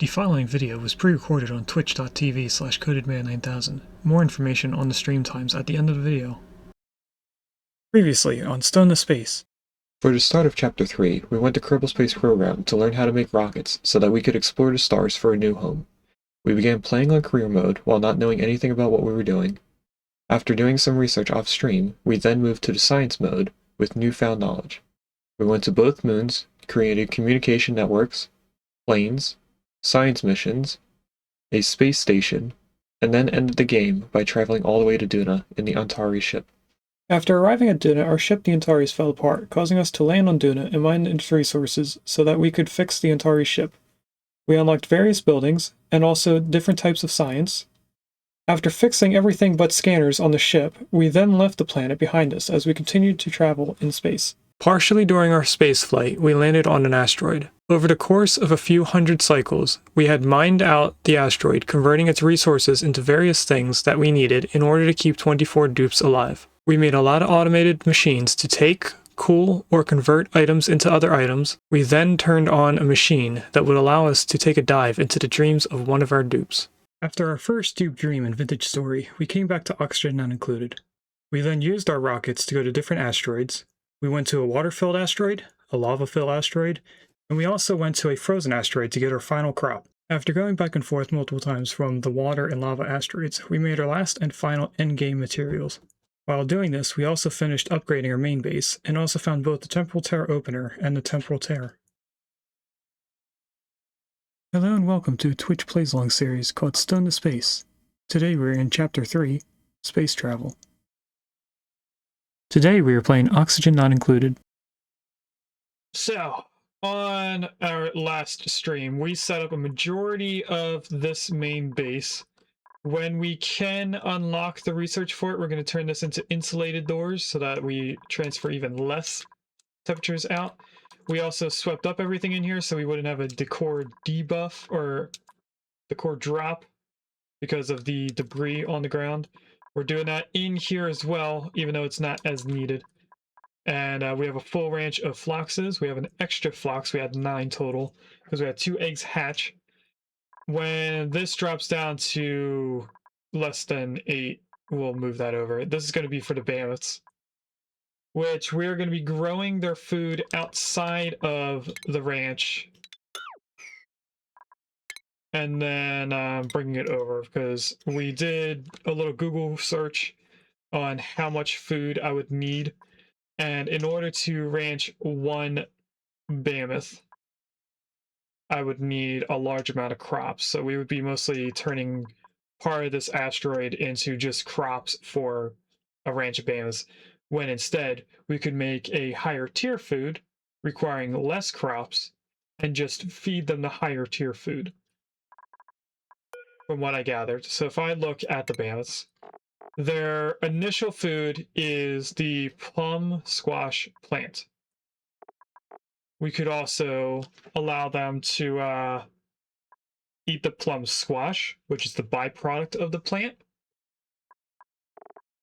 The following video was pre-recorded on twitch.tv/codedman9000. More information on the stream times at the end of the video. Previously on Stone to Space. For the start of Chapter 3, we went to Kerbal Space Program to learn how to make rockets so that we could explore the stars for a new home. We began playing on career mode while not knowing anything about what we were doing. After doing some research off-stream, we then moved to the science mode with newfound knowledge. We went to both moons, created communication networks, planes, science missions, a space station, and then ended the game by traveling all the way to Duna in the Antari ship. After arriving at Duna, our ship the Antares fell apart, causing us to land on Duna and mine its resources so that we could fix the Antari ship. We unlocked various buildings, and also different types of science. After fixing everything but scanners on the ship, we then left the planet behind us as we continued to travel in space. Partially during our space flight, we landed on an asteroid. Over the course of a few hundred cycles, we had mined out the asteroid, converting its resources into various things that we needed in order to keep 24 dupes alive. We made a lot of automated machines to take, cool, or convert items into other items. We then turned on a machine that would allow us to take a dive into the dreams of one of our dupes. After our first dupe dream in Vintage Story, we came back to Oxygen Not Included. We then used our rockets to go to different asteroids. We went to a water-filled asteroid, a lava-filled asteroid, and we also went to a frozen asteroid to get our final crop. After going back and forth multiple times from the water and lava asteroids, we made our last and final endgame materials. While doing this, we also finished upgrading our main base, and also found both the Temporal Tear Opener and the Temporal Tear. Hello and welcome to a Twitch Plays Along series called Stone to Space. Today we're in Chapter 3, Space Travel. Today we are playing Oxygen Not Included. So, on our last stream, we set up a majority of this main base. When we can unlock the research for it, we're going to turn this into insulated doors so that we transfer even less temperatures out. We also swept up everything in here so we wouldn't have a decor debuff or decor drop because of the debris on the ground. We're doing that in here as well, even though it's not as needed. And we have a full ranch of floxes. We have an extra flox. We had 9 total because we had 2 eggs hatch. When this drops down to less than 8, we'll move that over. This is going to be for the mammoths, which we're going to be growing their food outside of the ranch. And then bringing it over because we did a little Google search on how much food I would need. And in order to ranch 1 mammoth, I would need a large amount of crops. So we would be mostly turning part of this asteroid into just crops for a ranch of mammoths, when instead we could make a higher tier food requiring less crops and just feed them the higher tier food, from what I gathered. So if I look at the mammoths, their initial food is the plum squash plant. We could also allow them to eat the plum squash, which is the byproduct of the plant.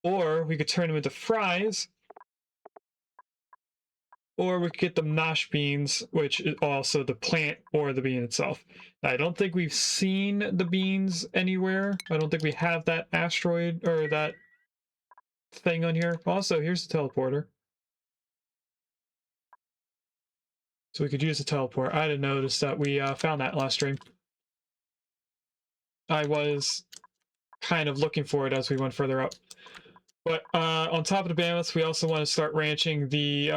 Or we could turn them into fries. Or we could get them nosh beans, which is also the plant or the bean itself. Now, I don't think we've seen the beans anywhere. I don't think we have that asteroid or that thing on here. Also, here's the teleporter. So we could use the teleport. I didn't notice that we found that last stream. I was kind of looking for it as we went further up. But on top of the mammoths, we also want to start ranching the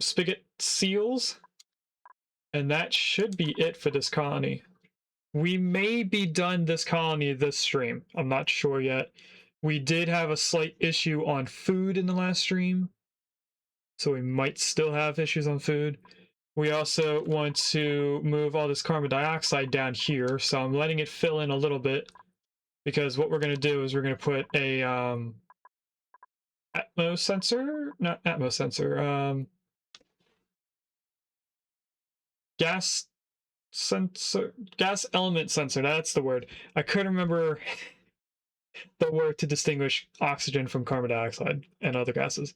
spigot seals. And that should be it for this colony. We may be done this colony this stream. I'm not sure yet. We did have a slight issue on food in the last stream, so we might still have issues on food. We also want to move all this carbon dioxide down here, so I'm letting it fill in a little bit, because what we're going to do is we're going to put a atmos sensor, not atmos sensor, gas sensor, gas element sensor, that's the word. I couldn't remember the word to distinguish oxygen from carbon dioxide and other gases.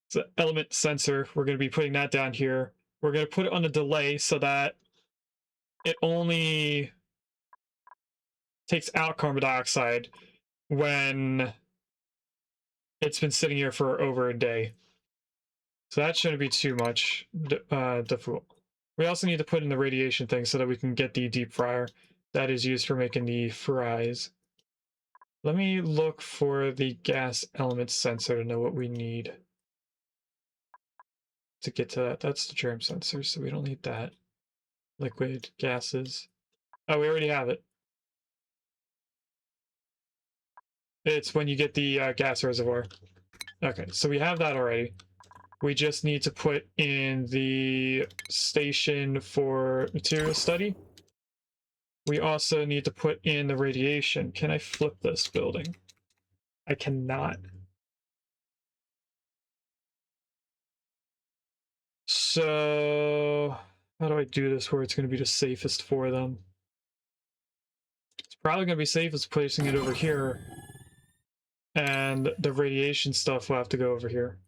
So element sensor, we're going to be putting that down here. We're going to put it on a delay so that it only takes out carbon dioxide when it's been sitting here for over a day. So that shouldn't be too much difficult. We also need to put in the radiation thing so that we can get the deep fryer that is used for making the fries. Let me look for the gas element sensor to know what we need to get to that. That's the germ sensor, so we don't need that. Liquid, gases. Oh, we already have it. It's when you get the gas reservoir. Okay, so we have that already. We just need to put in the station for material study. We also need to put in the radiation. Can I flip this building? I cannot. So how do I do this where it's going to be the safest for them? It's probably going to be safest placing it over here. And the radiation stuff will have to go over here.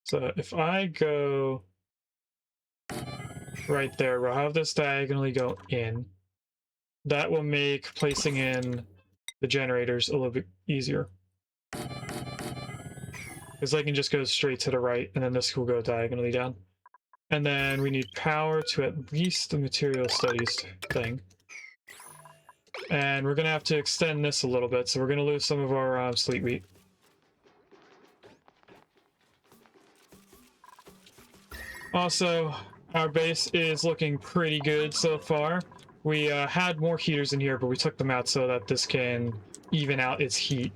So if I go right there, we'll have this diagonally go in. That will make placing in the generators a little bit easier. Because they can just go straight to the right, and then this will go diagonally down. And then we need power to at least the material studies thing. And we're going to have to extend this a little bit, so we're going to lose some of our sleet wheat. Also, our base is looking pretty good so far. We had more heaters in here, but we took them out so that this can even out its heat.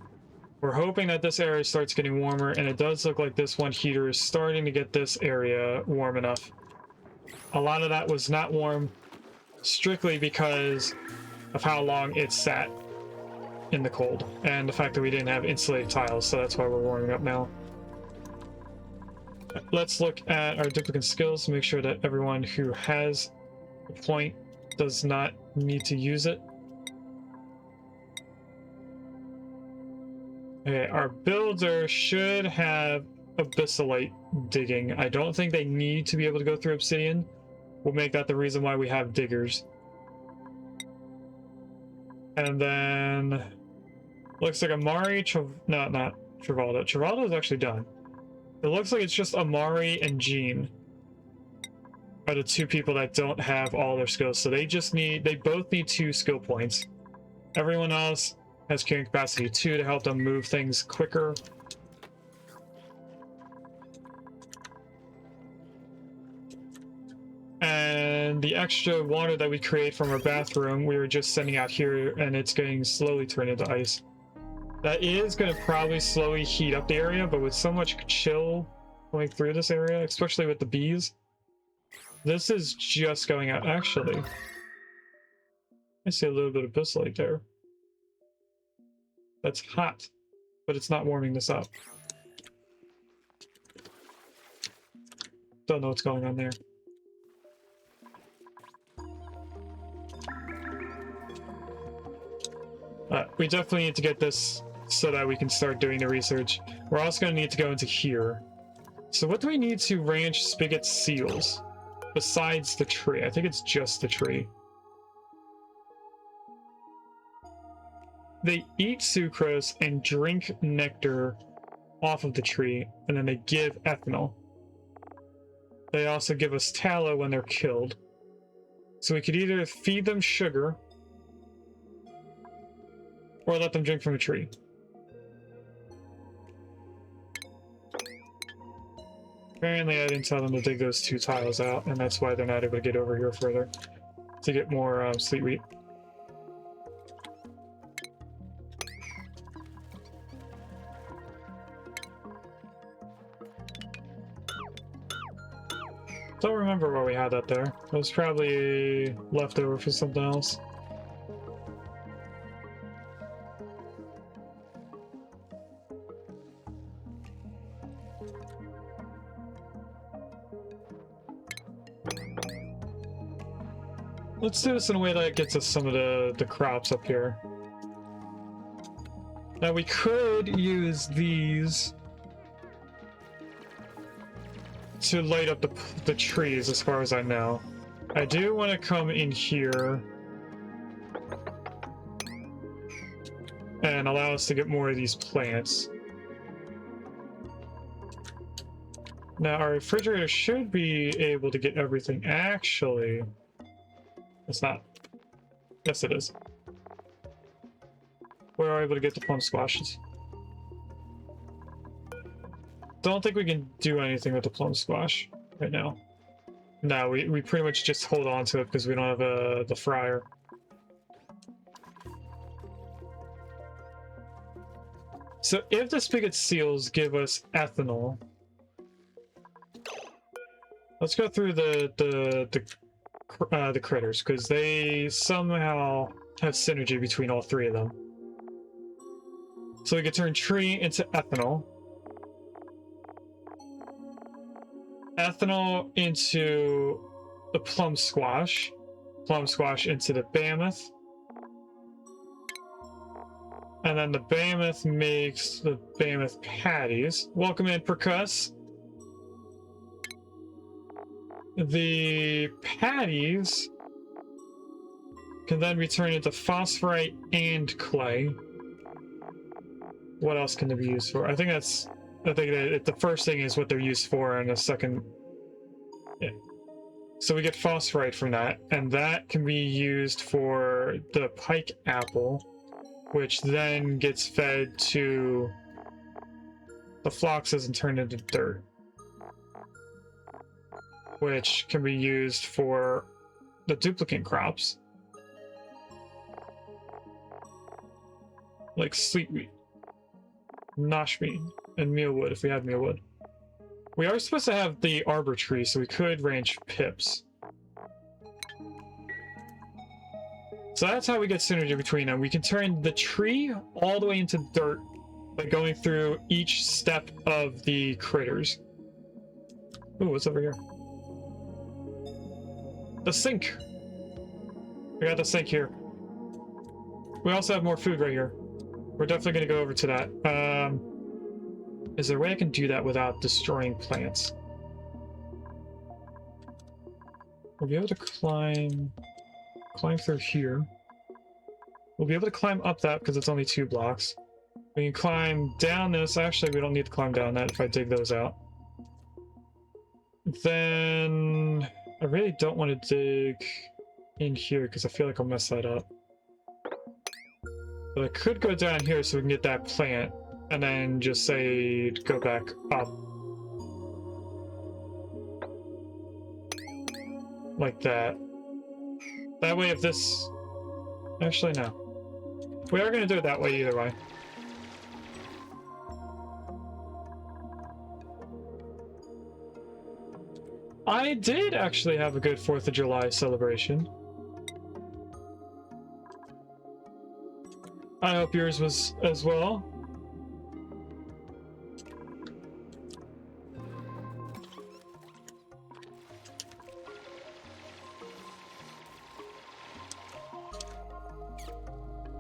We're hoping that this area starts getting warmer, and it does look like this one heater is starting to get this area warm enough. A lot of that was not warm strictly because of how long it sat in the cold, and the fact that we didn't have insulated tiles, so that's why we're warming up now. Let's look at our duplicate skills to make sure that everyone who has a point does not need to use it. Okay, our builder should have abyssalite digging. I don't think they need to be able to go through obsidian. We'll make that the reason why we have diggers. And then looks like Amari, no, not Travaldo. Travaldo is actually done. It looks like it's just Amari and Jean are the two people that don't have all their skills. So they both need 2 skill points. Everyone else has carrying capacity 2 to help them move things quicker. And the extra water that we create from our bathroom, we were just sending out here, and it's getting slowly turned into ice. That is going to probably slowly heat up the area, but with so much chill going through this area, especially with the bees, this is just going out. Actually, I see a little bit of bissolite there. That's hot, but it's not warming this up. Don't know what's going on there. We definitely need to get this so that we can start doing the research. We're also going to need to go into here. So what do we need to ranch spigot seals besides the tree? I think it's just the tree. They eat sucrose and drink nectar off of the tree, and then they give ethanol. They also give us tallow when they're killed. So we could either feed them sugar or let them drink from a tree. Apparently I didn't tell them to dig those 2 tiles out, and that's why they're not able to get over here further to get more sleet wheat. Don't remember why we had that there. It was probably leftover for something else. Let's do this in a way that gets us some of the crops up here. Now we could use these to light up the trees, as far as I know. I do want to come in here and allow us to get more of these plants. Now, our refrigerator should be able to get everything. Actually, it's not. Yes, it is. We're able to get the plum squashes. Don't think we can do anything with the plum squash right now. No, we pretty much just hold on to it because we don't have the fryer. So if the spigot seals give us ethanol, let's go through the critters, because they somehow have synergy between all three of them. So we can turn tree into ethanol. Ethanol into the plum squash. Plum squash into the mammoth. And then the mammoth makes the mammoth patties. Welcome in, Percuss. The patties can then be turned into phosphorite and clay. What else can they be used for? I think that the first thing is what they're used for, and the second... Yeah. So we get phosphorite from that, and that can be used for the pike apple, which then gets fed to the phloxes and turned into dirt, which can be used for the duplicate crops, like sweet wheat, nosh bean, and mealwood if we had mealwood. We are supposed to have the arbor tree, so we could ranch pips. So that's how we get synergy between them. We can turn the tree all the way into dirt by going through each step of the critters. Ooh, what's over here? The sink! We got the sink here. We also have more food right here. We're definitely going to go over to that. Is there a way I can do that without destroying plants? We'll be able to climb through here. We'll be able to climb up that because it's only 2 blocks. We can climb down this. Actually, we don't need to climb down that if I dig those out. Then I really don't want to dig in here because I feel like I'll mess that up. But I could go down here so we can get that plant and then just say go back up. Like that. That way if this... Actually, no. We are going to do it that way either way. I did actually have a good 4th of July celebration. I hope yours was as well.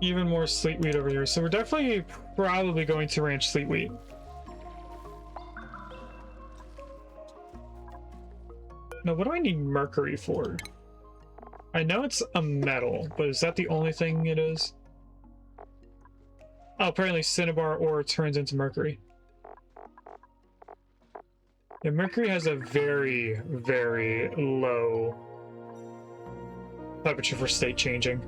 Even more sleet wheat over here. So we're definitely probably going to ranch sleet wheat. Now, what do I need mercury for? I know it's a metal, but is that the only thing it is? Oh, apparently cinnabar ore turns into mercury. Yeah, mercury has a very, very low temperature for state changing.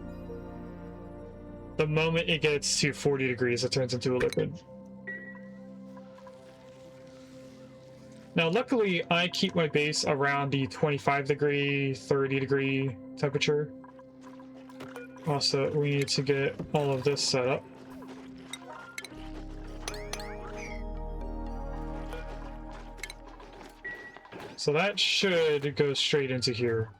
The moment it gets to 40 degrees, it turns into a liquid. Now, luckily, I keep my base around the 25 degree, 30 degree temperature. Also, we need to get all of this set up. So that should go straight into here.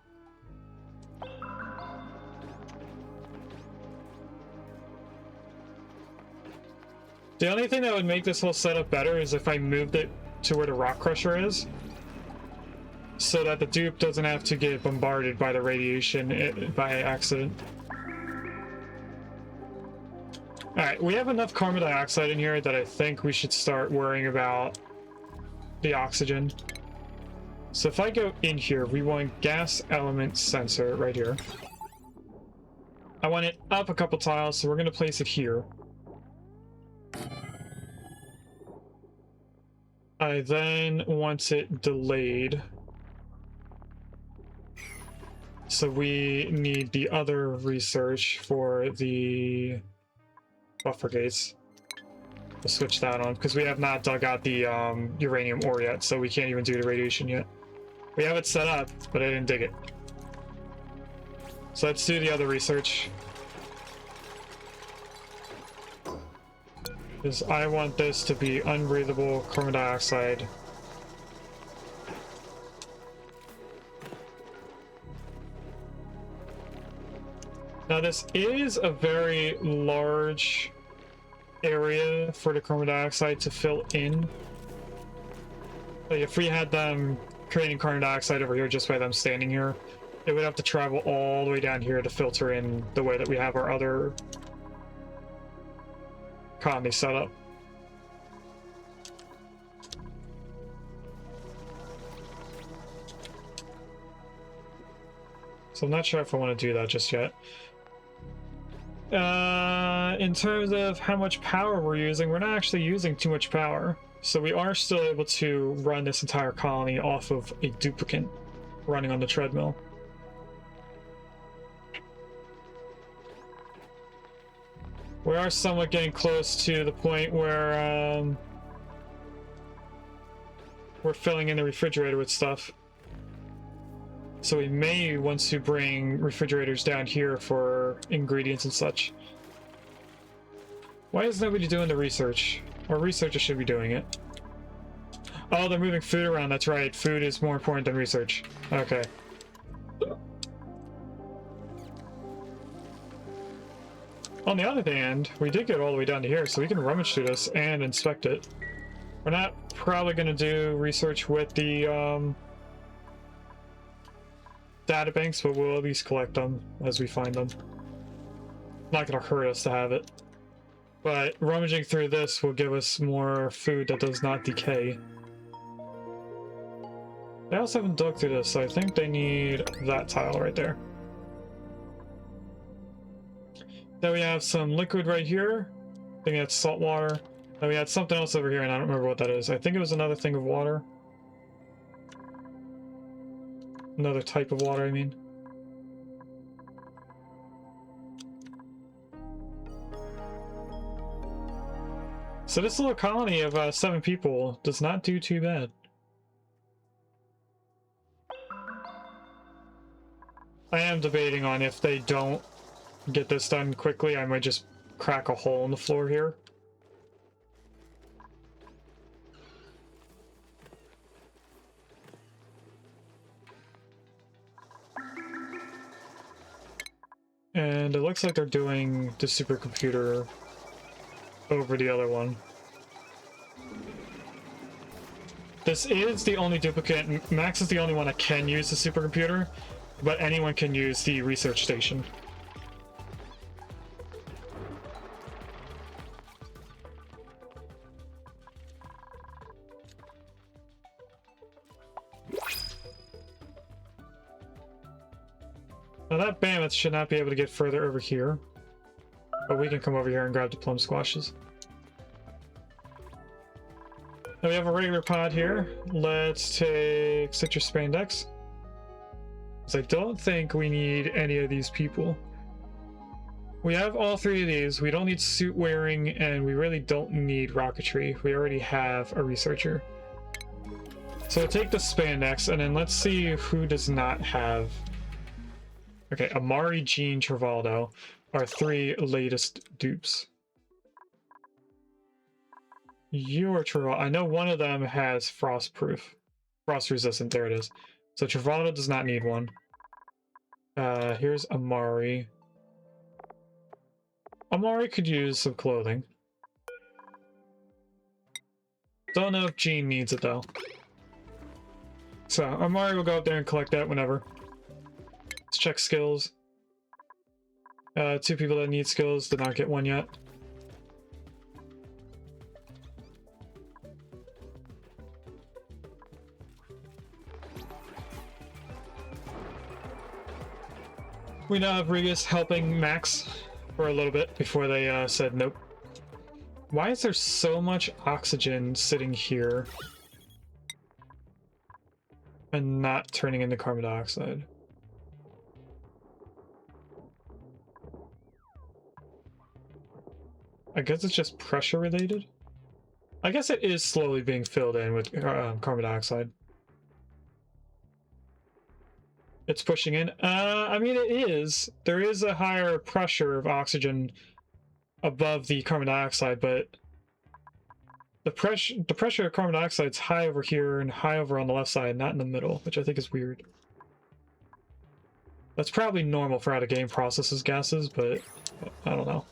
The only thing that would make this whole setup better is if I moved it to where the rock crusher is, so that the dupe doesn't have to get bombarded by the radiation by accident. Alright, we have enough carbon dioxide in here that I think we should start worrying about the oxygen. So if I go in here, we want gas element sensor right here. I want it up a couple tiles, so we're going to place it here. I then want it delayed. So we need the other research for the buffer gates. We'll switch that on, because we have not dug out the uranium ore yet, so we can't even do the radiation yet. We have it set up, but I didn't dig it. So let's do the other research. Because I want this to be unbreathable carbon dioxide. Now this is a very large area for the carbon dioxide to fill in. Like if we had them creating carbon dioxide over here just by them standing here, it would have to travel all the way down here to filter in the way that we have our other colony set up. So I'm not sure if I want to do that just yet. In terms of how much power we're using, we're not actually using too much power. So we are still able to run this entire colony off of a duplicate running on the treadmill. We are somewhat getting close to the point where we're filling in the refrigerator with stuff. So we may want to bring refrigerators down here for ingredients and such. Why is nobody doing the research? Or researchers should be doing it. Oh, they're moving food around, that's right. Food is more important than research. Okay. On the other hand, we did get all the way down to here, so we can rummage through this and inspect it. We're not probably going to do research with the data banks, but we'll at least collect them as we find them. Not going to hurt us to have it. But rummaging through this will give us more food that does not decay. They also haven't dug through this, so I think they need that tile right there. Then we have some liquid right here. I think that's salt water. Then we had something else over here, and I don't remember what that is. I think it was another thing of water. Another type of water, I mean. So this little colony of 7 people does not do too bad. I am debating on if they don't get this done quickly, I might just crack a hole in the floor here. And it looks like they're doing the supercomputer over the other one. This is the only duplicate. Max is the only one that can use the supercomputer, but anyone can use the research station. Now that mammoth should not be able to get further over here, but we can come over here and grab the plum squashes. Now we have a regular pod here. Let's take citrus spandex, because I don't think we need any of these people. We have all 3 of these. We don't need suit wearing, and we really don't need rocketry. We already have a researcher. So we'll take the spandex, and then let's see who does not have. Okay, Amari, Jean, Travaldo are 3 latest dupes. You're Travaldo. I know one of them has frost proof. Frost resistant, there it is. So Travaldo does not need one. Here's Amari. Amari could use some clothing. Don't know if Jean needs it though. So Amari will go up there and collect that whenever. Let's check skills. 2 people that need skills did not get one yet. We now have Regis helping Max for a little bit before they said nope. Why is there so much oxygen sitting here and not turning into carbon dioxide? I guess it's just pressure related. I guess it is slowly being filled in with carbon dioxide. It's pushing in. I mean, it is. There is a higher pressure of oxygen above the carbon dioxide, but the pressure of carbon dioxide is high over here and high over on the left side, not in the middle, which I think is weird. That's probably normal for how the game processes gases, but I don't know.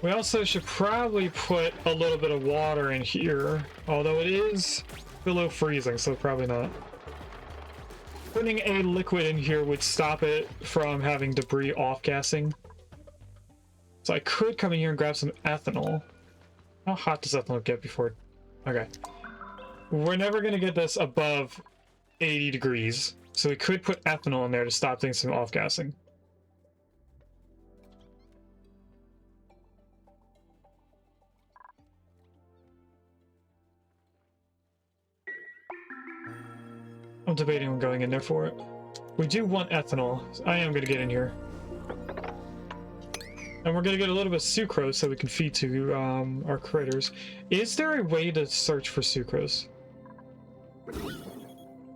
We also should probably put a little bit of water in here, although it is below freezing, so probably not. Putting a liquid in here would stop it from having debris off-gassing. So I could come in here and grab some ethanol. How hot does ethanol get before... Okay. We're never going to get this above 80 degrees, so we could put ethanol in there to stop things from off-gassing. I'm debating on going in there for it. We do want ethanol. So I am going to get in here. And we're going to get a little bit of sucrose so we can feed to our critters. Is there a way to search for sucrose?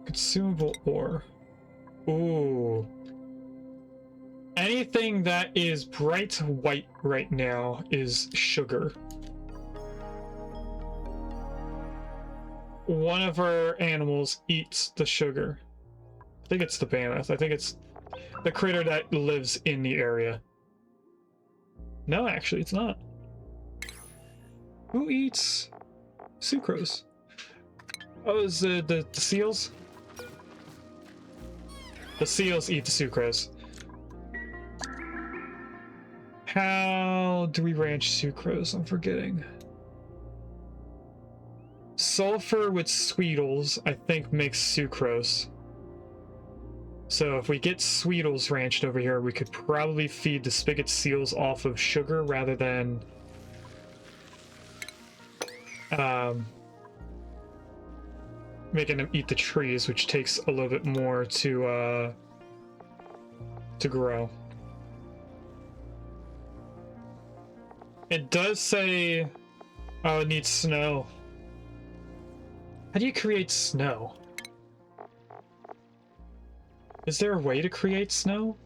Consumable ore. Ooh. Anything that is bright white right now is sugar. One of our animals eats the sugar. I think it's the mammoth. I think it's the critter that lives in the area. No, actually, it's not. Who eats sucrose? Oh, is the seals? The seals eat the sucrose. How do we ranch sucrose? I'm forgetting. Sulfur with sweetles, I think, makes sucrose. So if we get sweetles ranched over here, we could probably feed the spigot seals off of sugar rather than making them eat the trees, which takes a little bit more to grow. It does say, oh, it needs snow. How do you create snow? Is there a way to create snow?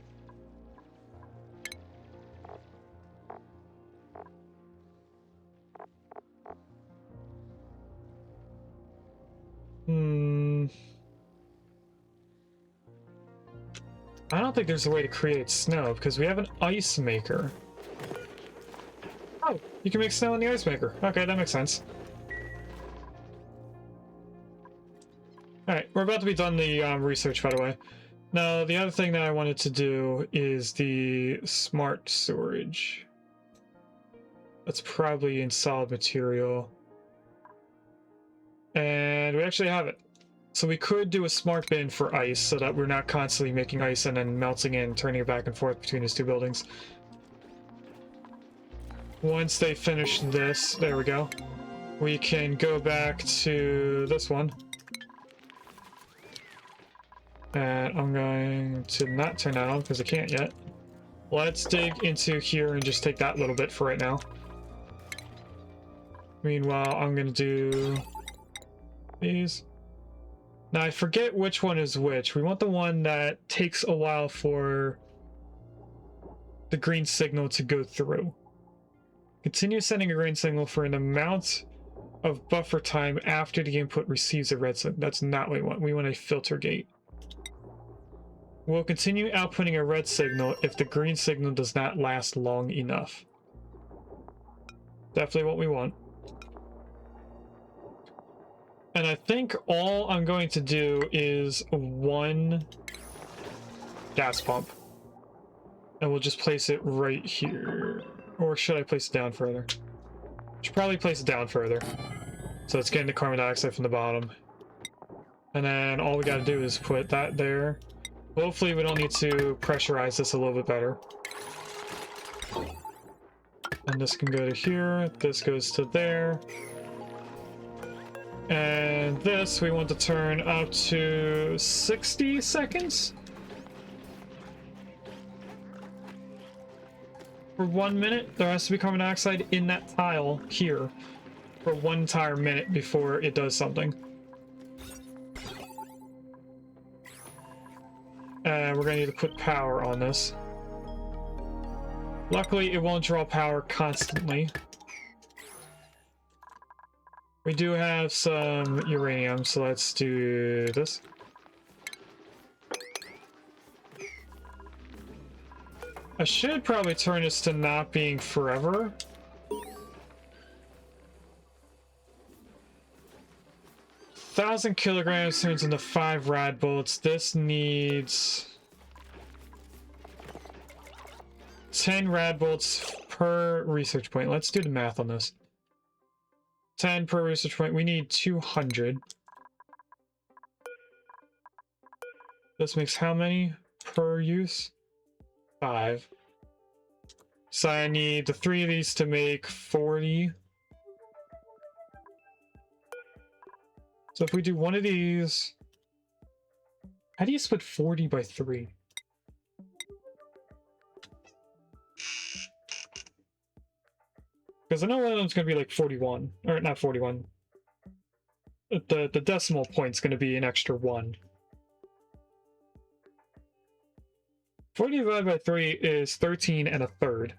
I don't think there's a way to create snow because we have an ice maker. Oh, you can make snow in the ice maker. Okay, that makes sense. Alright, we're about to be done the research, by the way. Now, the other thing that I wanted to do is the smart storage. That's probably in solid material. And we actually have it. So we could do a smart bin for ice so that we're not constantly making ice and then melting in, turning it back and forth between these two buildings. Once they finish this, there we go. We can go back to this one. And I'm going to not turn that on because I can't yet. Let's dig into here and just take that little bit for right now. Meanwhile, I'm going to do these. Now, I forget which one is which. We want the one that takes a while for the green signal to go through. Continue sending a green signal for an amount of buffer time after the input receives a red signal. That's not what we want. We want a filter gate. We'll continue outputting a red signal if the green signal does not last long enough. Definitely what we want. And I think all I'm going to do is one gas pump. And we'll just place it right here. Or should I place it down further? Should probably place it down further. So it's getting the carbon dioxide from the bottom. And then all we gotta do is put that there. Hopefully we don't need to pressurize this a little bit better. And this can go to here, this goes to there. And this we want to turn up to 60 seconds? For 1 minute, there has to be carbon dioxide in that tile here for 1 entire minute before it does something. And we're gonna need to put power on this. Luckily, it won't draw power constantly. We do have some uranium, so let's do this. I should probably turn this to not being forever. Thousand kilograms turns into 5 rad bullets. This needs 10 rad bolts per research point. Let's do the math on this. 10 per research point. We need 200. This makes how many per use? 5. So I need the 3 of these to make 40. So if we do one of these... How do you split 40 by 3? Because I know one of them's going to be like 41. Or not 41. The decimal point's going to be an extra 1. 40 divided by 3 is 13 and a third.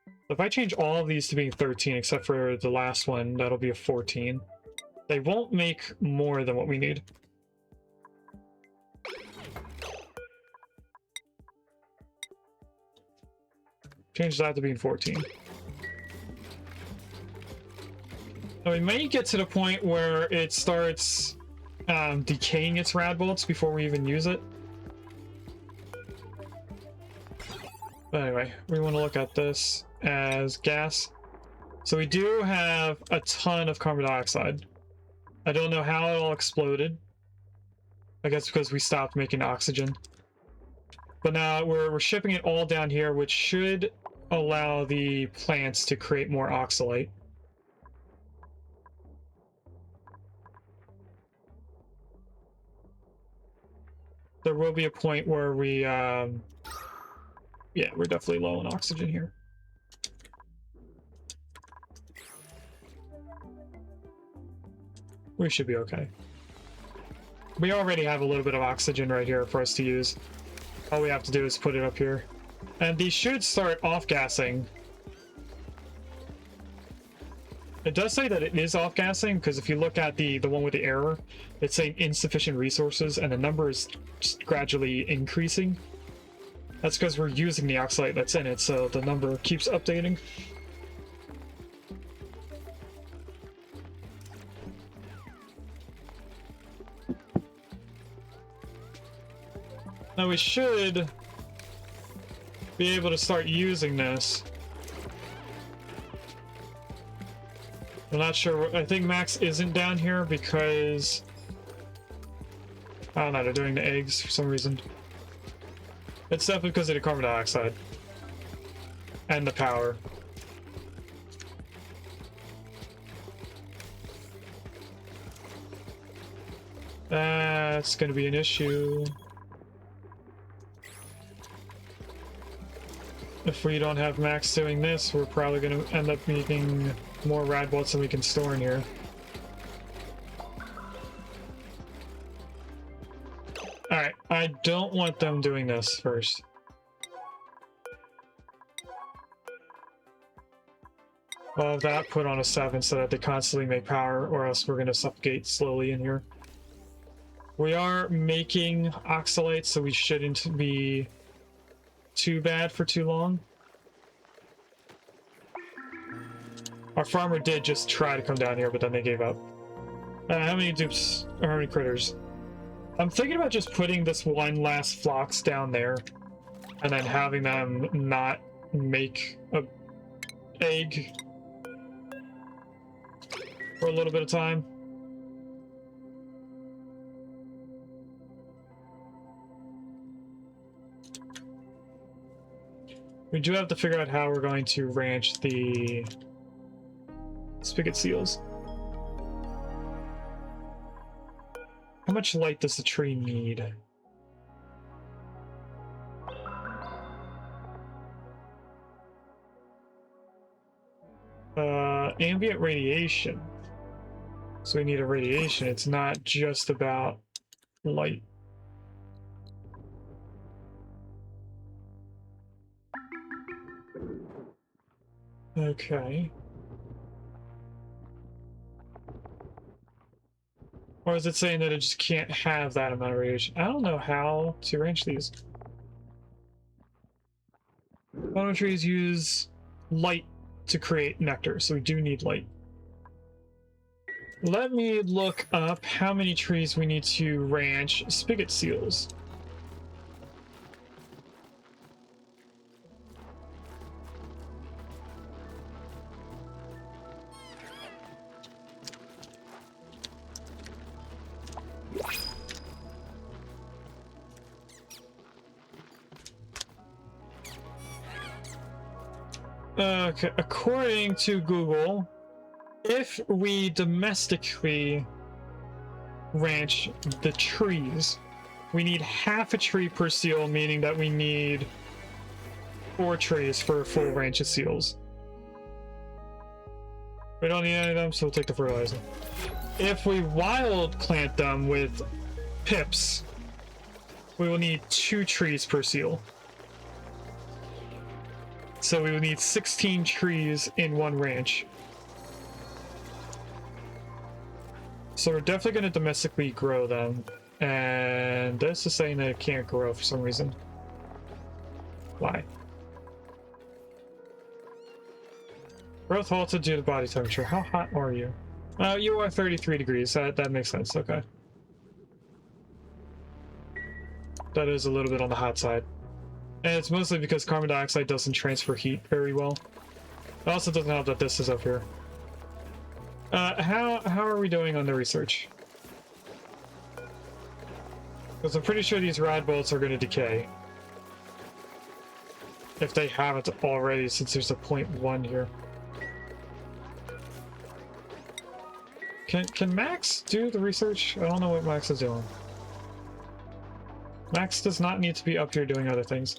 So if I change all of these to being 13, except for the last one, that'll be a 14. They won't make more than what we need. Change that to being 14. Now we may get to the point where it starts decaying its rad bolts before we even use it. But anyway, we want to look at this as gas. So we do have a ton of carbon dioxide. I don't know how it all exploded. I guess because we stopped making oxygen. But now we're shipping it all down here, which should allow the plants to create more oxalate. There will be a point where we... yeah, we're definitely low on oxygen here. We should be okay. We already have a little bit of oxygen right here for us to use. All we have to do is put it up here. And these should start off-gassing. It does say that it is off-gassing, because if you look at the one with the error, it's saying insufficient resources, and the number is just gradually increasing. That's because we're using the oxalate that's in it, so the number keeps updating. Now we should be able to start using this. I'm not sure. I think Max isn't down here because... I don't know, they're doing the eggs for some reason. It's definitely because of the carbon dioxide. And the power. That's going to be an issue. If we don't have Max doing this, we're probably going to end up needing more rad bolts than we can store in here. Alright, I don't want them doing this first. Well, have that put on a 7 so that they constantly make power, or else we're going to suffocate slowly in here. We are making oxalate, so we shouldn't be too bad for too long. Our farmer did just try to come down here, but then they gave up. How many dupes, or how many critters? I'm thinking about just putting this one last phlox down there, and then having them not make a egg for a little bit of time. We do have to figure out how we're going to ranch the spigot seals. How much light does the tree need? Ambient radiation. So we need a radiation. It's not just about light. Okay. Or is it saying that it just can't have that amount of radiation? I don't know how to range these. Photo trees use light to create nectar, so we do need light. Let me look up how many trees we need to ranch spigot seals. Okay, according to Google, if we domestically ranch the trees, we need half a tree per seal, meaning that we need 4 trees for a full ranch of seals. We don't need any of them, so we'll take the fertilizer. If we wild plant them with pips, we will need 2 trees per seal. So we will need 16 trees in one ranch. So we're definitely going to domestically grow them. And this is saying that it can't grow for some reason. Why? Growth halted due to body temperature. How hot are you? You are 33 degrees. That makes sense. Okay. That is a little bit on the hot side. And it's mostly because carbon dioxide doesn't transfer heat very well. It also doesn't help that this is up here. How are we doing on the research? Because I'm pretty sure these rad bolts are going to decay. If they haven't already, since there's a 0.1 here. Can Max do the research? I don't know what Max is doing. Max does not need to be up here doing other things.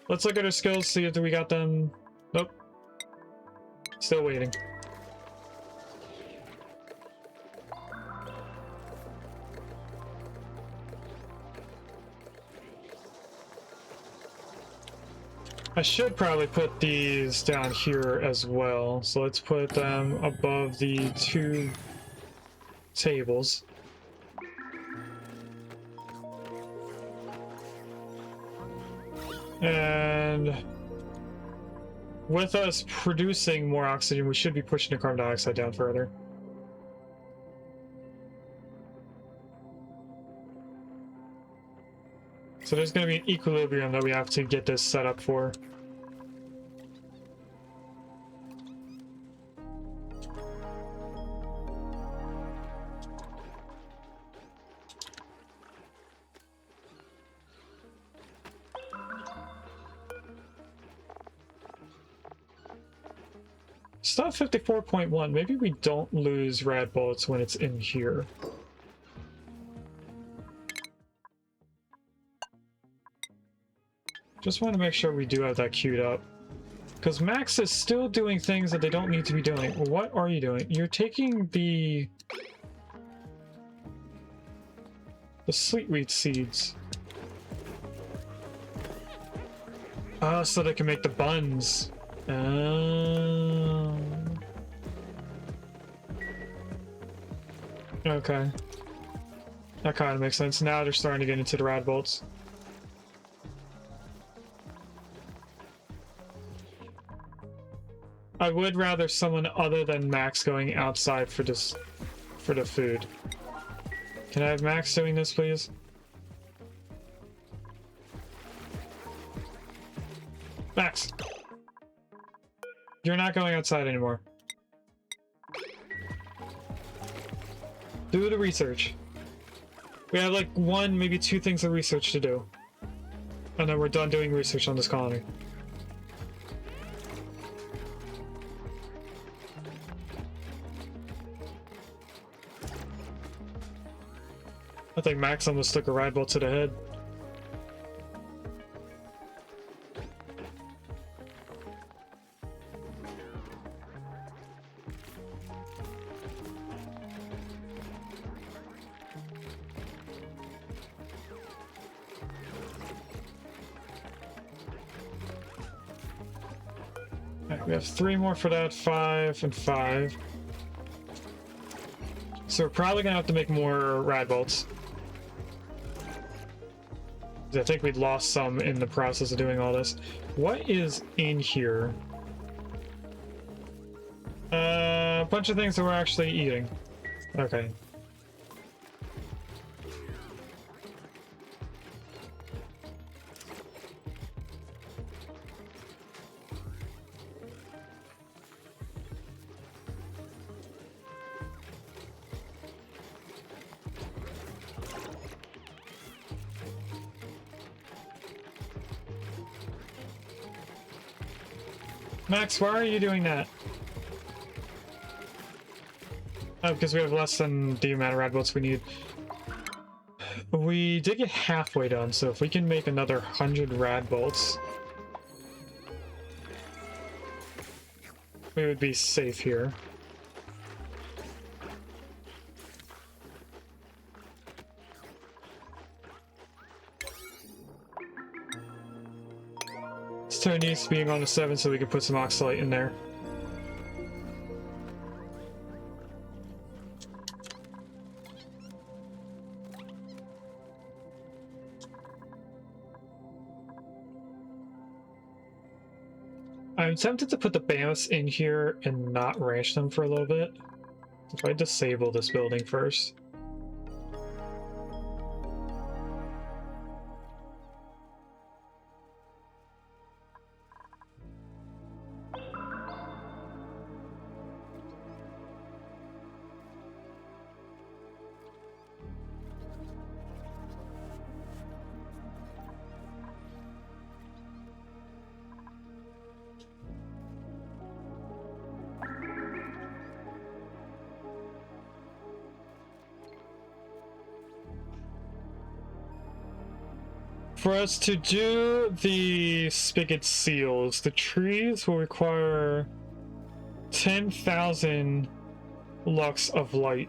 Let's look at our skills, see if we got them. Nope. Still waiting. I should probably put these down here as well. So let's put them above the 2 tables. And with us producing more oxygen, we should be pushing the carbon dioxide down further. So there's going to be an equilibrium that we have to get this set up for. Stuff 54.1. Maybe we don't lose rad bullets when it's in here. Just want to make sure we do have that queued up. Because Max is still doing things that they don't need to be doing. What are you doing? You're taking the sweet wheat seeds. Oh, so they can make the buns. Oh. Okay. That kind of makes sense. Now they're starting to get into the rad bolts. I would rather someone other than Max going outside for this, for the food. Can I have Max doing this, please? Max! You're not going outside anymore. Do the research. We have like 1, maybe 2 things of research to do. And then we're done doing research on this colony. I think Max almost took a ride bolt to the head. Alright, we have 3 more for that, 5 and 5. So we're probably gonna have to make more rad bolts. I think we'd lost some in the process of doing all this. What is in here? A bunch of things that we're actually eating. Okay. Max, why are you doing that? Oh, because we have less than the amount of rad bolts we need. We did get halfway done, so if we can make another 100 rad bolts, we would be safe here. Let's turn these being on the 7 so we can put some oxalate in there. I'm tempted to put the BAMFs in here and not ranch them for a little bit. If I disable this building first. For us to do the spigot seals, the trees will require 10,000 lux of light.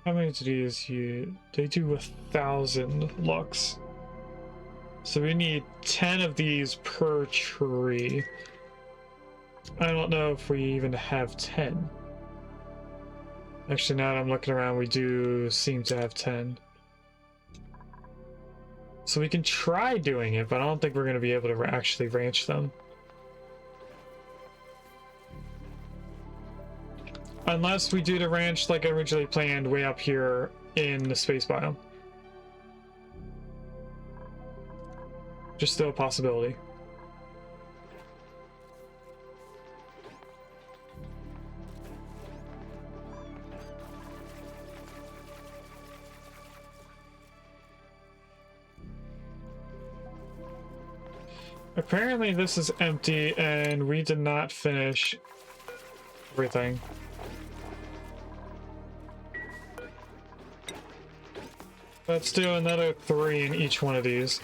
How many do these use? They do 1,000 lux. So we need 10 of these per tree. I don't know if we even have 10. Actually, now that I'm looking around, we do seem to have 10. So we can try doing it, but I don't think we're going to be able to actually ranch them. Unless we do the ranch like originally planned way up here in the space biome. Just still a possibility. Apparently this is empty and we did not finish everything. Let's do another 3 in each one of these.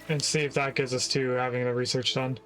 And see if that gets us to having the research done.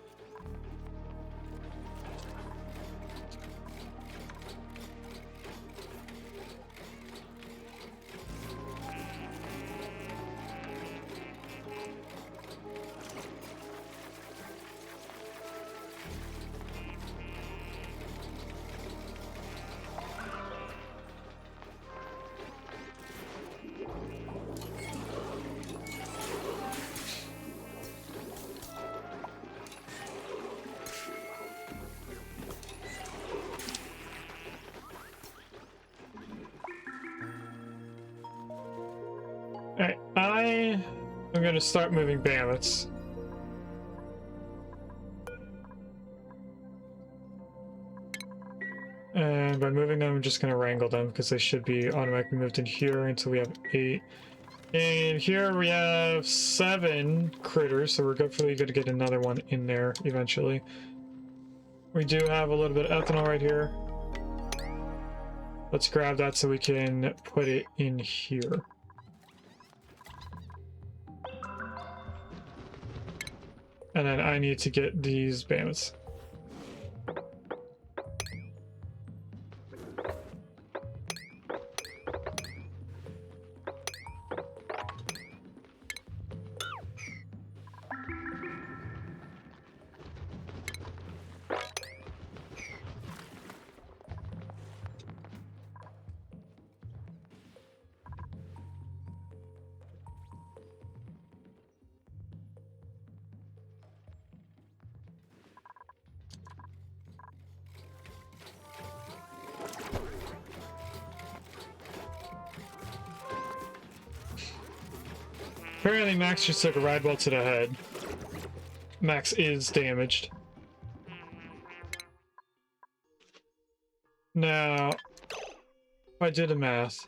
Alright, I'm gonna start moving bandits. And by moving them, I'm just gonna wrangle them because they should be automatically moved in here until we have 8. And here we have 7 critters, so we're hopefully going to get another one in there eventually. We do have a little bit of ethanol right here. Let's grab that so we can put it in here. And then I need to get these bandits. Apparently Max just took a ride ball to the head. Max is damaged. Now, if I did the math,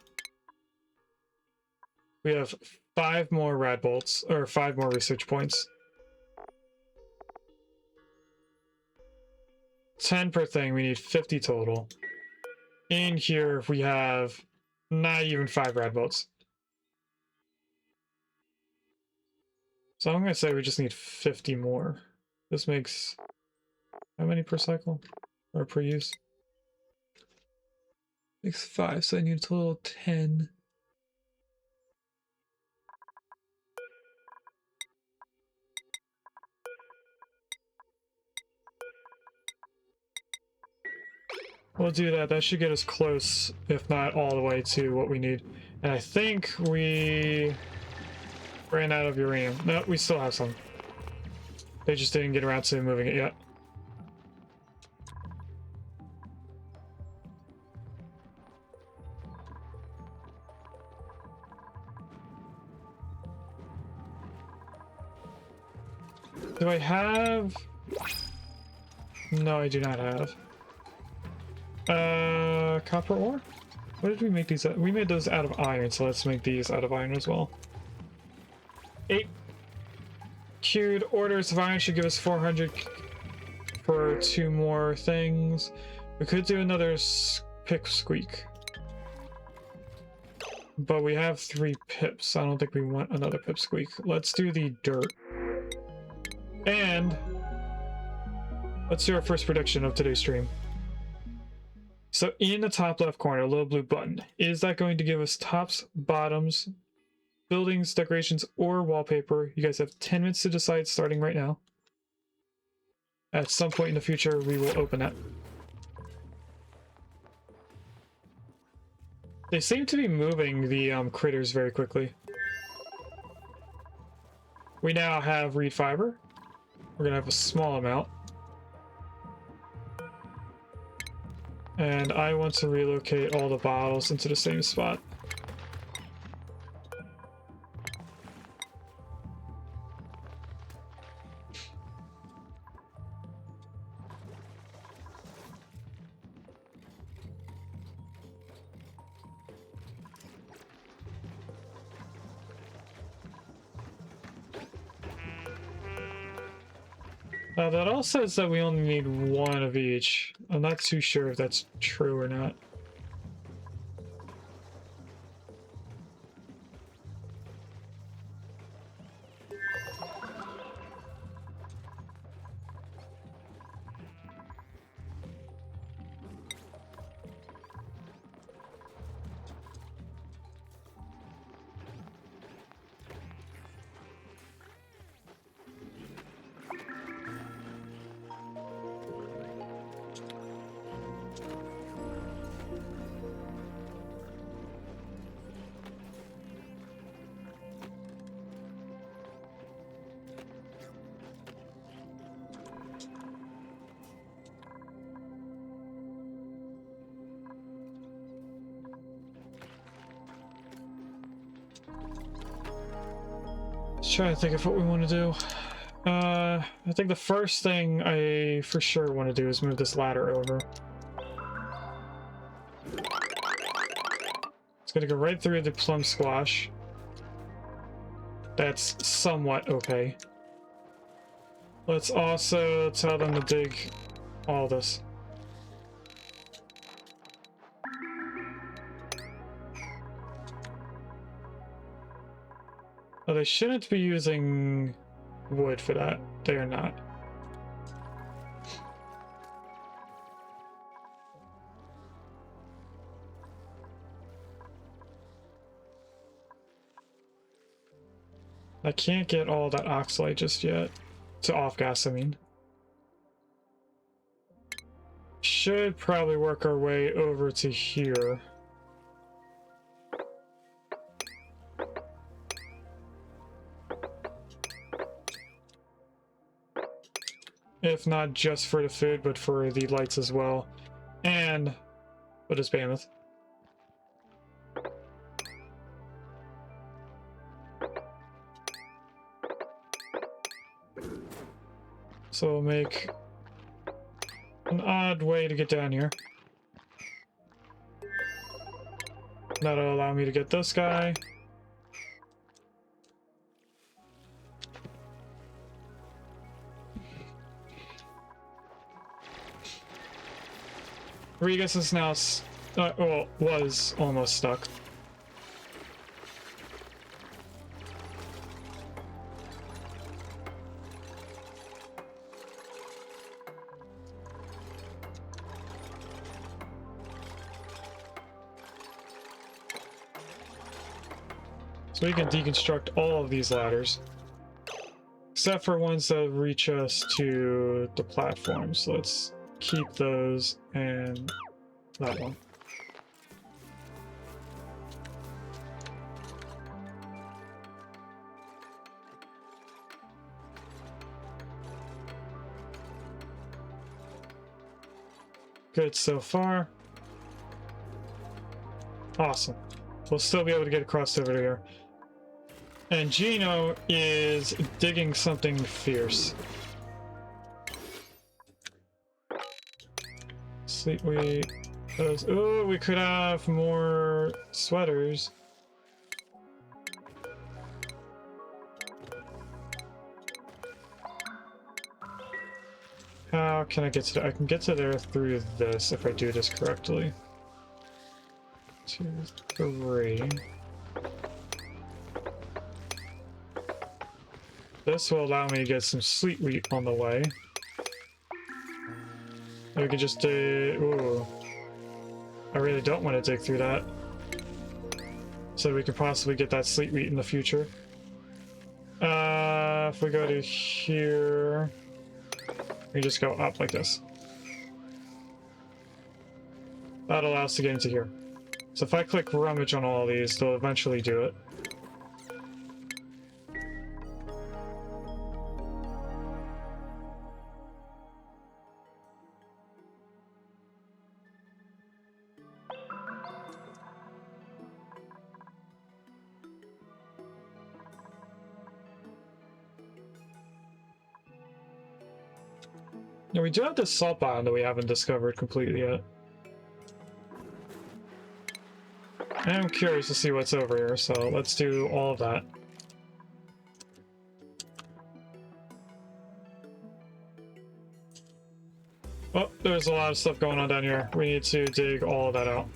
we have 5 more rad bolts, or 5 more research points. 10 per thing, we need 50 total. In here, we have not even 5 rad bolts. So I'm going to say we just need 50 more. This makes how many per cycle? Or per use? Makes 5, so I need a total of 10. We'll do that. That should get us close, if not all the way to what we need. And I think we ran out of uranium. No, we still have some. They just didn't get around to moving it yet. Do I have... No, I do not have. Copper ore? What did we make these out? We made those out of iron, so let's make these out of iron as well. 8 queued orders of iron should give us 400 for 2 more things. We could do another pipsqueak. But we have 3 pips. I don't think we want another pipsqueak. Let's do the dirt. And let's do our first prediction of today's stream. So in the top left corner, a little blue button. Is that going to give us tops, bottoms, buildings, decorations, or wallpaper? You guys have 10 minutes to decide starting right now. At some point in the future, we will open that. They seem to be moving the critters very quickly. We now have reed fiber. We're going to have a small amount. And I want to relocate all the bottles into the same spot. That all says that we only need 1 of each. I'm not too sure if that's true or not. Trying to think of what we want to do. I think the first thing I for sure want to do is move this ladder over. It's gonna go right through the plum squash. That's somewhat okay. Let's also tell them to dig all this. Oh, they shouldn't be using wood for that. They are not. I can't get all that oxalate just yet. To off-gas, I mean. Should probably work our way over to here. If not just for the food, but for the lights as well. And what is Mammoth? So we'll make an odd way to get down here. That'll allow me to get this guy. Regus is now, well, was almost stuck. So we can deconstruct all of these ladders. Except for ones that reach us to the platforms. So let's keep those and that one. Good so far. Awesome. We'll still be able to get across over here. And Gino is digging something fierce. Sleep weight. Oh, we could have more sweaters. How can I get to there? I can get to there through this if I do this correctly. 2, 3. This will allow me to get some sleet wheat on the way. We could just do... Ooh. I really don't want to dig through that. So we could possibly get that sleet wheat in the future. If we go to here... We just go up like this. That allows us to get into here. So if I click rummage on all these, they'll eventually do it. Now we do have this salt biome that we haven't discovered completely yet. I'm curious to see what's over here, so let's do all of that. Oh, there's a lot of stuff going on down here. We need to dig all of that out.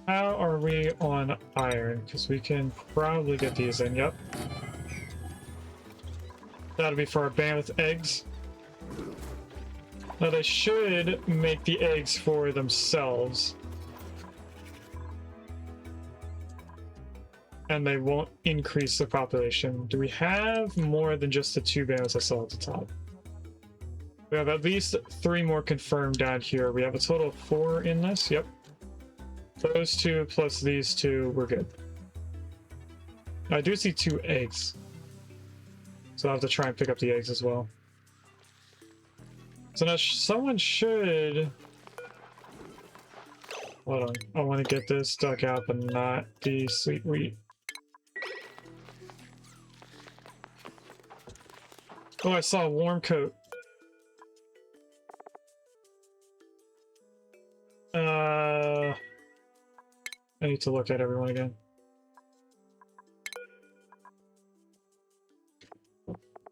How are we on iron? Because we can probably get these in, yep. That'll be for our mammoth eggs. Now they should make the eggs for themselves. and they won't increase the population. Do we have more than just the 2 bands I saw at the top? We have at least 3 more confirmed down here. We have a total of 4 in this. Yep. Those 2 plus these 2, we're good. I do see 2 eggs. So I'll have to try and pick up the eggs as well. So now someone should... Hold on. I want to get this duck out, but not the sweet wheat. Oh, I saw a warm coat. I need to look at everyone again.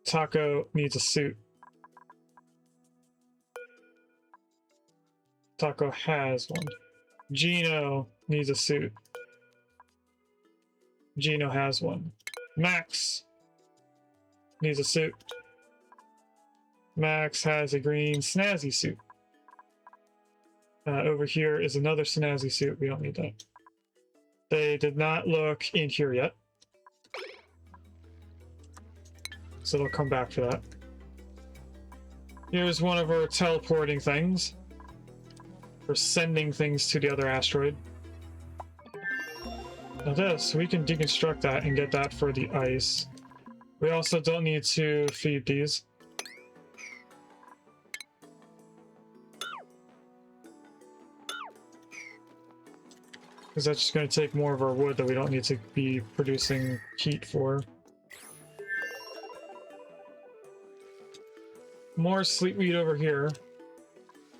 Taco needs a suit. Taco has one. Gino needs a suit. Gino has one. Max needs a suit. Max has a green snazzy suit. Over here is another snazzy suit. We don't need that. They did not look in here yet. So they'll come back for that. Here's one of our teleporting things. For sending things to the other asteroid. Now this, we can deconstruct that and get that for the ice. We also don't need to feed these. Because that's just going to take more of our wood that we don't need to be producing heat for. More sleepweed over here.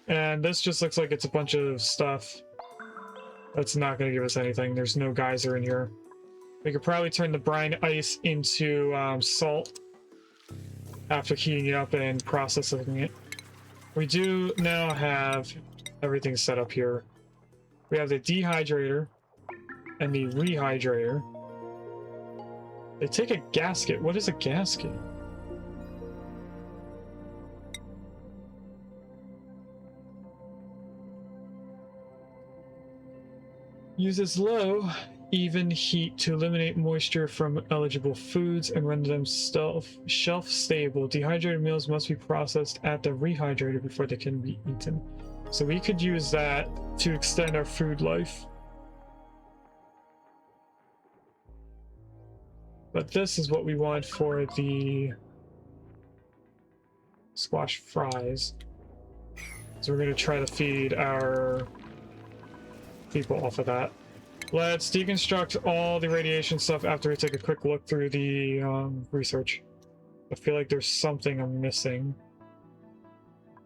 And this just looks like it's a bunch of stuff that's not going to give us anything. There's no geyser in here. We could probably turn the brine ice into salt after heating it up and processing it. We do now have everything set up here. We have the dehydrator and the rehydrator. They take a gasket. What is a gasket? Uses low, even heat to eliminate moisture from eligible foods and render them shelf stable. Dehydrated meals must be processed at the rehydrator before they can be eaten. So we could use that to extend our food life. But this is what we want for the squash fries. So we're going to try to feed our people off of that. Let's deconstruct all the radiation stuff after we take a quick look through the research. I feel like there's something I'm missing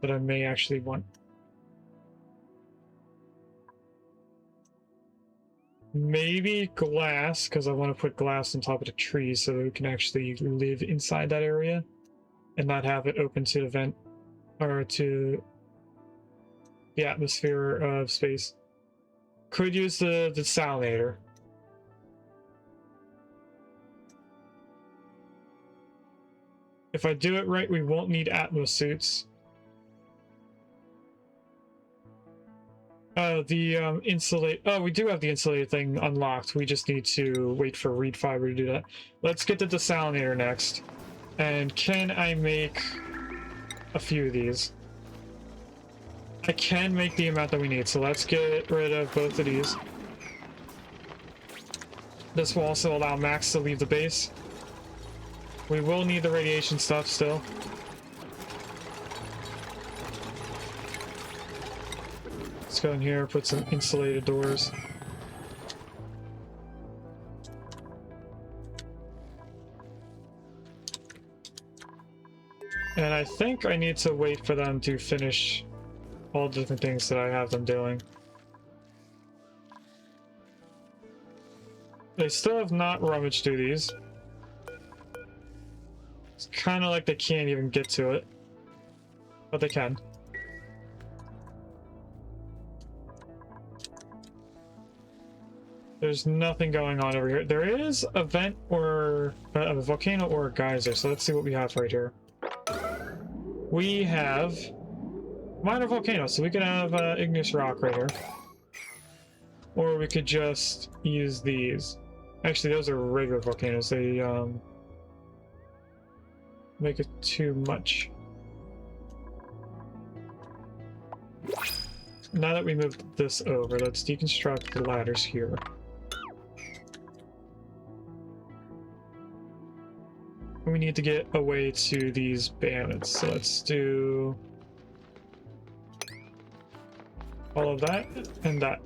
that I may actually want. Maybe glass, because I want to put glass on top of the trees so that we can actually live inside that area and not have it open to the vent or to the atmosphere of space. Could use the desalinator. If I do it right, we won't need Atmos suits. Oh, the insulate. Oh, we do have the insulated thing unlocked. We just need to wait for reed fiber to do that. Let's get the desalinator next. And can I make a few of these? I can make the amount that we need, so let's get rid of both of these. This will also allow Max to leave the base. We will need the radiation stuff still. Let's go in here, put some insulated doors. And I think I need to wait for them to finish all the different things that I have them doing. They still have not rummaged through these. It's kind of like they can't even get to it. But they can. There's nothing going on over here. There is a vent or a volcano or a geyser, so let's see what we have right here. We have minor volcano, so we could have igneous rock right here. Or we could just use these. Actually, those are regular volcanoes. They make it too much. Now that we moved this over, let's deconstruct the ladders here. We need to get away to these bayonets, so let's do all of that and that.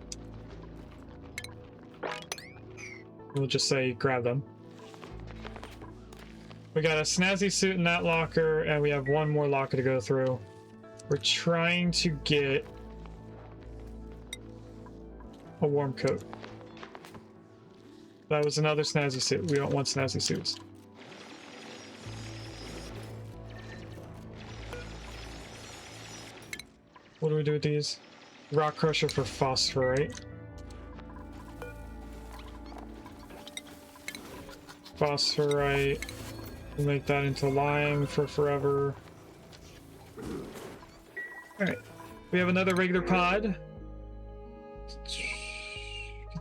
We'll just say grab them. We got a snazzy suit in that locker, and we have one more locker to go through. We're trying to get a warm coat. That was another snazzy suit. We don't want snazzy suits. What do we do with these? Rock crusher for phosphorite. Phosphorite. We'll make that into lime for forever. Alright. We have another regular pod.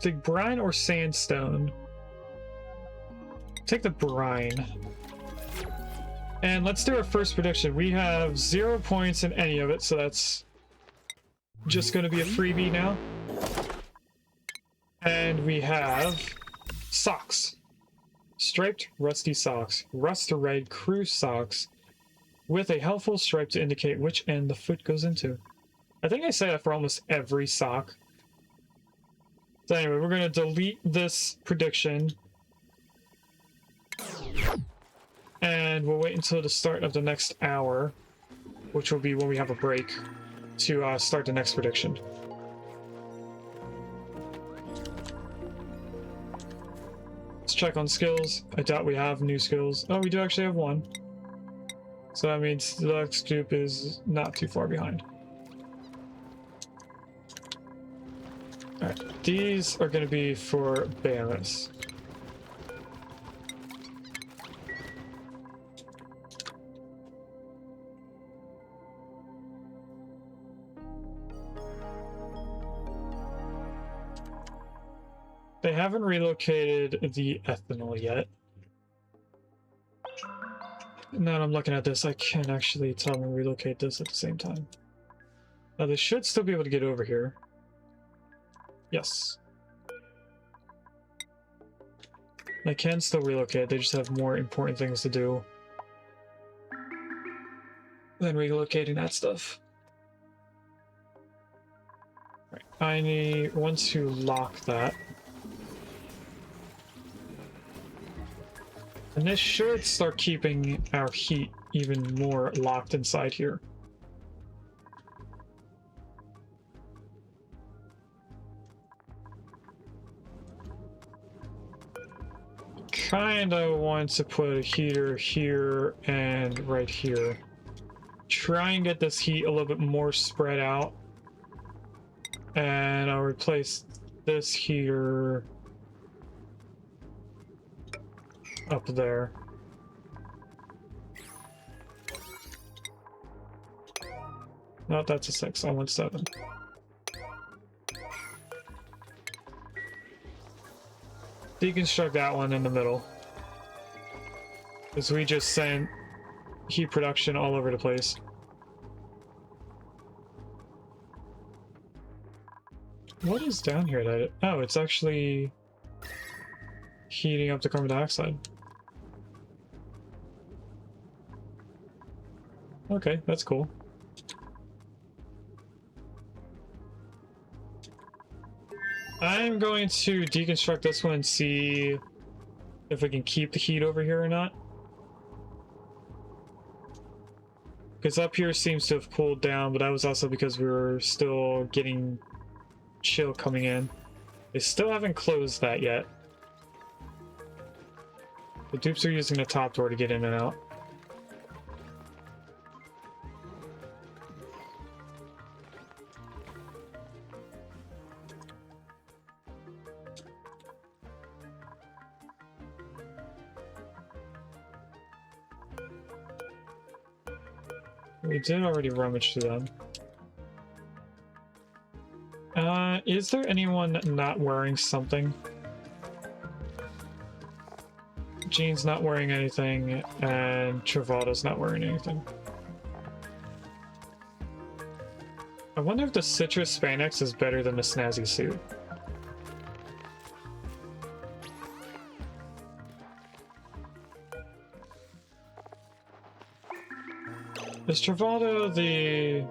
Take brine or sandstone. Take the brine. And let's do our first prediction. We have 0 points in any of it, so that's just going to be a freebie now. And we have socks. Striped rusty socks. Rust red crew socks with a helpful stripe to indicate which end the foot goes into. I think I say that for almost every sock. So anyway, we're going to delete this prediction. And we'll wait until the start of the next hour, which will be when we have a break, to start the next prediction. Let's check on skills. I doubt we have new skills. Oh, we do actually have one. So that means the next dupe is not too far behind. Alright, these are going to be for bayonets. They haven't relocated the ethanol yet. Now that I'm looking at this, I can actually tell them to relocate this at the same time. Now they should still be able to get over here. Yes. They can still relocate, they just have more important things to do than relocating that stuff. Right. I need one to lock that. And this should start keeping our heat even more locked inside here. Kinda want to put a heater here and right here. Try and get this heat a little bit more spread out. And I'll replace this heater up there. No, that's a 6. I want 7. Deconstruct that one in the middle. Because we just sent heat production all over the place. What is down here that oh, it's actually heating up the carbon dioxide. Okay, that's cool. I'm going to deconstruct this one and see if we can keep the heat over here or not. Because up here seems to have cooled down, but that was also because we were still getting chill coming in. They still haven't closed that yet. The dupes are using the top door to get in and out. We did already rummage through them. Is there anyone not wearing something? Jean's not wearing anything, and Travada's not wearing anything. I wonder if the citrus spandex is better than the snazzy suit. Is Travada the...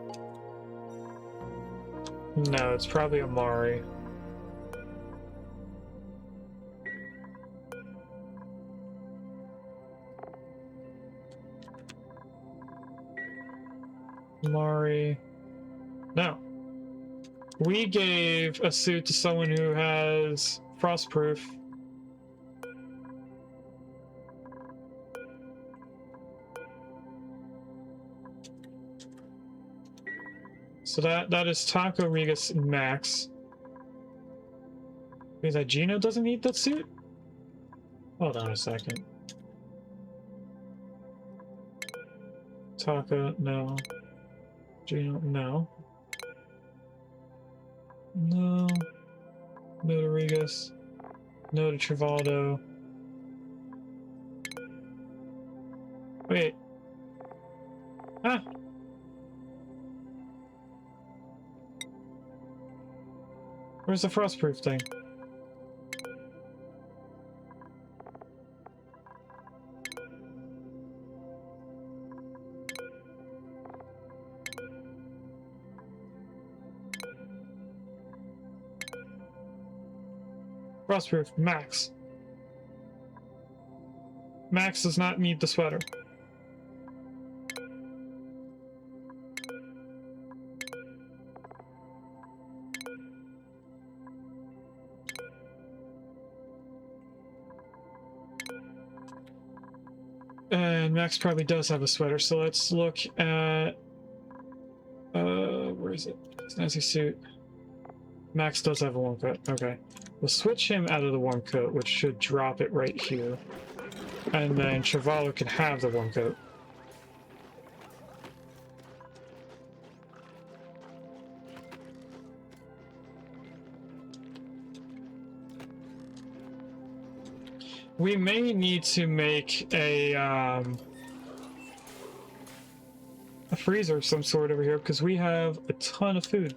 No, it's probably Amari. Amari... No. We gave a suit to someone who has frostproof. So that is Taco, Regus, and Max. Means that Gino doesn't need that suit? Hold on a second. Taco, no. Gino, no. No. No to Regus. No to Trivaldo. Wait. Ah! Where's the frostproof thing? Frostproof, Max. Max does not need the sweater. And Max probably does have a sweater, so let's look at... where is it? Snazzy suit. Max does have a warm coat, okay. We'll switch him out of the warm coat, which should drop it right here. And then Travalo can have the warm coat. We may need to make a freezer of some sort over here, because we have a ton of food.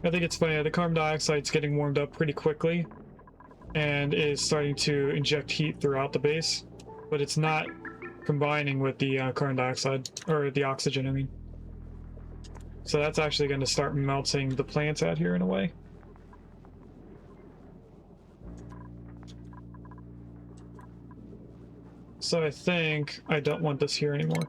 I think it's funny, the carbon dioxide's getting warmed up pretty quickly and is starting to inject heat throughout the base, but it's not combining with the carbon dioxide, or the oxygen, I mean. So that's actually going to start melting the plants out here in a way. So I think I don't want this here anymore.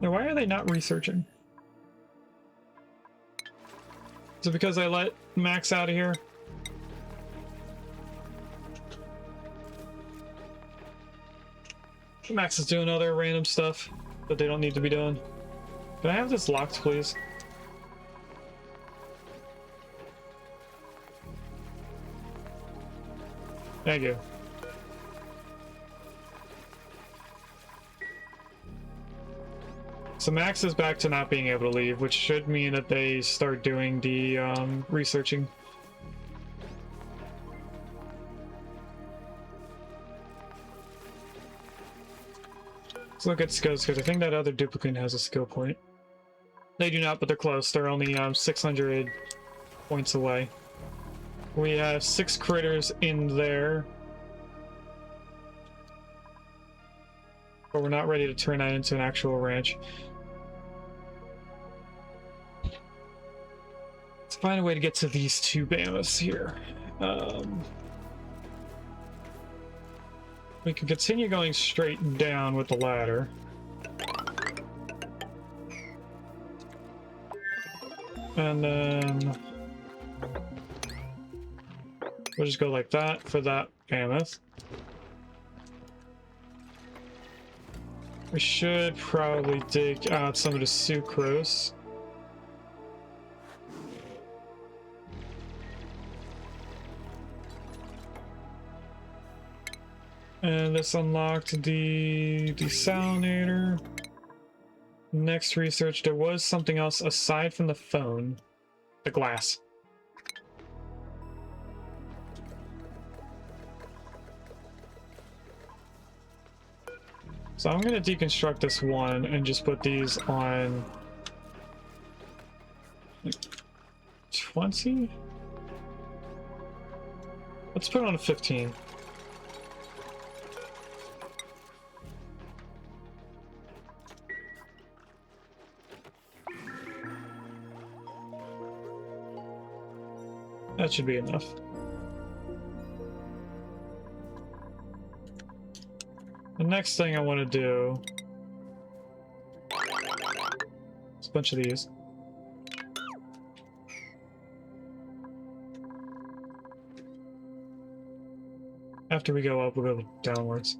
Now, why are they not researching? Is it because I let Max out of here? Max is doing other random stuff that they don't need to be doing. Can I have this locked, please? Thank you. So Max is back to not being able to leave, which should mean that they start doing the researching. Let's look at skills, because I think that other duplicate has a skill point. They do not, but they're close. They're only 600 points away. We have 6 critters in there. But we're not ready to turn that into an actual ranch. Let's find a way to get to these 2 mammoths here. We can continue going straight down with the ladder. And then we'll just go like that for that mammoth. We should probably dig out some of the sucrose. And this unlocked the desalinator. Next research, there was something else aside from the phone. The glass. So I'm going to deconstruct this one and just put these on 20? Let's put it on a 15. That should be enough. The next thing I want to do is a bunch of these. After we go up, we'll go downwards.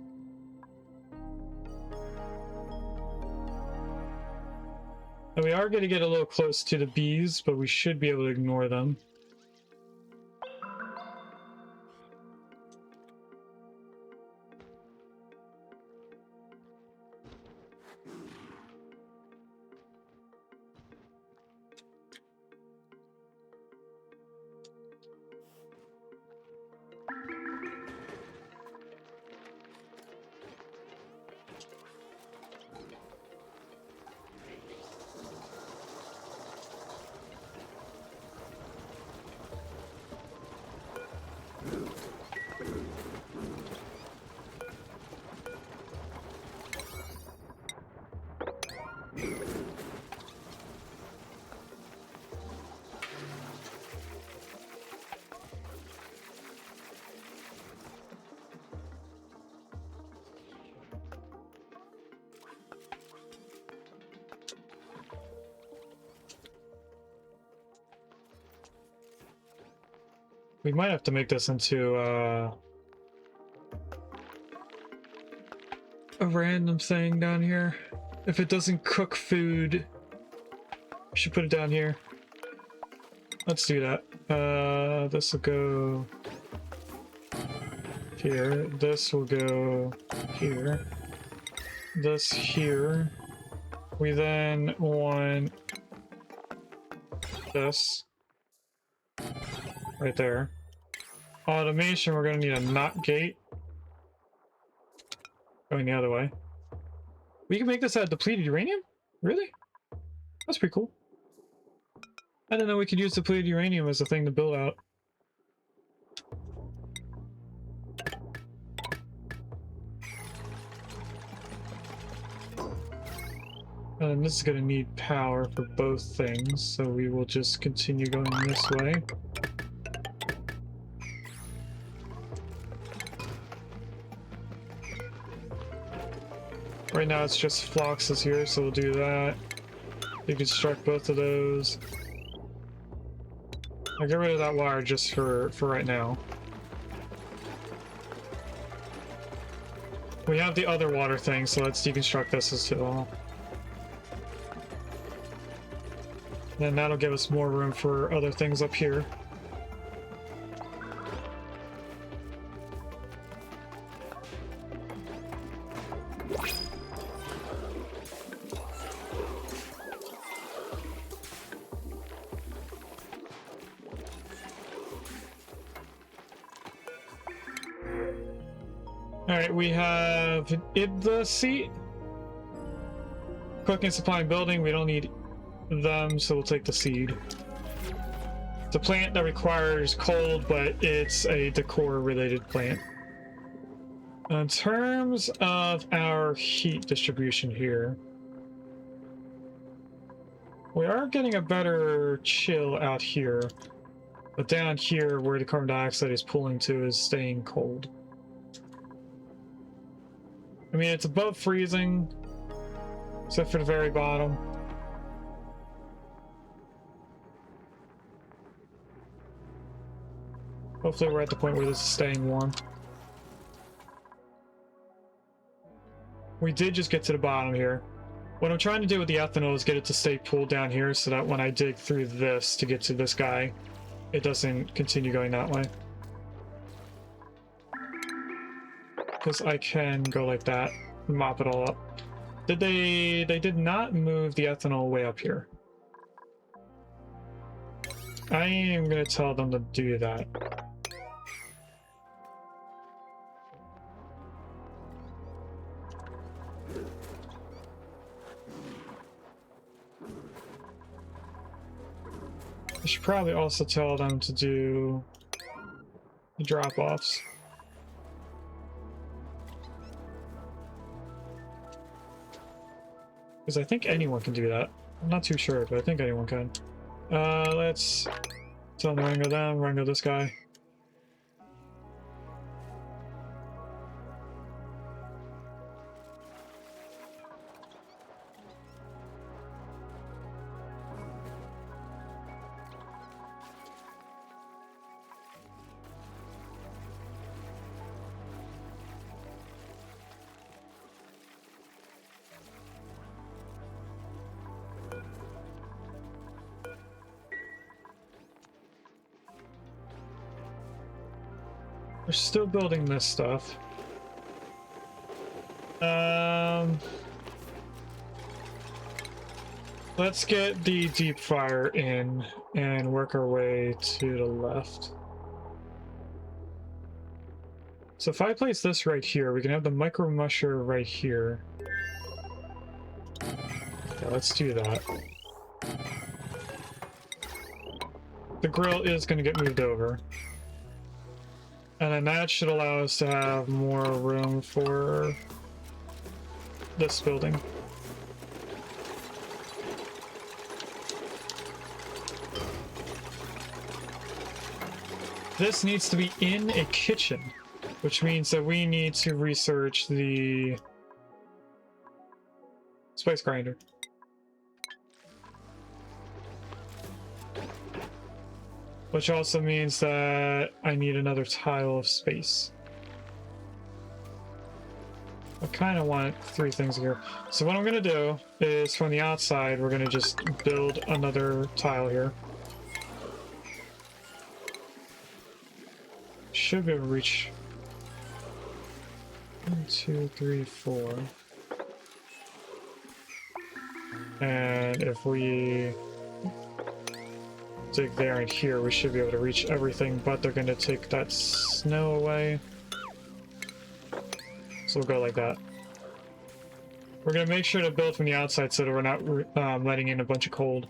And we are going to get a little close to the bees, but we should be able to ignore them. We might have to make this into a random thing down here. If it doesn't cook food, we should put it down here. Let's do that. This will go here. This will go here. This here. We then want this right there. Automation, we're going to need a not gate. Going the other way. We can make this out of depleted uranium? Really? That's pretty cool. I didn't know we could use depleted uranium as a thing to build out. And this is going to need power for both things, so we will just continue going this way. Right now it's just Floxes here, so we'll do that. Deconstruct both of those. I'll get rid of that wire just for right now. We have the other water thing, so let's deconstruct this as well. Then that'll give us more room for other things up here. Alright, we have IBDA seat. Cooking, supplying, building. We don't need them, so we'll take the seed. It's a plant that requires cold, but it's a decor-related plant. In terms of our heat distribution here, we are getting a better chill out here, but down here where the carbon dioxide is pulling to is staying cold. I mean, it's above freezing, except for the very bottom. Hopefully we're at the point where this is staying warm. we did just get to the bottom here. What I'm trying to do with the ethanol is get it to stay pulled down here so that when I dig through this to get to this guy, it doesn't continue going that way. Because I can go like that, mop it all up. Did they did not move the ethanol way up here. I am going to tell them to do that. I should probably also tell them to do the drop-offs. Because I think anyone can do that. I'm not too sure, but I think anyone can. Let's tell them to wrangle them, wrangle this guy. We're still building this stuff. Let's get the deep fryer in and work our way to the left. So if I place this right here, we can have the micro musher right here. Yeah, let's do that. The grill is going to get moved over. And then that should allow us to have more room for this building. This needs to be in a kitchen, which means that we need to research the spice grinder. Which also means that I need another tile of space. I kind of want 3 things here. So what I'm going to do is from the outside, we're going to just build another tile here. Should be able to reach 1, 2, 3, 4. And if we dig there and here, we should be able to reach everything, but they're going to take that snow away. So we'll go like that. We're going to make sure to build from the outside so that we're not letting in a bunch of cold.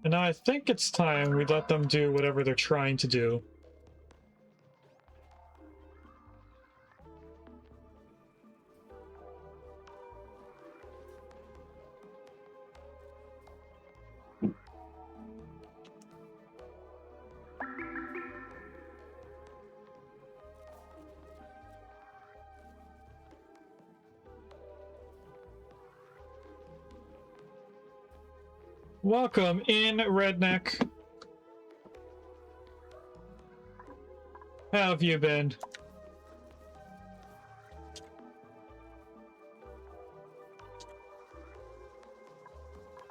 And now I think it's time we let them do whatever they're trying to do. Welcome in, Redneck. How have you been?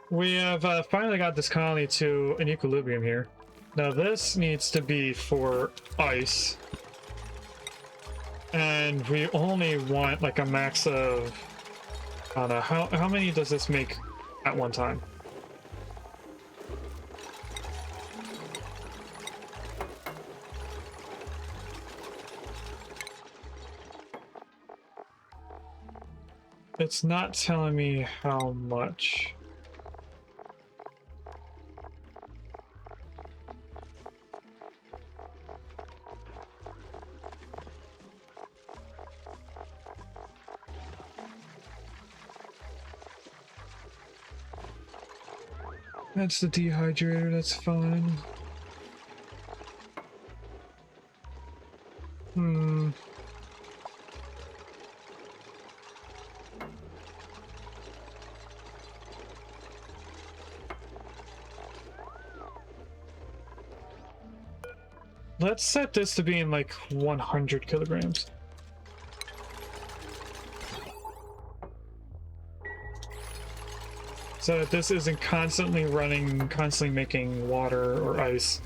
We have finally got this colony to an equilibrium here. Now this needs to be for ice. And we only want like a max of... I don't know, how many does this make at one time? It's not telling me how much. That's the dehydrator, that's fine. Let's set this to being like 100 kilograms. So that this isn't constantly running, constantly making water or ice.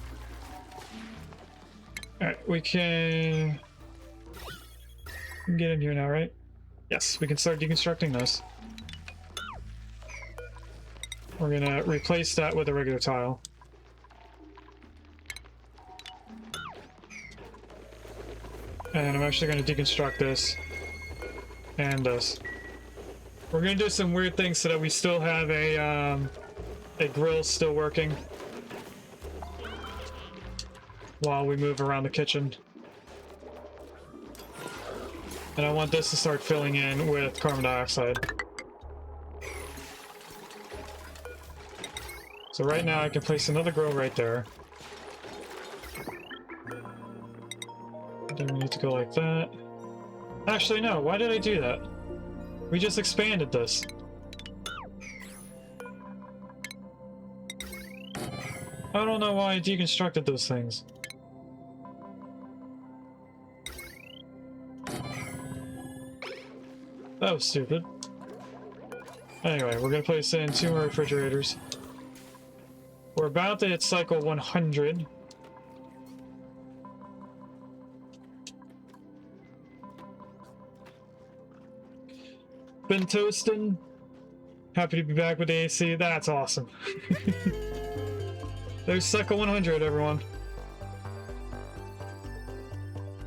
Alright, we can get in here now, right? Yes, we can start deconstructing this. We're gonna replace that with a regular tile. And I'm actually gonna deconstruct this and this. We're gonna do some weird things so that we still have a grill still working while we move around the kitchen. And I want this to start filling in with carbon dioxide. So right now I can place another grill right there. Then we need to go like that. Actually, no. Why did I do that? We just expanded this. I don't know why I deconstructed those things. That was stupid. Anyway, we're gonna place in 2 more refrigerators. We're about to hit cycle 100. Been toasting. Happy to be back with the AC. That's awesome. There's cycle 100, everyone.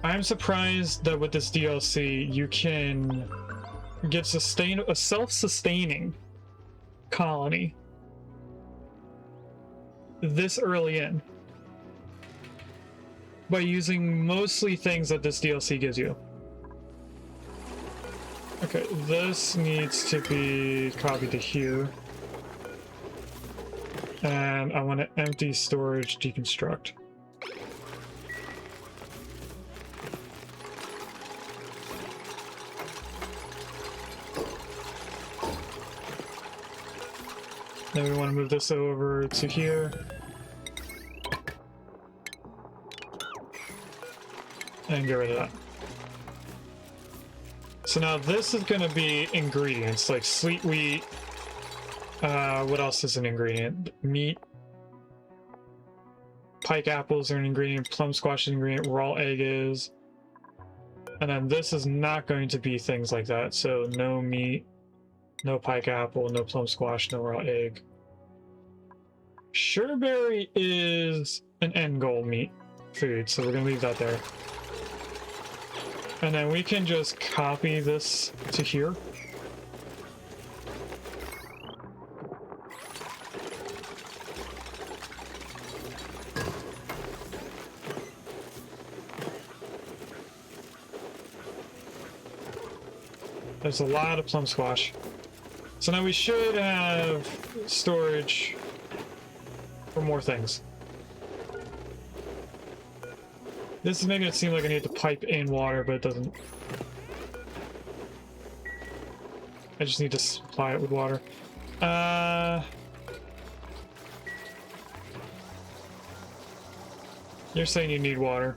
I'm surprised that with this DLC, you can get a self-sustaining colony this early in by using mostly things that this DLC gives you. Okay, this needs to be copied to here. And I want to empty storage, deconstruct. Then we want to move this over to here. And get rid of that. So now this is going to be ingredients, like sweet wheat. What else is an ingredient? Meat. Pike apples are an ingredient. Plum squash is an ingredient. Raw egg is. And then this is not going to be things like that. So no meat, no pike apple, no plum squash, no raw egg. Sureberry is an end goal meat food, so we're going to leave that there. And then we can just copy this to here. There's a lot of plum squash. So now we should have storage for more things. This is making it seem like I need to pipe in water, but it doesn't. I just need to supply it with water. You're saying you need water.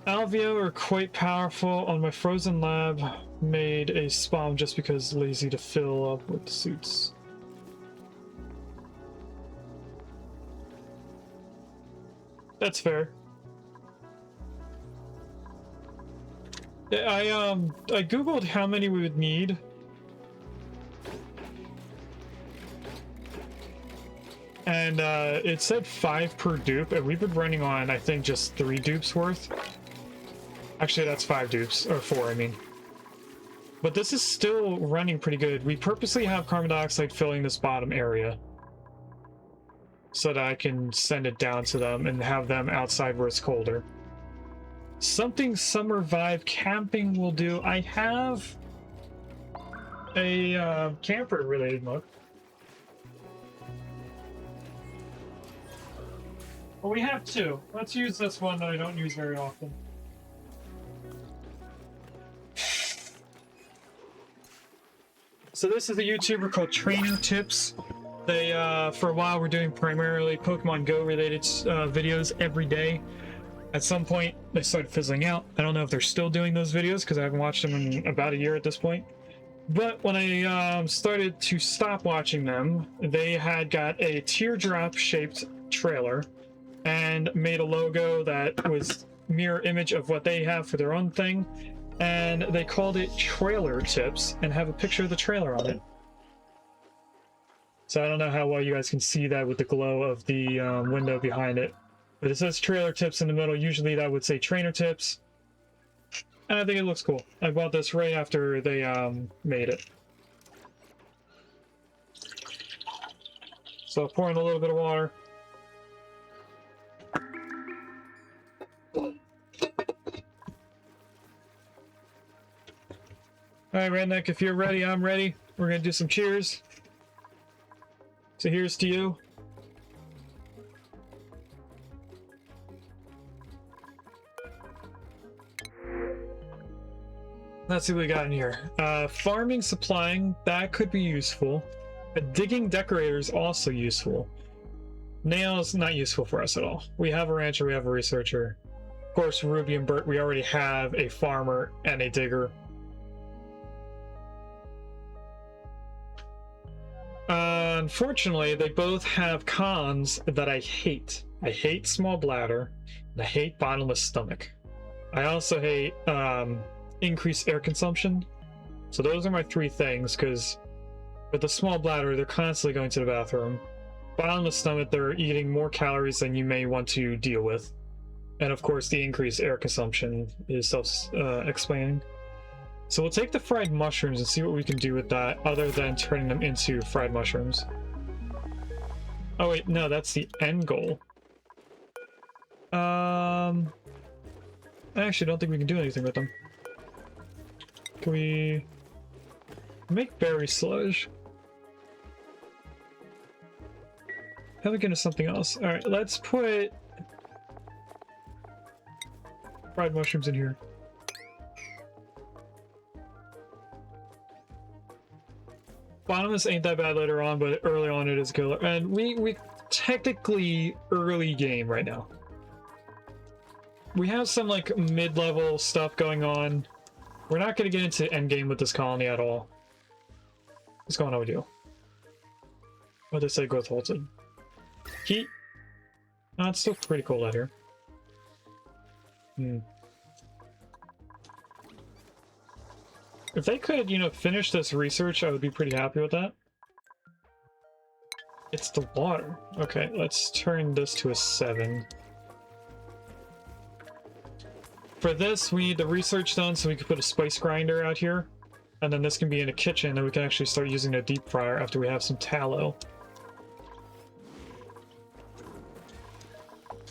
Alveo are quite powerful. On my frozen lab, made a spawn just because lazy to fill up with suits. That's fair. I googled how many we would need. And it said 5 per dupe, and we've been running on, I think, just 3 dupes worth. Actually, that's 5 dupes, or 4, I mean. But this is still running pretty good. We purposely have carbon dioxide filling this bottom area so that I can send it down to them and have them outside where it's colder. Something summer vibe camping will do. I have a camper related mug. Well, we have 2. Let's use this one that I don't use very often. So this is a YouTuber called Training Tips. They, for a while, were doing primarily Pokemon Go related videos every day. At some point, they started fizzling out. I don't know if they're still doing those videos because I haven't watched them in about a year at this point. But when I started to stop watching them, they had got a teardrop-shaped trailer and made a logo that was mirror image of what they have for their own thing. And they called it Trailer Tips and have a picture of the trailer on it. So I don't know how well you guys can see that with the glow of the window behind it. But it says Trailer Tips in the middle. Usually that would say Trainer Tips. And I think it looks cool. I bought this right after they made it. So pour in a little bit of water. Alright, Redneck, if you're ready, I'm ready. We're gonna do some cheers. So here's to you. Let's see what we got in here. Farming, supplying, that could be useful. Digging decorator is also useful. Nails, not useful for us at all. We have a rancher, we have a researcher. Of course, Ruby and Bert, we already have a farmer and a digger. Unfortunately, they both have cons that I hate. I hate small bladder, and I hate bottomless stomach. I also hate increased air consumption. So those are my three things, because with the small bladder, they're constantly going to the bathroom. Bottomless stomach, they're eating more calories than you may want to deal with. And of course, the increased air consumption is self-explaining. So we'll take the fried mushrooms and see what we can do with that, other than turning them into fried mushrooms. Oh wait, no, that's the end goal. I actually don't think we can do anything with them. Can we make berry sludge? How do we get into something else? Alright, let's put fried mushrooms in here. Bottomless ain't that bad later on, but early on it is killer. And we technically early game right now. We have some like mid-level stuff going on. We're not going to get into end game with this colony at all. What's going on with you? What did they say? Growth halted. Heat. No, it's still pretty cold out here. If they could, you know, finish this research, I would be pretty happy with that. It's the water. Okay, let's turn this to a 7. For this, we need the research done so we can put a spice grinder out here. And then this can be in a kitchen, and we can actually start using a deep fryer after we have some tallow.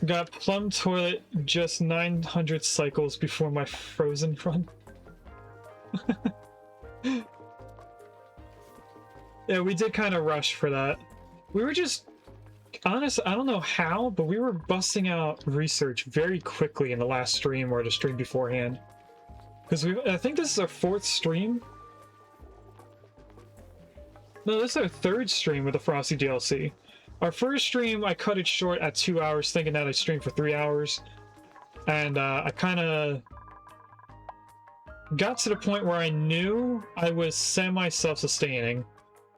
Got plum toilet just 900 cycles before my frozen run. Yeah, we did kind of rush for that. We were just honest, I don't know how, but we were busting out research very quickly in the last stream or the stream beforehand. Because I think this is our 4th stream. No, this is our 3rd stream with the Frosty DLC. Our first stream, I cut it short at 2 hours, thinking that I streamed for 3 hours. And I kind of got to the point where I knew I was semi-self-sustaining,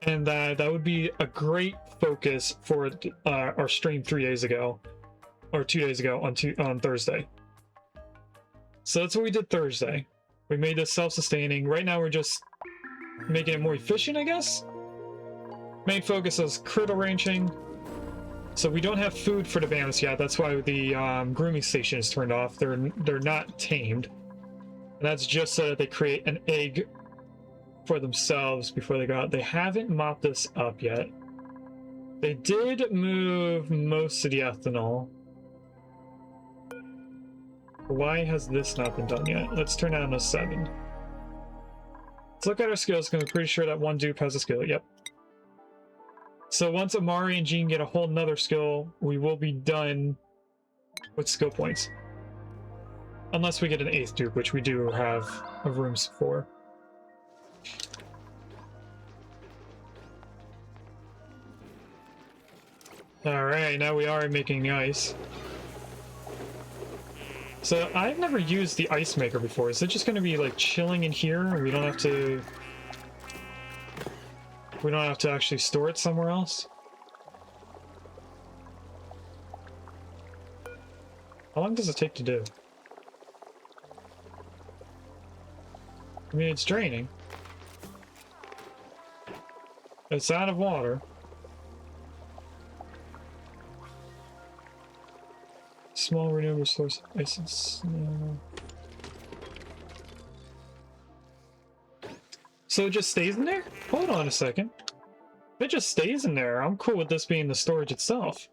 and that would be a great focus for our stream 3 days ago, or 2 days ago on Thursday. So that's what we did Thursday. We made this self-sustaining. Right now we're just making it more efficient, I guess? Main focus is critter ranching. So we don't have food for the bandits yet. That's why the grooming station is turned off. They're not tamed. And that's just so that they create an egg for themselves before they go out. They haven't mopped this up yet. They did move most of the ethanol. Why has this not been done yet? Let's turn down to 7. Let's look at our skills, because I'm pretty sure that one dupe has a skill. Yep. So once Amari and Jean get a whole nother skill, we will be done with skill points. Unless we get an 8th dupe, which we do have rooms for. Alright, now we are making the ice. So, I've never used the ice maker before. Is it just going to be, like, chilling in here? We don't have to... We don't have to actually store it somewhere else? How long does it take to do? I mean, it's draining. It's out of water. Small renewable source of ice and snow. So it just stays in there? Hold on a second. If it just stays in there, I'm cool with this being the storage itself.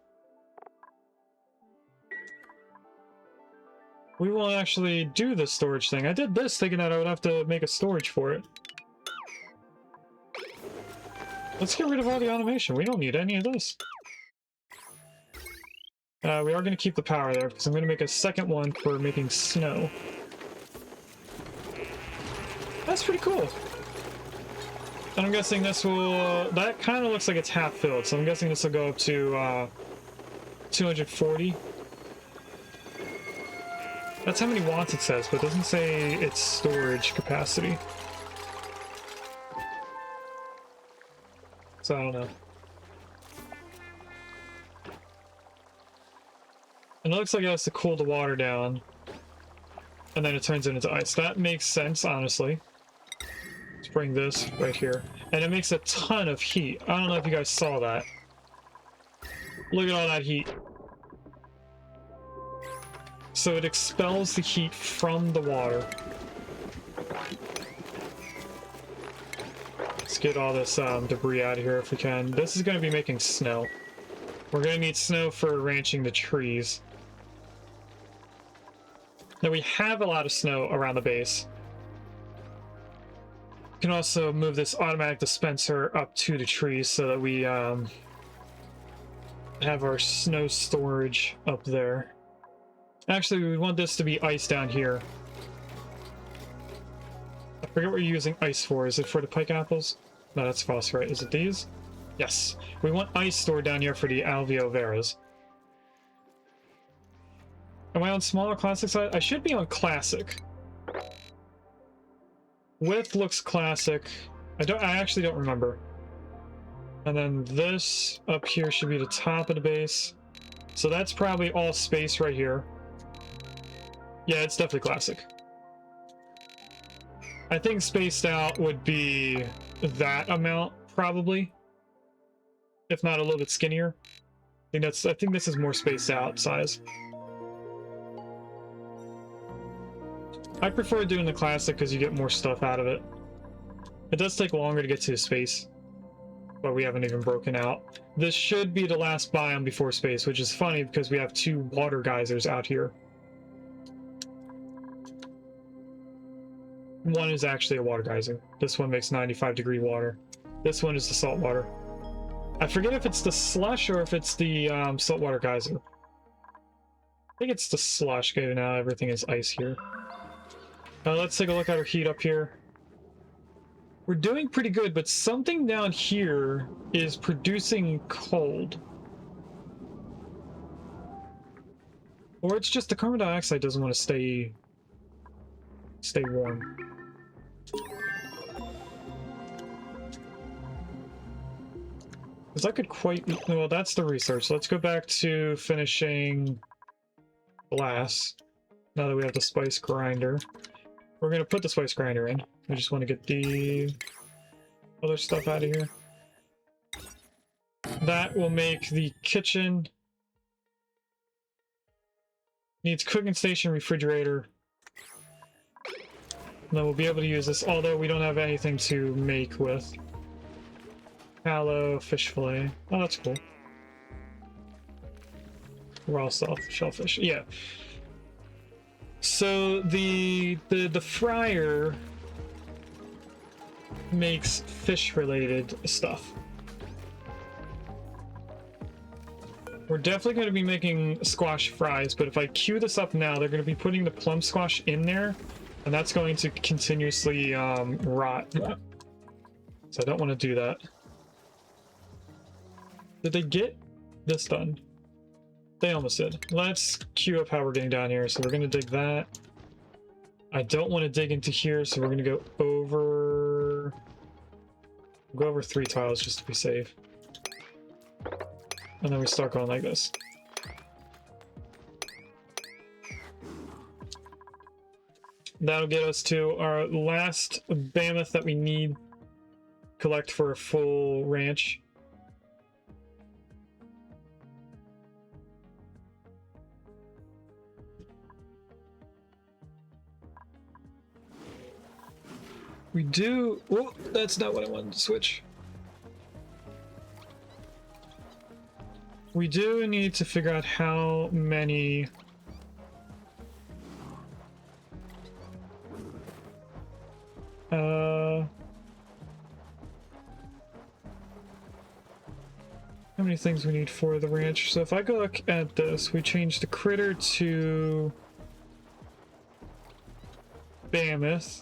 We won't actually do the storage thing. I did this thinking that I would have to make a storage for it. Let's get rid of all the automation. We don't need any of this. We are going to keep the power there because I'm going to make a second one for making snow. That's pretty cool. And I'm guessing this will... that kind of looks like it's half filled, so I'm guessing this will go up to 240. That's how many watts it says, but it doesn't say its storage capacity. So I don't know. And it looks like it has to cool the water down. And then it turns it into ice. That makes sense, honestly. Let's bring this right here. And it makes a ton of heat. I don't know if you guys saw that. Look at all that heat. So it expels the heat from the water. Let's get all this debris out of here if we can. This is going to be making snow. We're going to need snow for ranching the trees. Now we have a lot of snow around the base. We can also move this automatic dispenser up to the trees so that we have our snow storage up there. Actually, we want this to be ice down here. I forget what you're using ice for. Is it for the pike apples? No, that's phosphorite. Is it these? Yes. We want ice stored down here for the alveo veras. Am I on smaller classic side? I should be on classic. Width looks classic. I actually don't remember. And then this up here should be the top of the base. So that's probably all space right here. Yeah, it's definitely classic. I think spaced out would be that amount, probably. If not a little bit skinnier. I think this is more spaced out size. I prefer doing the classic because you get more stuff out of it. It does take longer to get to space, but we haven't even broken out. This should be the last biome before space, which is funny because we have 2 water geysers out here. One is actually a water geyser. This one makes 95-degree water. This one is the salt water. I forget if it's the slush or if it's the saltwater geyser. I think it's the slush. Okay, now everything is ice here. Let's take a look at our heat up here. We're doing pretty good, but something down here is producing cold. Or it's just the carbon dioxide doesn't want to stay warm. Because I could quite... Well, that's the research. Let's go back to finishing glass. Now that we have the spice grinder. We're going to put the spice grinder in. I just want to get the other stuff out of here. That will make the kitchen... Needs cooking station, refrigerator. And then we'll be able to use this, although we don't have anything to make with. Tallow, fish fillet. Oh, that's cool. Raw shellfish. Yeah. So the fryer makes fish-related stuff. We're definitely going to be making squash fries, but if I queue this up now, they're going to be putting the plum squash in there, and that's going to continuously rot. So I don't want to do that. Did this done. They almost did. Let's queue up how we're getting down here. So we're going to dig that. I don't want to dig into here, so we're going to go over... Go over 3 tiles just to be safe. And then we start going like this. That'll get us to our last mammoth that we need collect for a full ranch. We do... Oh, that's not what I wanted to switch. We do need to figure out how many... how many things we need for the ranch. So if I go look at this, we change the critter to Mammoth.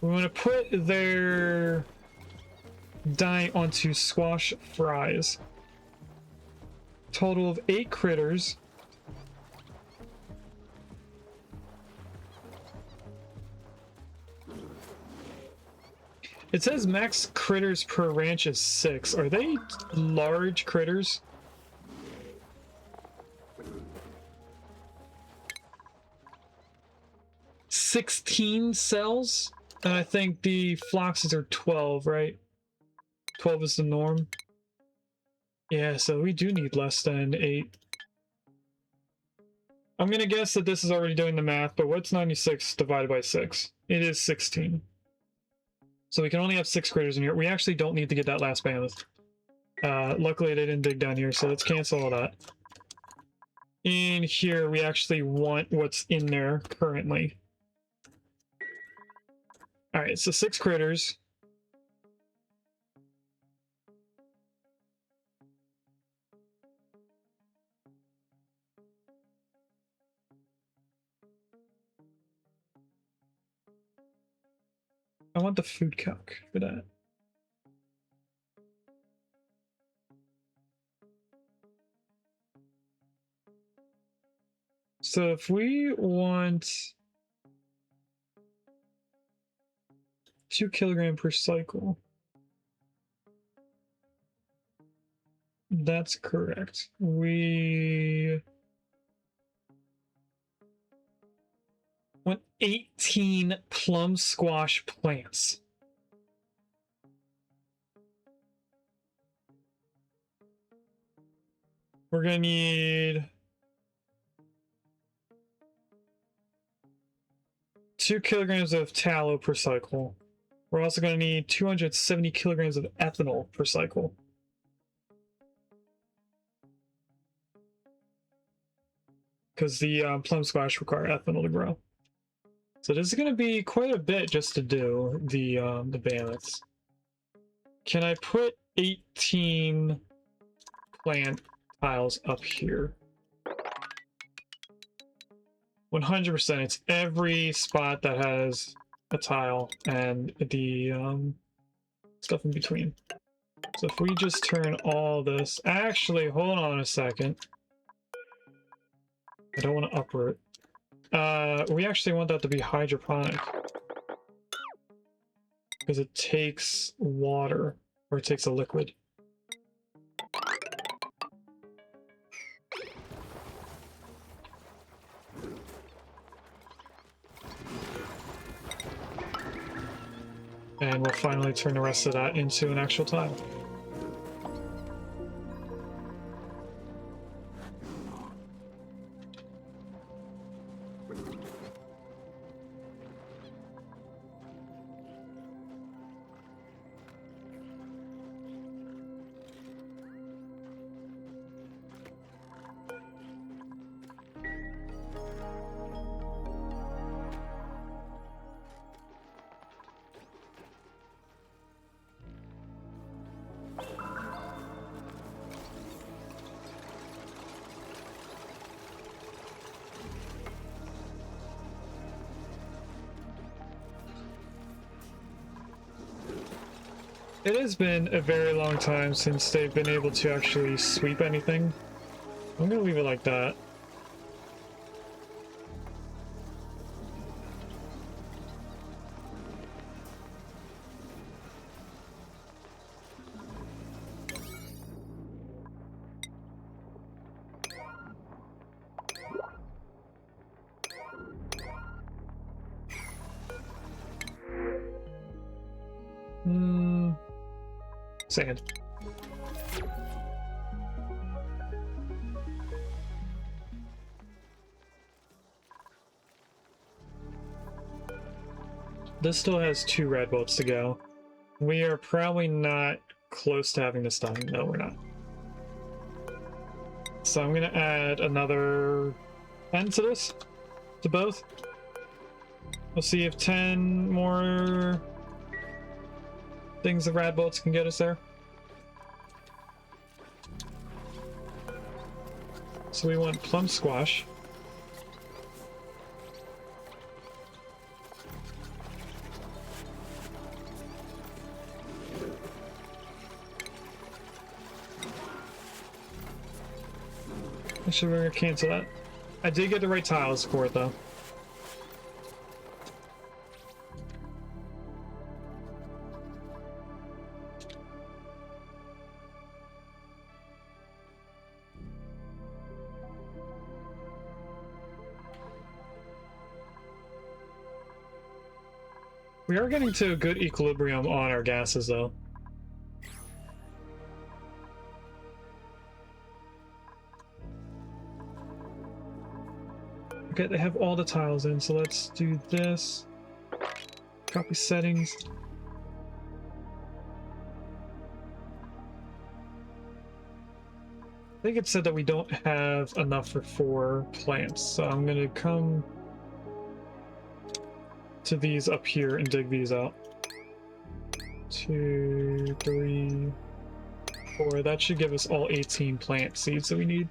We want to put their dye onto squash fries. Total of 8 critters. It says max critters per ranch is 6. Are they large critters? "16 cells? And I think the floxes are 12, right? 12 is the norm. Yeah, so we do need less than 8. I'm gonna guess that this is already doing the math, but what's 96 divided by 6? It is 16. So we can only have 6 critters in here. We actually don't need to get that last mammoth. Luckily they didn't dig down here, so let's cancel all that. In here, we actually want what's in there currently. Alright, so 6 critters. I want the food calc for that. So if we want 2 kilograms per cycle, that's correct. We want 18 plum squash plants. We're gonna need 2 kilograms of tallow per cycle. We're also going to need 270 kilograms of ethanol per cycle. Because the plum squash require ethanol to grow. So this is going to be quite a bit just to do the mammoths. Can I put 18 plant tiles up here? 100%. It's every spot that has a tile and the stuff in between. So if we just turn all this... Actually, hold on a second. I don't want to uproot. We actually want that to be hydroponic. Because it takes water, or it takes a liquid. And we'll finally turn the rest of that into an actual tile. It has been a very long time since they've been able to actually sweep anything. I'm gonna leave it like that. Sand. This still has 2 red bolts to go. We are probably not close to having this done. No, we're not. So I'm gonna add another 10 to this, to both. We'll see if 10 more things the rad bolts can get us there. So we want plum squash. Actually, we're gonna cancel that. I did get the right tiles for it though. We are getting to a good equilibrium on our gases, though. Okay, they have all the tiles in, so let's do this. Copy settings. I think it said that we don't have enough for 4 plants, so I'm gonna come to these up here and dig these out. 2, 3, 4. That should give us all 18 plant seeds that we need.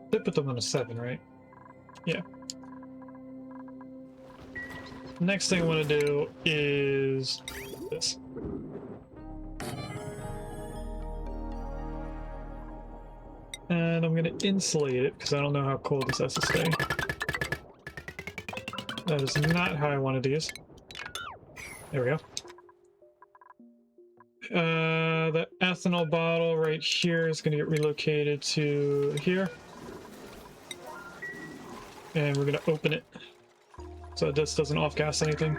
They put them on a 7, right? Yeah. Next thing I want to do is this. And I'm going to insulate it because I don't know how cold this has to stay. That is not how I wanted these. There we go. The ethanol bottle right here is going to get relocated to here. And we're going to open it so this doesn't off-gas anything.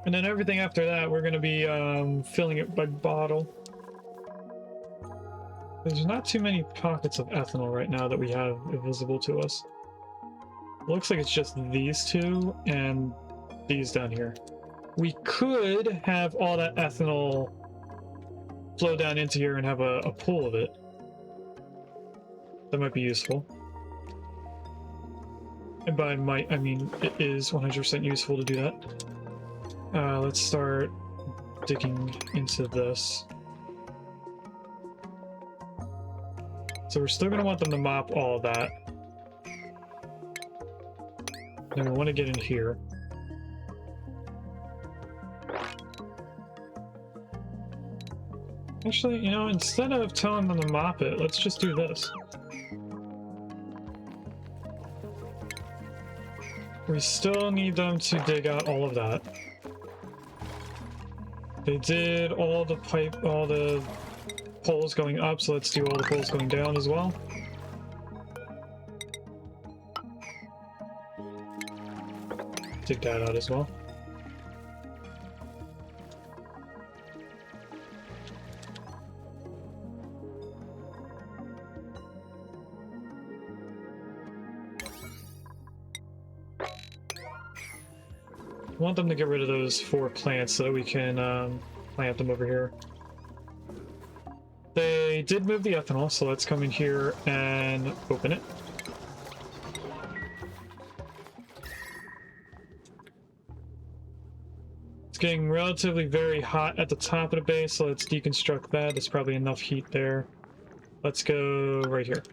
And then everything after that, we're going to be filling it by bottle. There's not too many pockets of ethanol right now that we have visible to us. Looks like it's just these 2 and these down here. We could have all that ethanol flow down into here and have a pool of it. That might be useful. And by might, I mean it is 100% useful to do that. Let's start digging into this. So we're still going to want them to mop all of that. Then we want to get in here. Actually, you know, instead of telling them to mop it, let's just do this. We still need them to dig out all of that. They did all the poles going up, so let's do all the poles going down as well. Dig that out as well. want them to get rid of those 4 plants so that we can plant them over here. They did move the ethanol, so let's come in here and open it. It's getting relatively very hot at the top of the base, so let's deconstruct that. There's probably enough heat there. Let's go right here.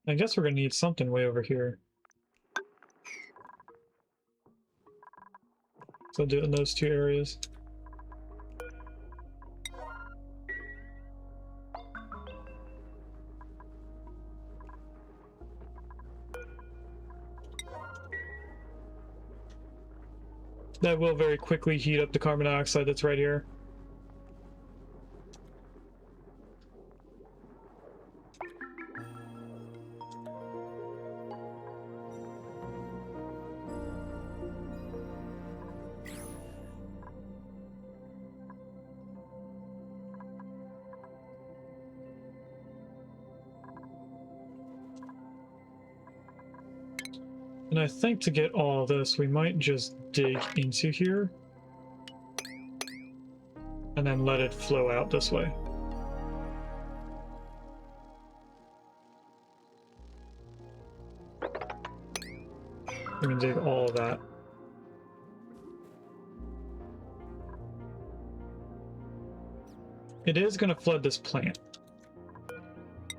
I guess we're gonna need something way over here. So do it in those 2 areas. That will very quickly heat up the carbon dioxide that's right here. And I think to get all of this, we might just dig into here and then let it flow out this way. We can dig all of that. It is going to flood this plant.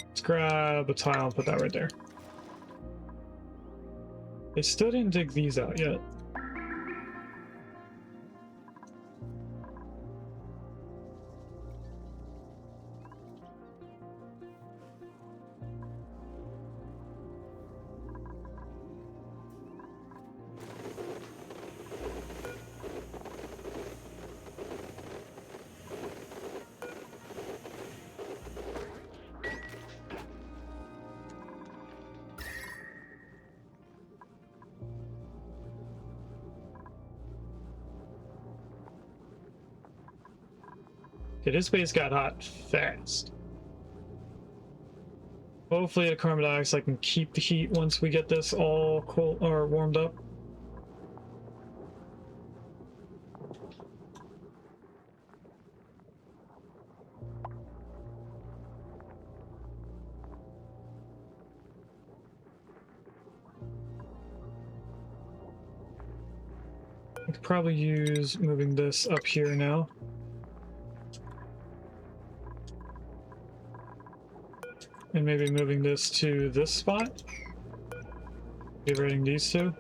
Let's grab a tile and put that right there. They still didn't dig these out yet. Okay, this base got hot fast. Hopefully the carbon dioxide can keep the heat once we get this all cold or warmed up. I could probably use moving this up here now. And maybe moving this to this spot. Get rid of these 2.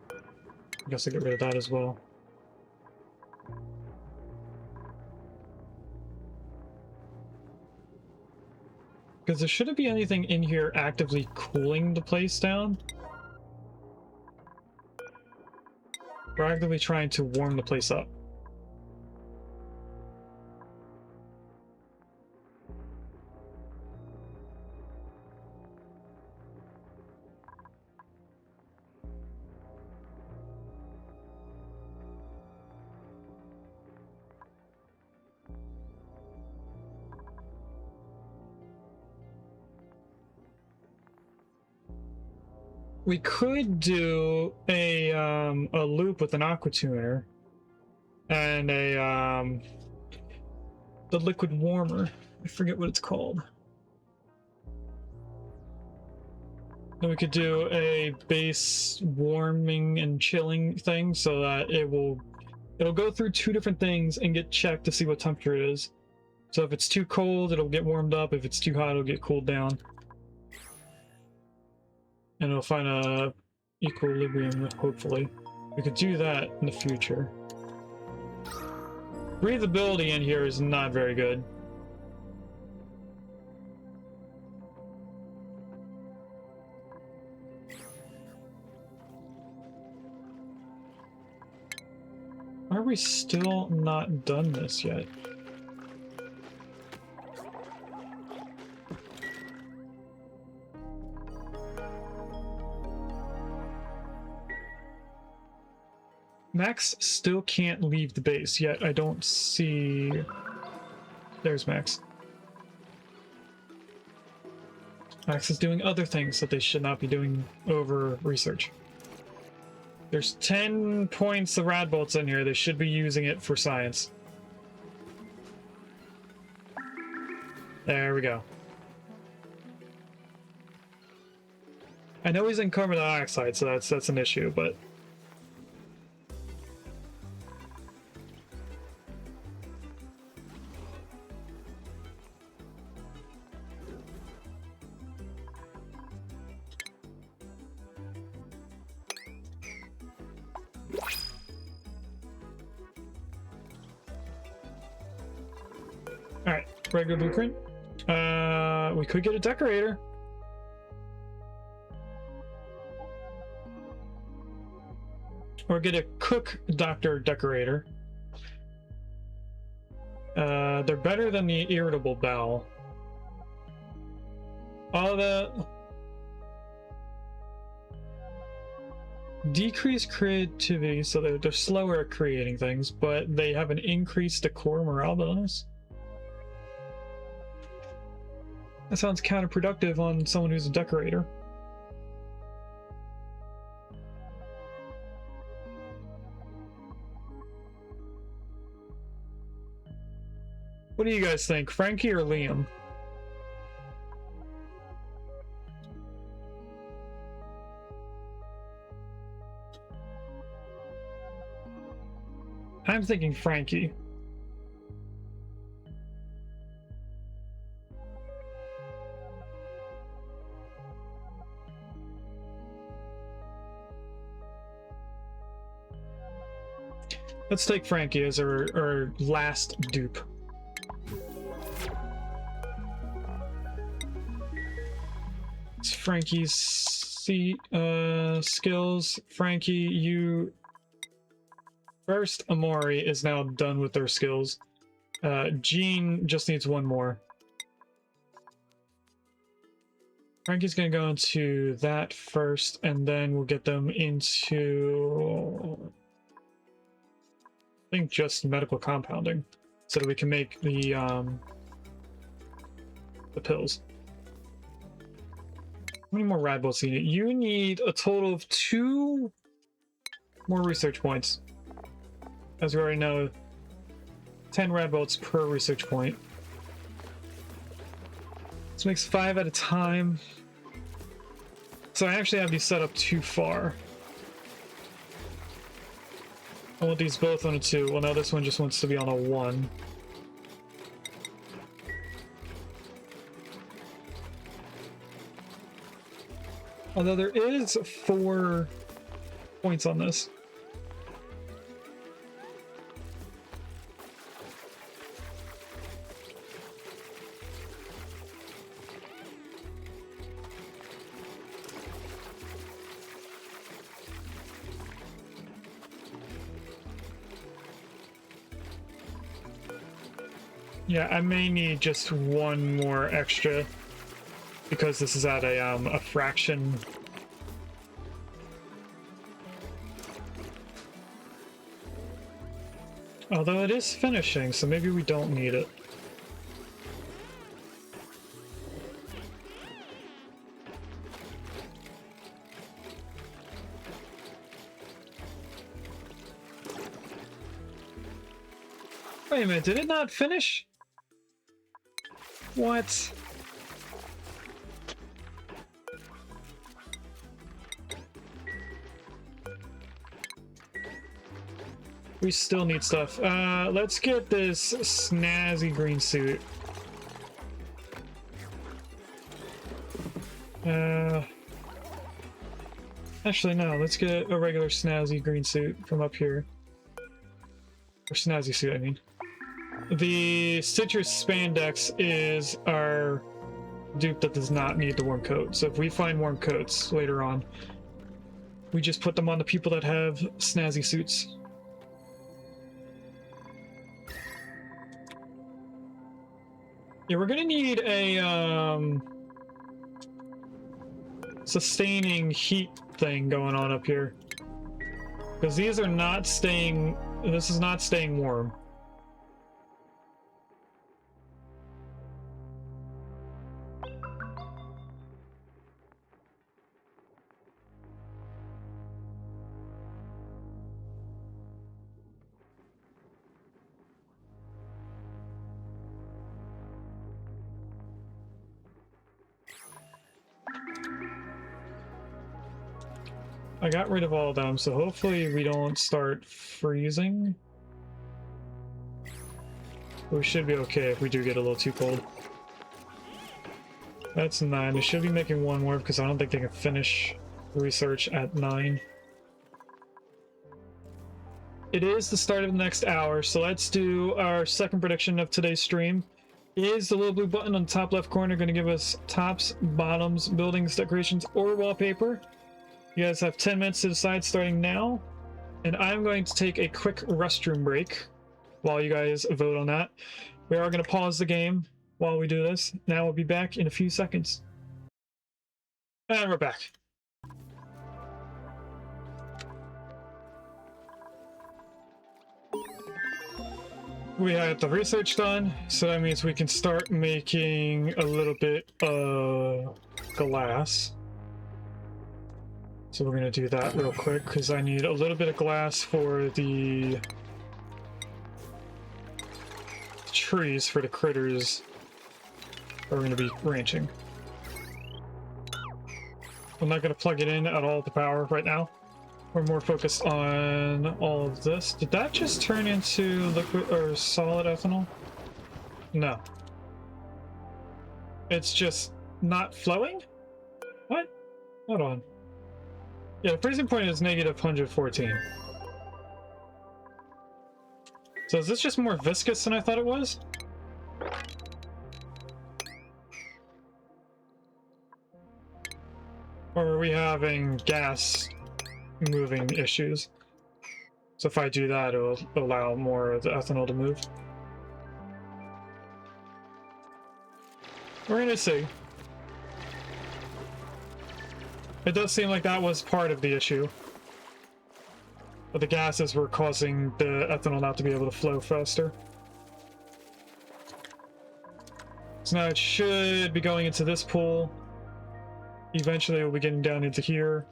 I guess I get rid of that as well. Because there shouldn't be anything in here actively cooling the place down. We're actively trying to warm the place up. We could do a loop with an aqua tuner and a the liquid warmer. I forget what it's called. Then we could do a base warming and chilling thing so that it'll go through 2 different things and get checked to see what temperature it is. So if it's too cold, it'll get warmed up. If it's too hot, it'll get cooled down. And it'll find a equilibrium, hopefully. We could do that in the future. Breathability in here is not very good. Are we still not done this yet? Max still can't leave the base yet. I don't see... There's Max. Axe is doing other things that they should not be doing over research. There's 10 points of rad bolts in here. They should be using it for science. There we go. I know he's in carbon dioxide, so that's an issue, but... Alright, regular blueprint. We could get a decorator. Or get a cook doctor decorator. They're better than the irritable bowel. All the decreased creativity, so they're slower at creating things, but they have an increased decor morale bonus. That sounds counterproductive on someone who's a decorator. What do you guys think, Frankie or Liam? I'm thinking Frankie. Let's take Frankie as our last dupe. It's Frankie's skills. Frankie, you... First, Amori is now done with their skills. Jean just needs one more. Frankie's gonna go into that first, and then we'll get them into... I think just medical compounding, so that we can make the pills. How many more rad bolts do you need? You need a total of 2 more research points. As we already know, 10 rad bolts per research point. This makes 5 at a time. So I actually have these set up too far. I want these both on a 2. Well, now this one just wants to be on a 1. Although there is 4 points on this. Yeah, I may need just 1 more extra because this is at a fraction. Although it is finishing, so maybe we don't need it. Wait a minute, did it not finish? What? We still need stuff. Let's get this snazzy green suit. Actually, no, let's get a regular snazzy green suit from up here. Or snazzy suit, I mean. The citrus spandex is our dupe that does not need the warm coat. So if we find warm coats later on, we just put them on the people that have snazzy suits. Yeah, we're gonna need a sustaining heat thing going on up here. Because these are not staying, this is not staying warm. I got rid of all of them, so hopefully we don't start freezing. We should be okay if we do get a little too cold. That's 9. They should be making one more because I don't think they can finish research at 9. It is the start of the next hour, so let's do our second prediction of today's stream. Is the little blue button on the top left corner going to give us tops, bottoms, buildings, decorations, or wallpaper? You guys have 10 minutes to decide starting now. And I'm going to take a quick restroom break while you guys vote on that. We are going to pause the game while we do this. Now we'll be back in a few seconds. And we're back. We have the research done, so that means we can start making a little bit of glass. So we're going to do that real quick, because I need a little bit of glass for the trees for the critters that we're going to be ranching. I'm not going to plug it in at all, the power right now. We're more focused on all of this. Did that just turn into liquid or solid ethanol? No. It's just not flowing? What? Hold on. Yeah, the freezing point is negative 114. So is this just more viscous than I thought it was? Or are we having gas moving issues? So if I do that, it'll allow more of the ethanol to move. We're gonna see. It does seem like that was part of the issue. But the gases were causing the ethanol not to be able to flow faster. So now it should be going into this pool. Eventually we'll be getting down into here.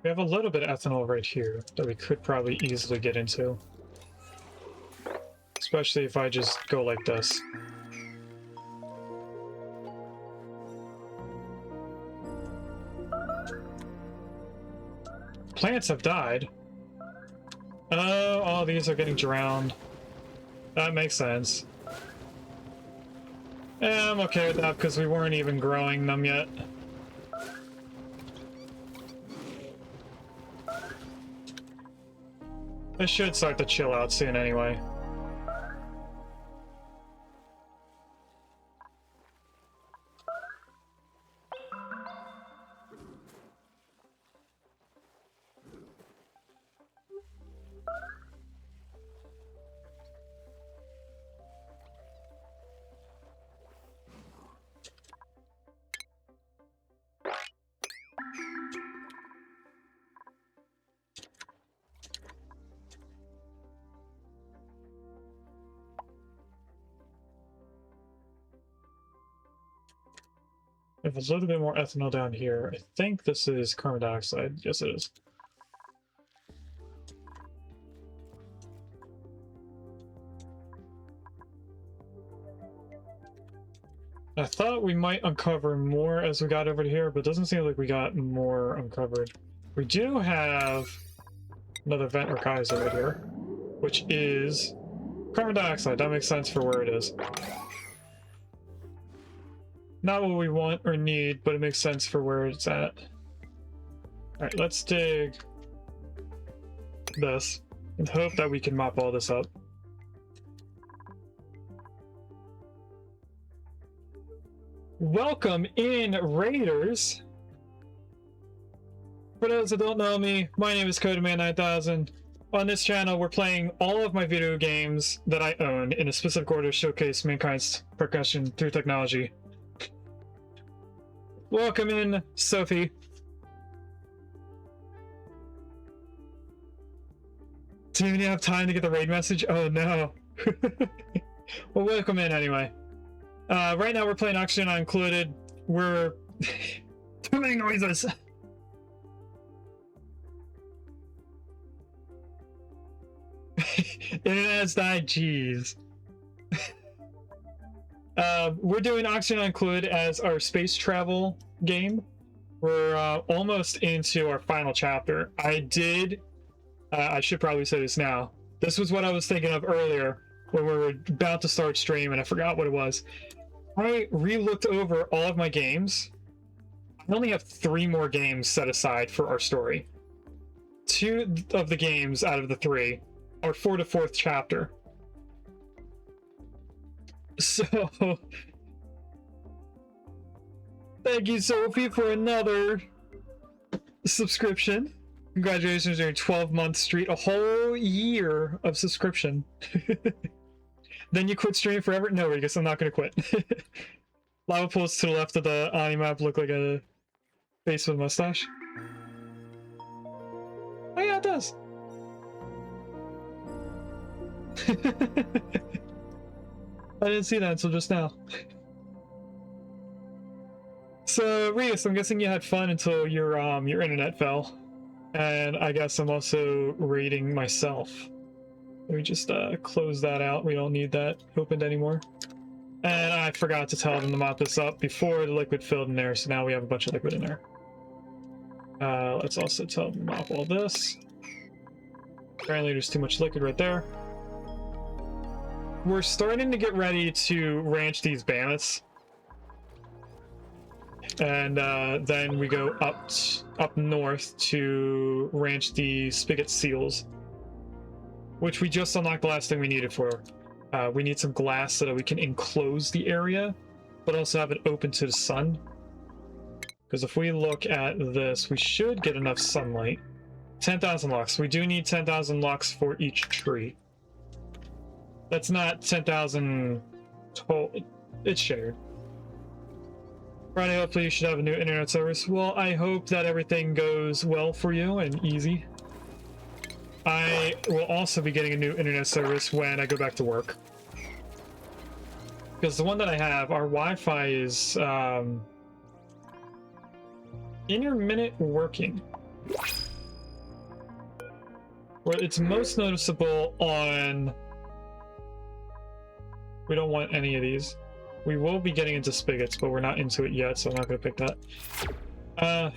We have a little bit of ethanol right here that we could probably easily get into. Especially if I just go like this. Plants have died. Oh, all these are getting drowned. That makes sense. Yeah, I'm okay with that because we weren't even growing them yet. This should start to chill out soon anyway. If it's a little bit more ethanol down here, I think this is carbon dioxide. Yes, it is. I thought we might uncover more as we got over to here, but it doesn't seem like we got more uncovered. We do have another vent or geyser right here, which is carbon dioxide. That makes sense for where it is. Not what we want or need, but it makes sense for where it's at. Alright, let's dig this and hope that we can mop all this up. Welcome in, Raiders! For those that don't know me, my name is Codeman9000. On this channel, we're playing all of my video games that I own in a specific order to showcase mankind's progression through technology. Welcome in, Sophie. Do you even have time to get the raid message? Oh no. Well, welcome in anyway. Right now we're playing Oxygen Not Included. We're too many noises. Internet's died, jeez. We're doing Oxygen Uncluded as our space travel game. We're almost into our final chapter. I should probably say this now. This was what I was thinking of earlier when we were about to start stream and I forgot what it was. I re-looked over all of my games. I only have 3 more games set aside for our story. 2 of the games out of the 3 are for the 4th chapter. So, thank you, Sophie, for another subscription. Congratulations on your 12-month streak, a whole year of subscription. Then you quit streaming forever? No, I guess I'm not going to quit. Lava pools to the left of the Ani map look like a face with a mustache. Oh yeah, it does. I didn't see that until just now. So, Rios, I'm guessing you had fun until your internet fell. And I guess I'm also raiding myself. Let me just close that out. We don't need that opened anymore. And I forgot to tell them to mop this up before the liquid filled in there, so now we have a bunch of liquid in there. Let's also tell them to mop all this. Apparently there's too much liquid right there. We're starting to get ready to ranch these bandits. And then we go up north to ranch the spigot seals, which we just unlocked the last thing we needed for. We need some glass so that we can enclose the area, but also have it open to the sun. Because if we look at this, we should get enough sunlight. 10,000 lux. We do need 10,000 lux for each tree. That's not 10,000 total. It's shared. Friday, hopefully you should have a new internet service. Well, I hope that everything goes well for you and easy. I will also be getting a new internet service when I go back to work. Because the one that I have, our Wi-Fi is intermittent working. Where it's most noticeable on... We don't want any of these. We will be getting into spigots, but we're not into it yet, so I'm not going to pick that.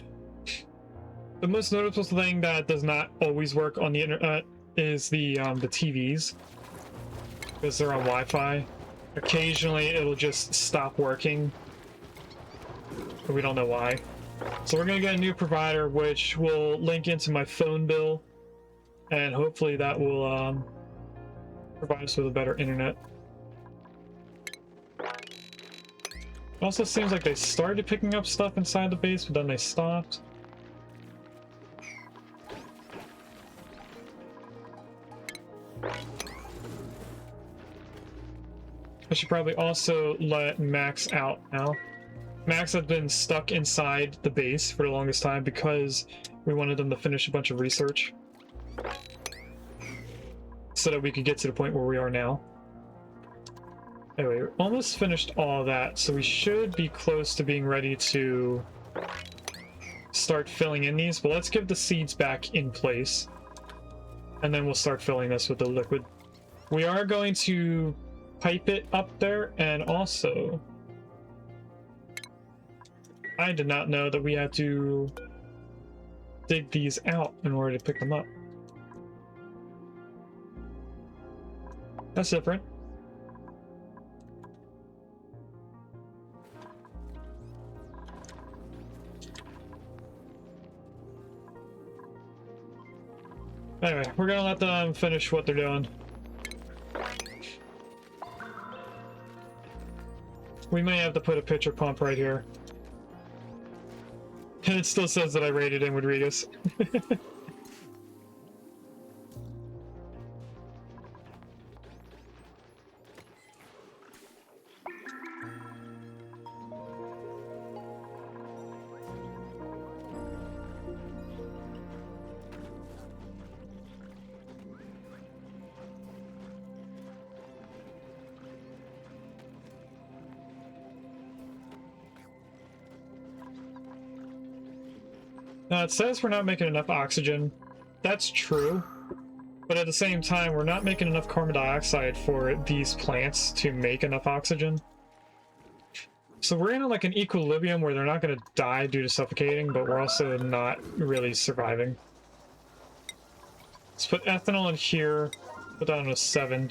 The most noticeable thing that does not always work on the internet is the TVs, because they're on Wi-Fi. Occasionally, it'll just stop working, but we don't know why. So we're going to get a new provider, which will link into my phone bill, and hopefully that will provide us with a better internet. It also seems like they started picking up stuff inside the base, but then they stopped. I should probably also let Max out now. Max had been stuck inside the base for the longest time because we wanted them to finish a bunch of research so that we could get to the point where we are now. Anyway, we're almost finished all that, so we should be close to being ready to start filling in these, but let's give the seeds back in place, and then we'll start filling this with the liquid. We are going to pipe it up there, and also, I did not know that we had to dig these out in order to pick them up. That's different. Anyway, we're gonna let them finish what they're doing. We may have to put a pitcher pump right here. And it still says that I rated in Rodriguez. Now it says we're not making enough oxygen. That's true. But at the same time, we're not making enough carbon dioxide for these plants to make enough oxygen. So we're in like an equilibrium where they're not going to die due to suffocating, but we're also not really surviving. Let's put ethanol in here, put that on a 7.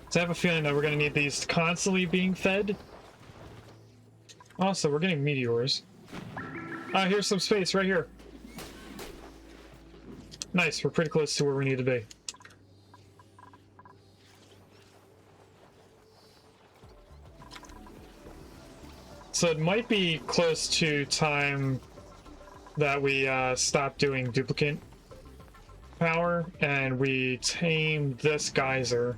So I have a feeling that we're going to need these constantly being fed. Also, we're getting meteors. Ah, here's some space right here. Nice, we're pretty close to where we need to be. So it might be close to time that we stop doing duplicate power and we tame this geyser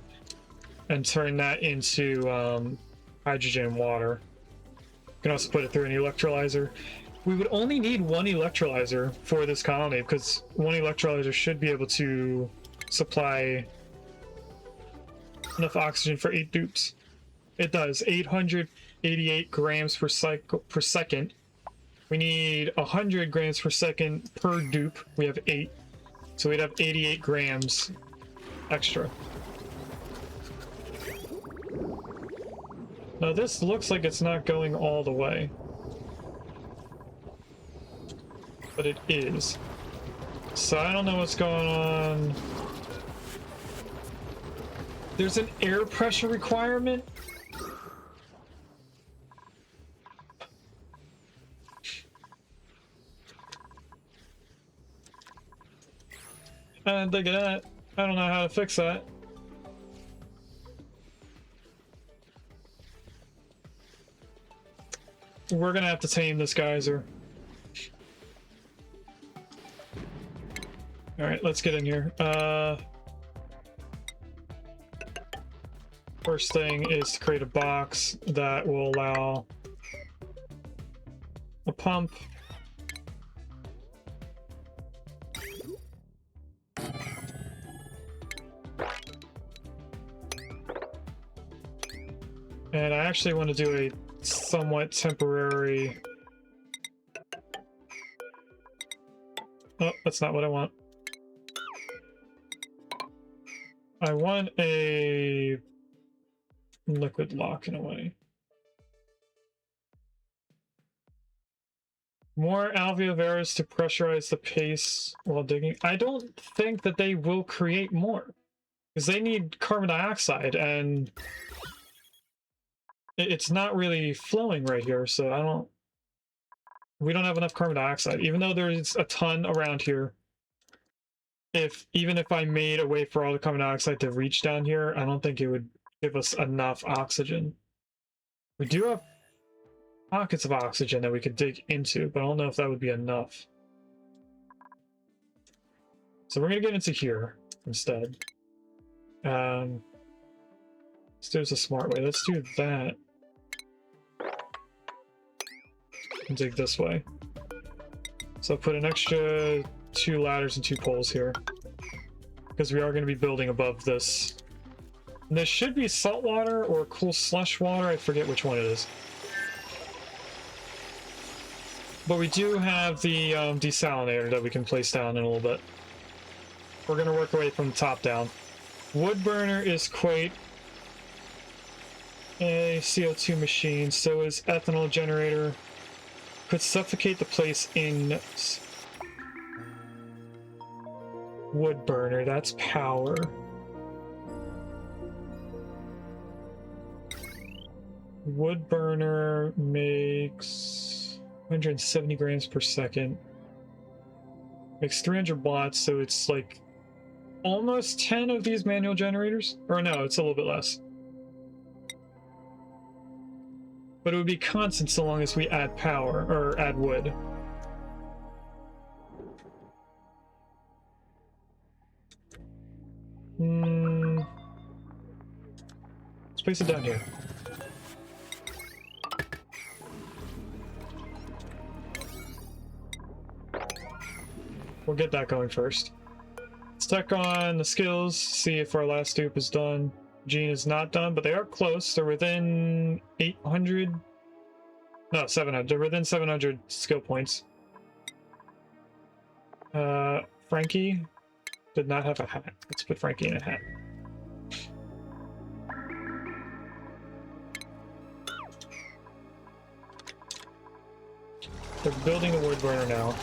and turn that into hydrogen and water. You can also put it through an electrolyzer. We would only need one electrolyzer for this colony because one electrolyzer should be able to supply enough oxygen for 8 dupes. It does 888 grams per second. We need 100 grams per second per dupe. We have 8, so we'd have 88 grams extra. Now this looks like it's not going all the way, but it is. So I don't know what's going on. There's an air pressure requirement. I didn't think of that. I don't know how to fix that. We're gonna have to tame this geyser. Alright, let's get in here. First thing is to create a box that will allow a pump. And I actually want to do a somewhat temporary... Oh, that's not what I want. I want a liquid lock in a way. More alveolaris to pressurize the paste while digging. I don't think that they will create more because they need carbon dioxide and it's not really flowing right here, so we don't have enough carbon dioxide, even though there's a ton around here. Even if I made a way for all the carbon dioxide to reach down here, I don't think it would give us enough oxygen. We do have pockets of oxygen that we could dig into, but I don't know if that would be enough. So we're gonna get into here instead. Let's do this a smart way. Let's do that. And dig this way. So put an extra 2 ladders and 2 poles here, because we are going to be building above this. And this should be salt water or cool slush water. I forget which one it is. But we do have the desalinator that we can place down in a little bit. We're going to work our way from the top down. Wood burner is quite a CO2 machine. So is ethanol generator. Could suffocate the place in wood burner. That's power. Wood burner makes 170 grams per second. Makes 300 watts, so it's like almost 10 of these manual generators. Or no, it's a little bit less. But it would be constant so long as we add power, or add wood. Let's place it down here. We'll get that going first. Let's check on the skills, see if our last dupe is done. Gene is not done, but they are close. They're within 800. No, 700. They're within 700 skill points. Frankie did not have a hat. Let's put Frankie in a hat. They're building the wood burner now.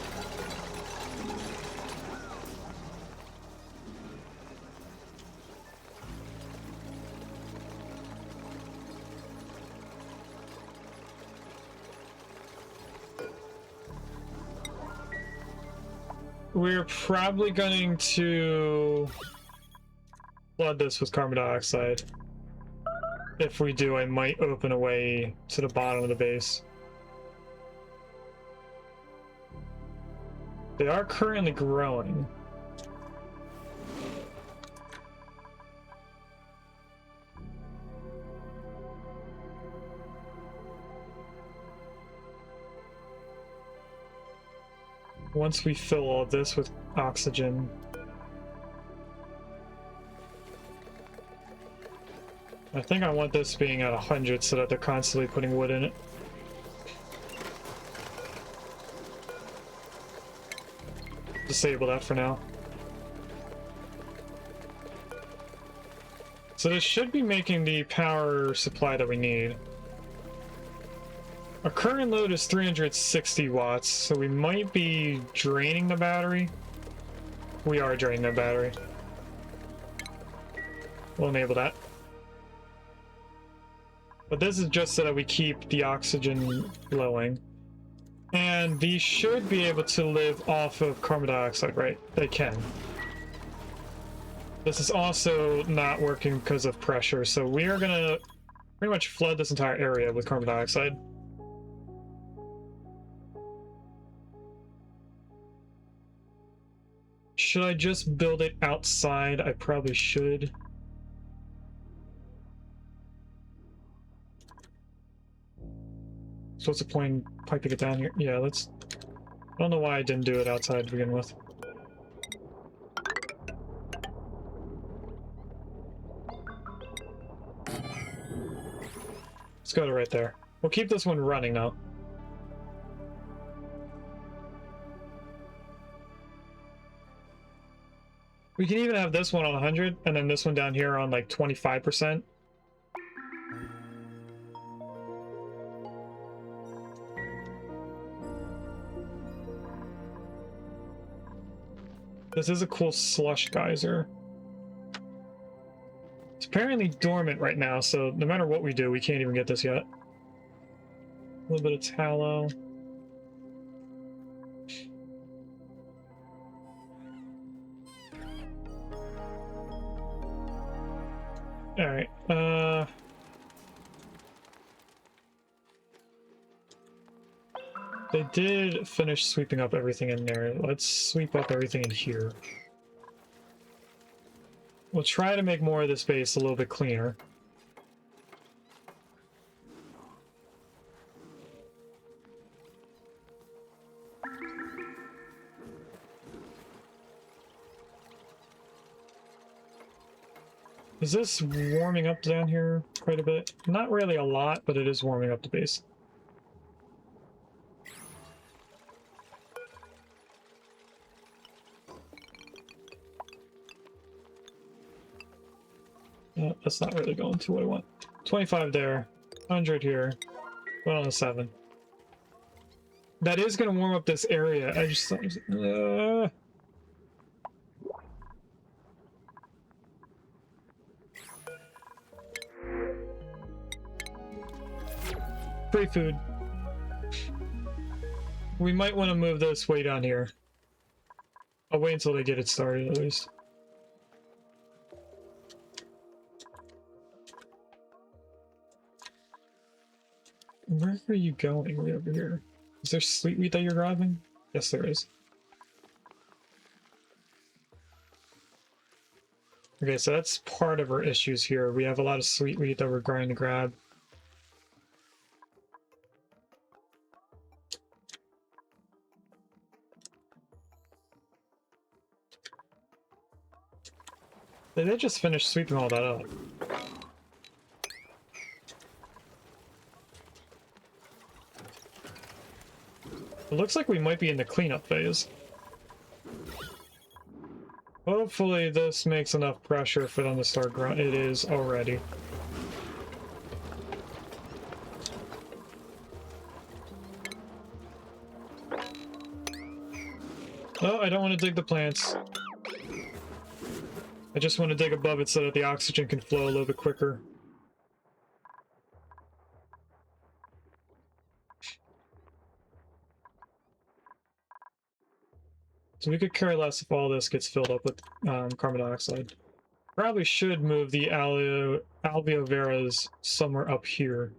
We're probably going to flood this with carbon dioxide. If we do, I might open a way to the bottom of the base. They are currently growing. Once we fill all this with oxygen, I think I want this being at 100 so that they're constantly putting wood in it. Disable that for now. So this should be making the power supply that we need. Our current load is 360 watts, so we might be draining the battery. We are draining the battery. We'll enable that. But this is just so that we keep the oxygen flowing. And these should be able to live off of carbon dioxide, right? They can. This is also not working because of pressure, so we are gonna pretty much flood this entire area with carbon dioxide. Should I just build it outside? I probably should. So what's the point in piping it down here? Yeah, let's... I don't know why I didn't do it outside to begin with. Let's go to right there. We'll keep this one running now. We can even have this one on 100, and then this one down here on like 25%. This is a cool slush geyser. It's apparently dormant right now, so no matter what we do, we can't even get this yet. A little bit of tallow. Alright, they did finish sweeping up everything in there. Let's sweep up everything in here. We'll try to make more of this base a little bit cleaner. Is this warming up down here quite a bit? Not really a lot, but it is warming up the base. That's not really going to what I want. 25 there, 100 here, put on a 7. That is going to warm up this area. I just... Free food. We might want to move this way down here. I'll wait until they get it started at least. Where are you going? Way over here. Is there sweet wheat that you're grabbing? Yes, there is. Okay, so that's part of our issues here. We have a lot of sweet wheat that we're going to grab. They did just finish sweeping all that up. It looks like we might be in the cleanup phase. Hopefully this makes enough pressure for them to start growing. It is already. No, I don't want to dig the plants. I just want to dig above it so that the oxygen can flow a little bit quicker. So we could care less if all this gets filled up with carbon dioxide. Probably should move the alveoveras somewhere up here.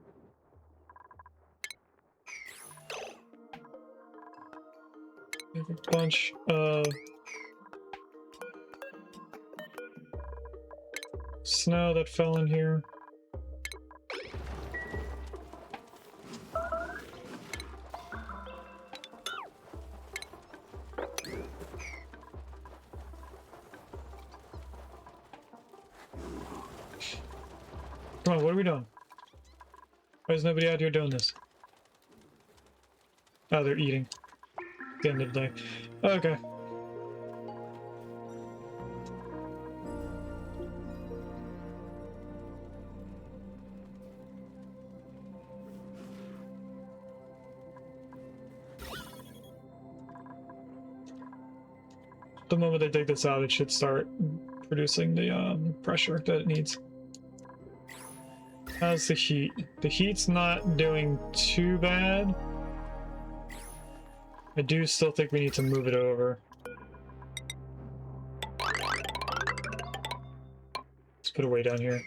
We have a bunch of snow that fell in here. Come on, what are we doing? Why is nobody out here doing this? Oh, they're eating. At the end of the day. Okay. The moment they dig this out, it should start producing the pressure that it needs. How's the heat? The heat's not doing too bad. I do still think we need to move it over. Let's put it way down here.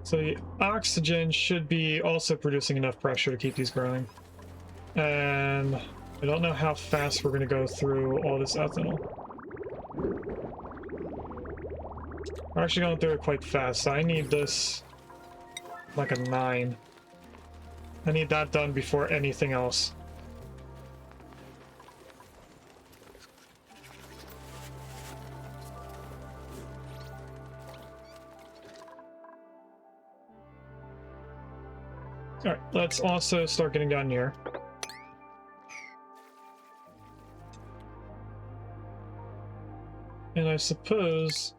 So the oxygen should be also producing enough pressure to keep these growing. And I don't know how fast we're going to go through all this ethanol. We're actually going through it quite fast, so I need this like a 9. I need that done before anything else. Alright, let's also start getting down here. And I suppose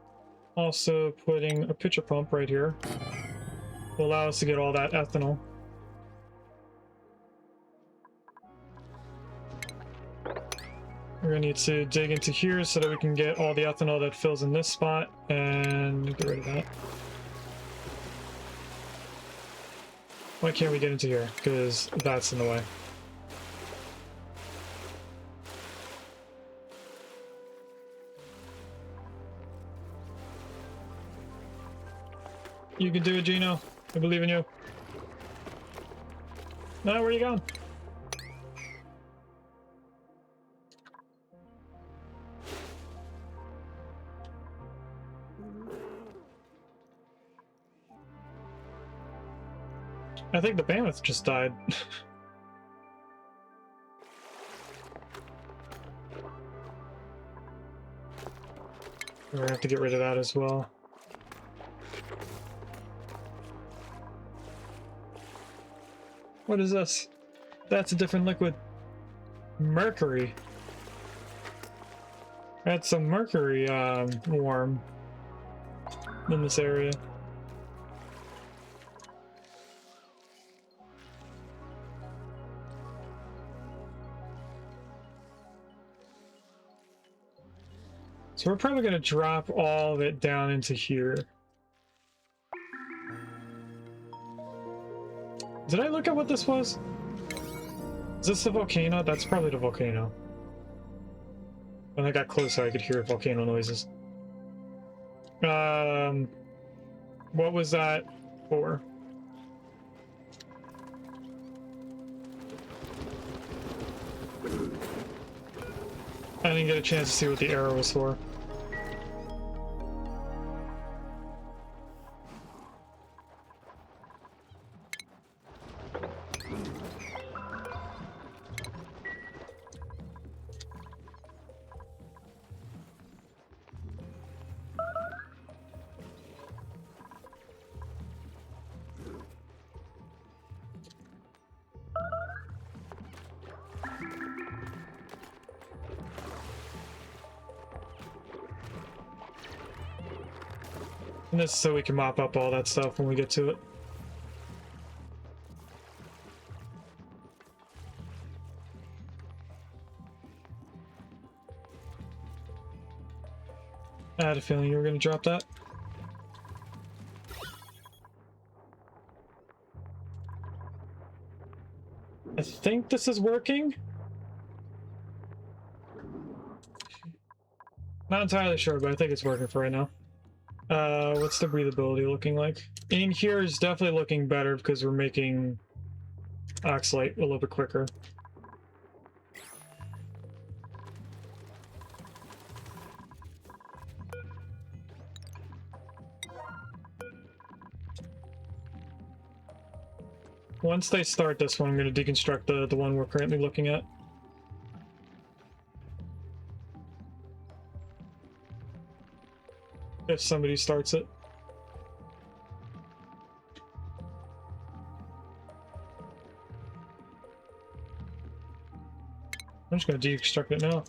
also putting a pitcher pump right here will allow us to get all that ethanol. We're gonna need to dig into here so that we can get all the ethanol that fills in this spot and get rid of that. Why can't we get into here? Because that's in the way. You can do it, Gino. I believe in you. No, where are you going? I think the mammoth just died. We're gonna have to get rid of that as well. What is this? That's a different liquid. Mercury. That's some mercury worm in this area. So we're probably going to drop all of it down into here. Did I look at what this was? Is this the volcano? That's probably the volcano. When I got closer, I could hear volcano noises. What was that for? I didn't get a chance to see what the arrow was for. And this is so we can mop up all that stuff when we get to it. I had a feeling you were going to drop that. I think this is working. Not entirely sure, but I think it's working for right now. What's the breathability looking like? In here is definitely looking better because we're making oxalate a little bit quicker. Once they start this one, I'm going to deconstruct the one we're currently looking at. If somebody starts it. I'm just going to deconstruct it now.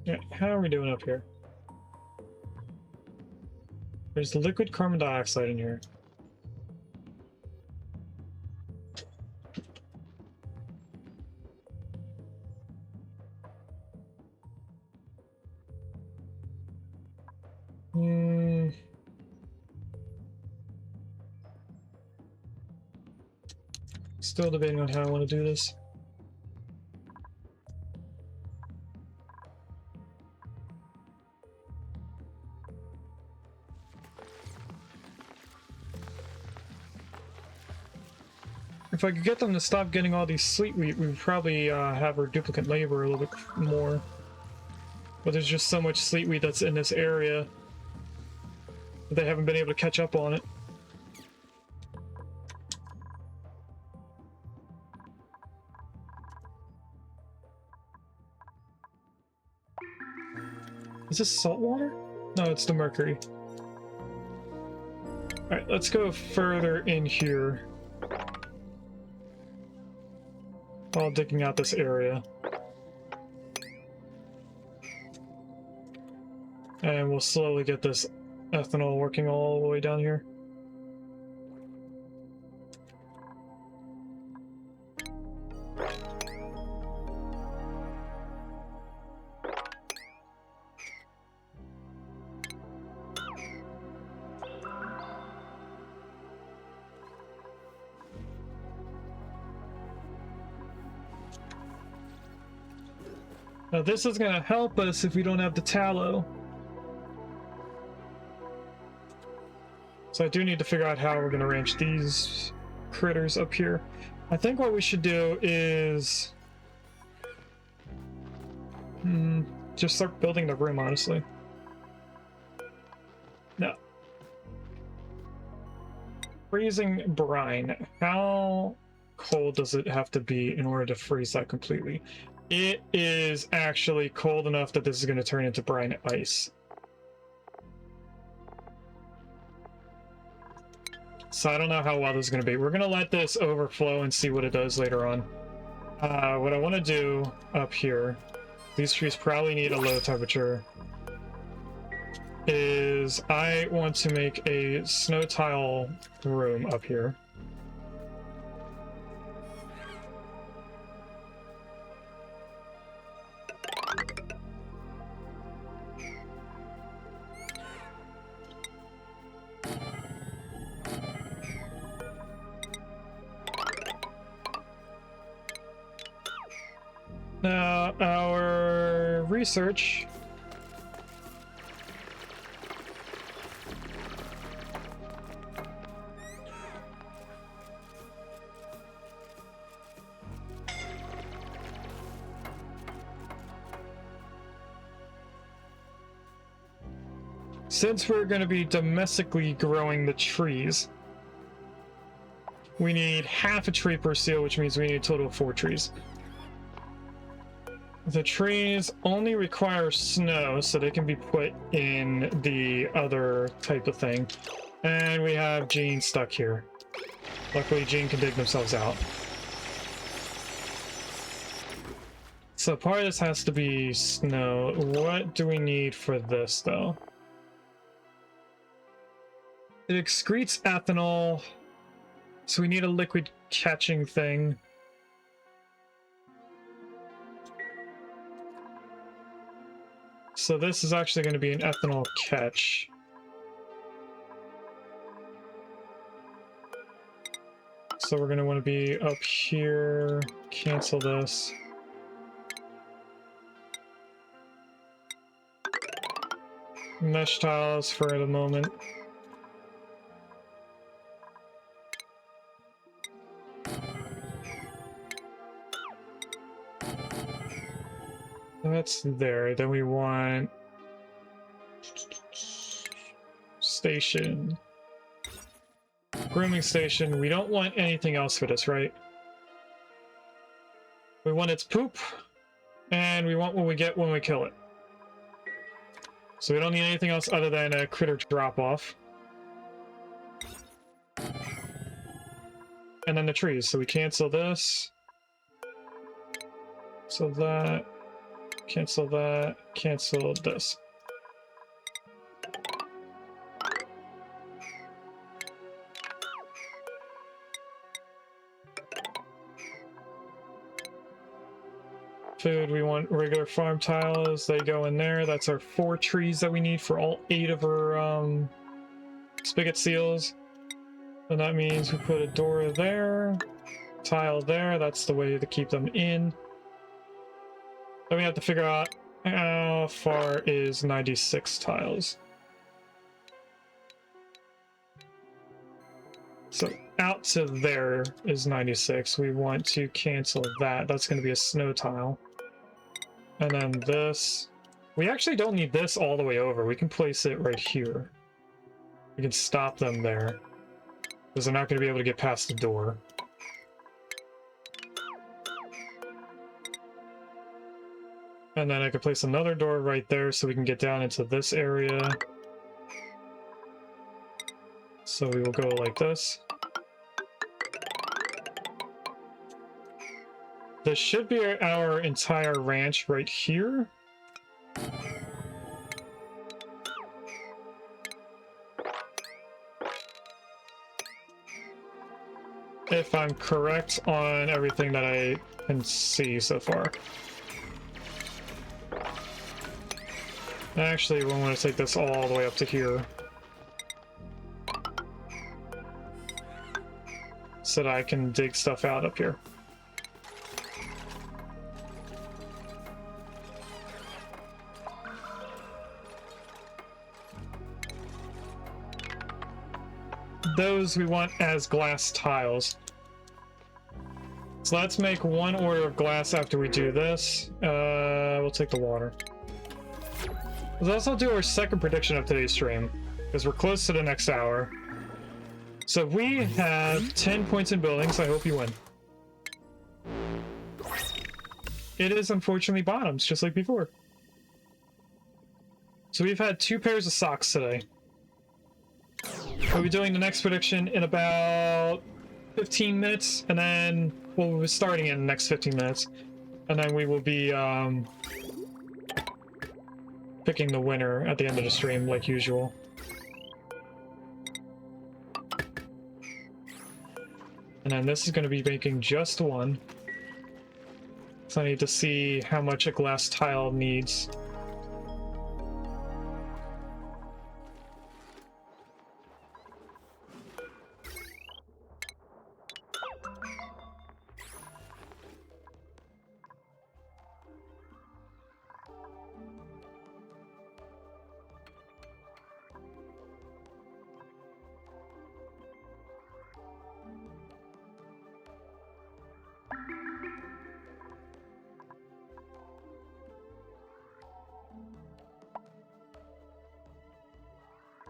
Yeah, how are we doing up here? There's liquid carbon dioxide in here. Still debating on how I want to do this. If I could get them to stop getting all these sleep wheat, we would probably have our duplicate labor a little bit more. But there's just so much sleep wheat that's in this area that they haven't been able to catch up on it. Is this salt water? No, it's the mercury. Alright, let's go further in here. While digging out this area. And we'll slowly get this ethanol working all the way down here. Now this is going to help us if we don't have the tallow. So I do need to figure out how we're going to range these critters up here. I think what we should do is just start building the room, honestly. No. Freezing brine. How cold does it have to be in order to freeze that completely? It is actually cold enough that this is going to turn into brine ice. So I don't know how well this is going to be. We're going to let this overflow and see what it does later on. What I want to do up here, these trees probably need a low temperature, is I want to make a snow tile room up here. Now, our research since we're going to be domestically growing the trees, we need half a tree per seal, which means we need a total of 4 trees. The trees only require snow, so they can be put in the other type of thing. And we have Jean stuck here. Luckily, Gene can dig themselves out. So part of this has to be snow. What do we need for this, though? It excretes ethanol, so we need a liquid catching thing. So this is actually going to be an ethanol catch. So we're going to want to be up here, cancel this. Mesh tiles for the moment. That's there. Then we want station. Grooming station. We don't want anything else for this, right? We want its poop, and we want what we get when we kill it. So we don't need anything else other than a critter drop-off. And then the trees. So we cancel this. So that. Cancel that. Cancel this. Food, we want regular farm tiles. They go in there. That's our 4 trees that we need for all 8 of our spigot seals. And that means we put a door there, tile there. That's the way to keep them in. Then we have to figure out how far is 96 tiles. So out to there is 96. We want to cancel that. That's going to be a snow tile. And then this. We actually don't need this all the way over. We can place it right here. We can stop them there, because they're not going to be able to get past the door. And then I could place another door right there so we can get down into this area. So we will go like this. This should be our entire ranch right here. If I'm correct on everything that I can see so far. Actually, we want to take this all the way up to here. So that I can dig stuff out up here. Those we want as glass tiles. So let's make 1 order of glass after we do this. We'll take the water. Let's also do our second prediction of today's stream, because we're close to the next hour. So we have 10 points in buildings. I hope you win. It is unfortunately bottoms, just like before. So we've had 2 pairs of socks today. We'll be doing the next prediction in about 15 minutes, and then we'll be starting in the next 15 minutes. And then we will be picking the winner at the end of the stream, like usual. And then this is going to be making just 1. So I need to see how much a glass tile needs.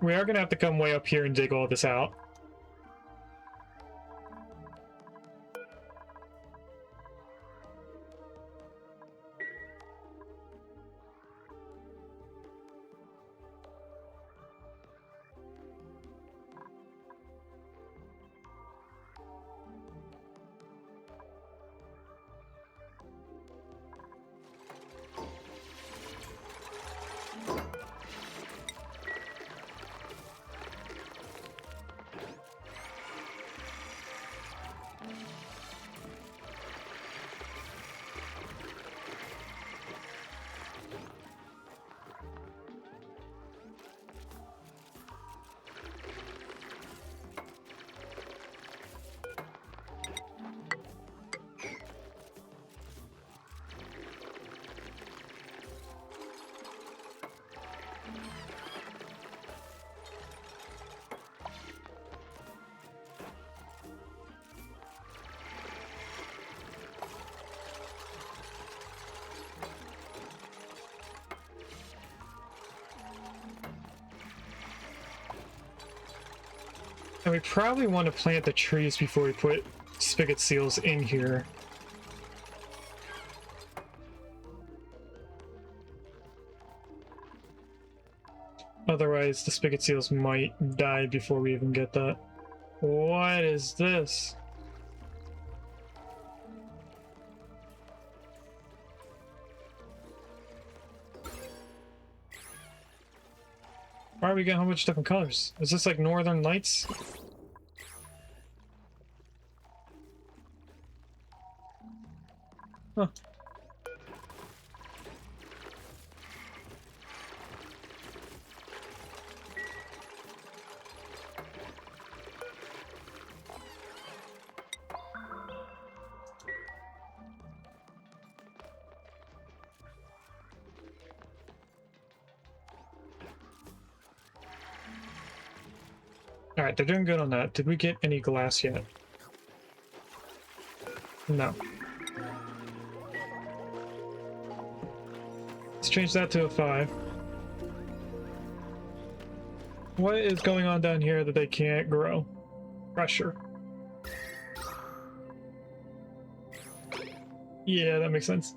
We are going to have to come way up here and dig all this out. And we probably want to plant the trees before we put spigot seals in here. Otherwise, the spigot seals might die before we even get that. What is this? Why are we getting a whole bunch of different colors? Is this like Northern Lights? Huh. Alright, they're doing good on that. Did we get any glass yet? No. Let's change that to a 5. What is going on down here that they can't grow? Pressure. Yeah, that makes sense.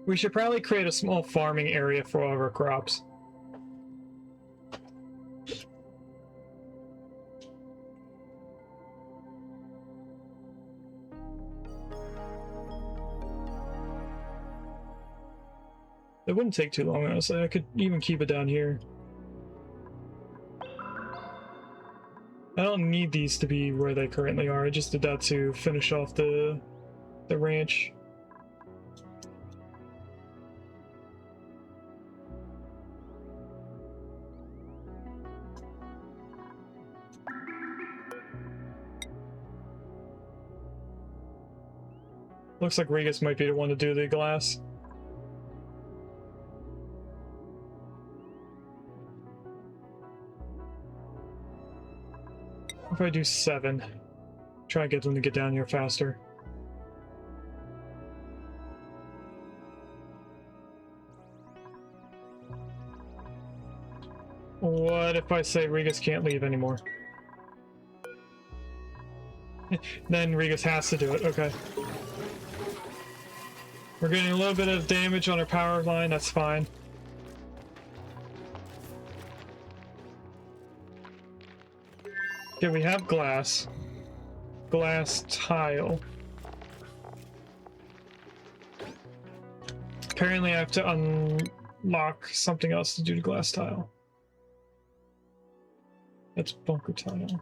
We should probably create a small farming area for all of our crops. It wouldn't take too long, honestly. I could even keep it down here. I don't need these to be where they currently are. I just did that to finish off the ranch. Looks like Regis might be the one to do the glass. If I do 7, try and get them to get down here faster. What if I say Regis can't leave anymore? Then Regis has to do it, okay. We're getting a little bit of damage on our power line, that's fine. Okay, we have glass. Glass tile. Apparently I have to unlock something else to do the glass tile. That's bunker tile.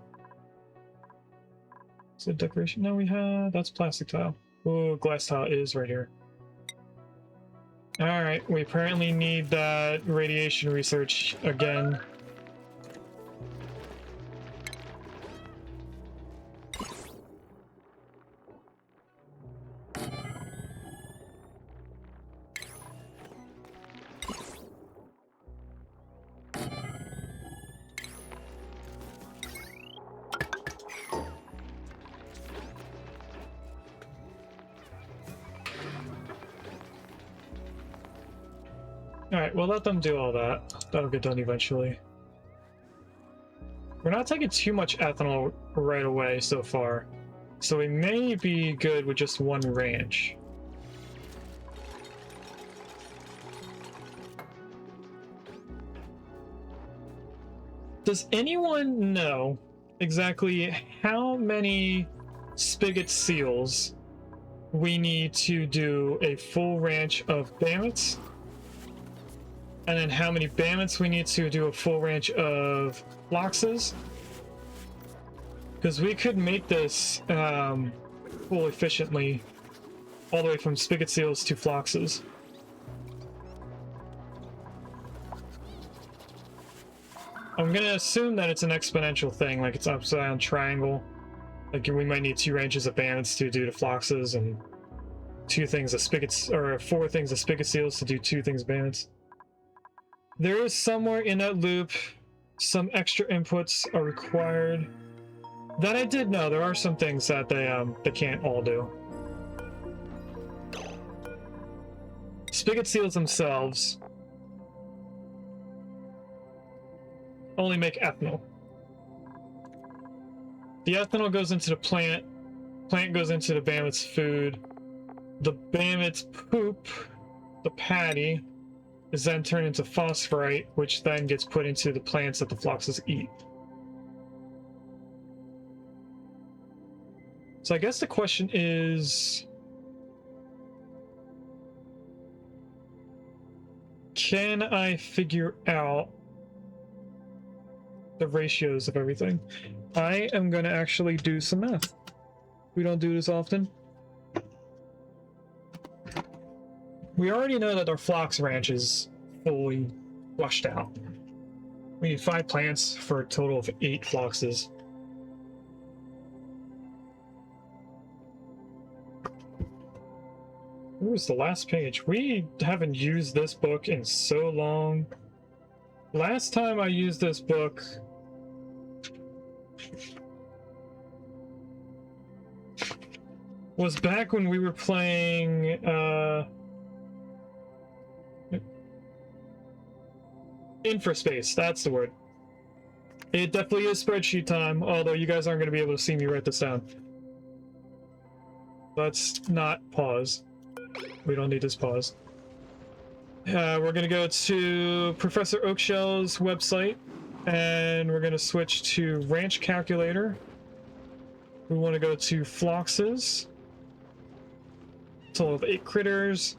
Is it decoration? No, we have... That's plastic tile. Oh, glass tile is right here. Alright, we apparently need that radiation research again. Alright, we'll let them do all that. That'll get done eventually. We're not taking too much ethanol right away so far, so we may be good with just one ranch. Does anyone know exactly how many spigot seals we need to do a full ranch of bammets? And then how many bammets we need to do a full ranch of floxes? Because we could make this full efficiently all the way from spigot seals to floxes. I'm gonna assume that it's an exponential thing, like it's upside down triangle. Like we might need 2 ranches of bammets to do the floxes and 2 things of spigots, or 4 things of spigot seals to do 2 things of bammets. There is somewhere in that loop some extra inputs are required. That I did know. There are some things that they can't all do. Spigot seals themselves only make ethanol. The ethanol goes into the plant. Plant goes into the bandit's food. The bandit's poop, the patty, is then turned into phosphorite, which then gets put into the plants that the foxes eat. So I guess the question is, can I figure out the ratios of everything? I am going to actually do some math. We don't do this often. We already know that our Phlox ranch is fully flushed out. We need 5 plants for a total of 8 Phloxes. Where's the last page? We haven't used this book in so long. Last time I used this book was back when we were playing Infraspace, that's the word. It definitely is spreadsheet time, although you guys aren't going to be able to see me write this down. Let's not pause. We don't need this pause. We're going to go to Professor Oakshell's website, and we're going to switch to Ranch Calculator. We want to go to Phloxes. Total of 8 critters.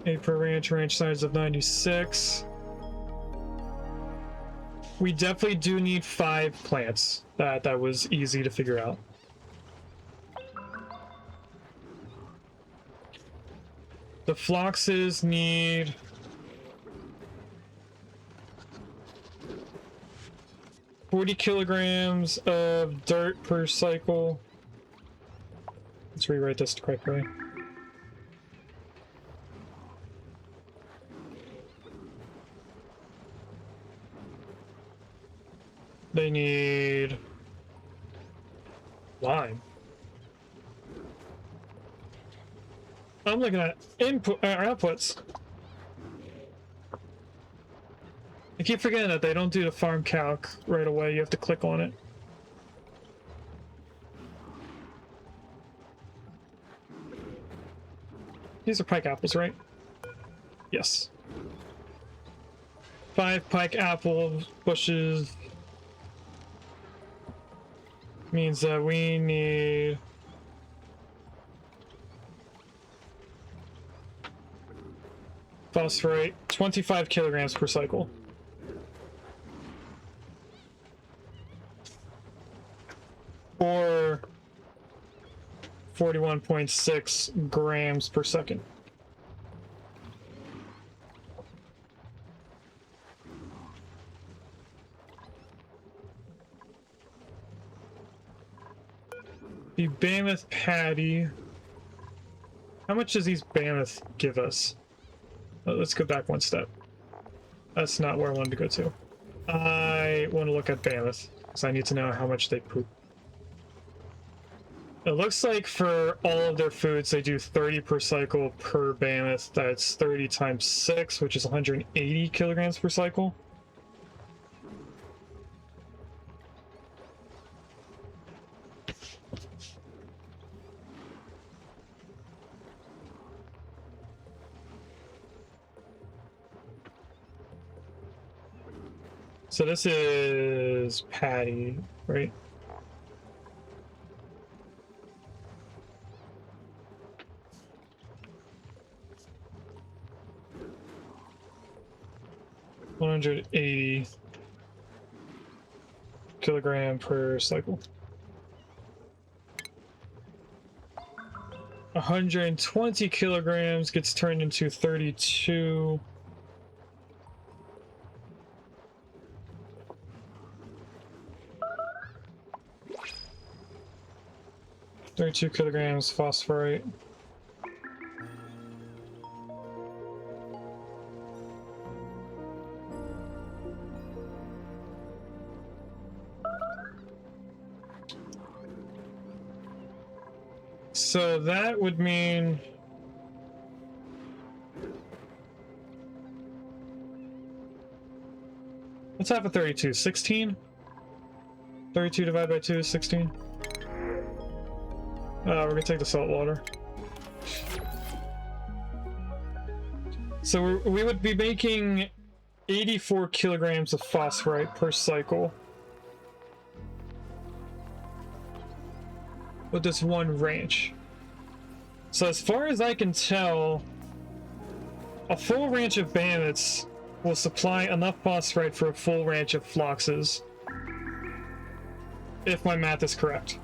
8 per ranch size of 96. We definitely do need 5 plants. That was easy to figure out. The Phloxes need 40 kilograms of dirt per cycle. Let's rewrite this correctly. They need lime. I'm looking at outputs. I keep forgetting that they don't do the farm calc right away. You have to click on it. These are pike apples, right? Yes. 5 pike apple bushes means that we need phosphorate 25 kilograms per cycle. Or 41.6 grams per second. The Mammoth Patty. How much does these Mammoth give us? Let's go back one step. That's not where I wanted to go to. I want to look at Mammoth, because I need to know how much they poop. It looks like for all of their foods, they do 30 per cycle per Mammoth. That's 30 times 6, which is 180 kilograms per cycle. So this is Patty, right? $180 kilogram per cycle. 120 kilograms gets turned into 32. 32 kilograms phosphorite. So that would mean What's half of 32? 16? 32 divided by 2 is 16. We're gonna take the salt water. So we would be making 84 kilograms of phosphorite per cycle with this one ranch. So as far as I can tell, a full ranch of bandits will supply enough phosphorite for a full ranch of floxes, if my math is correct.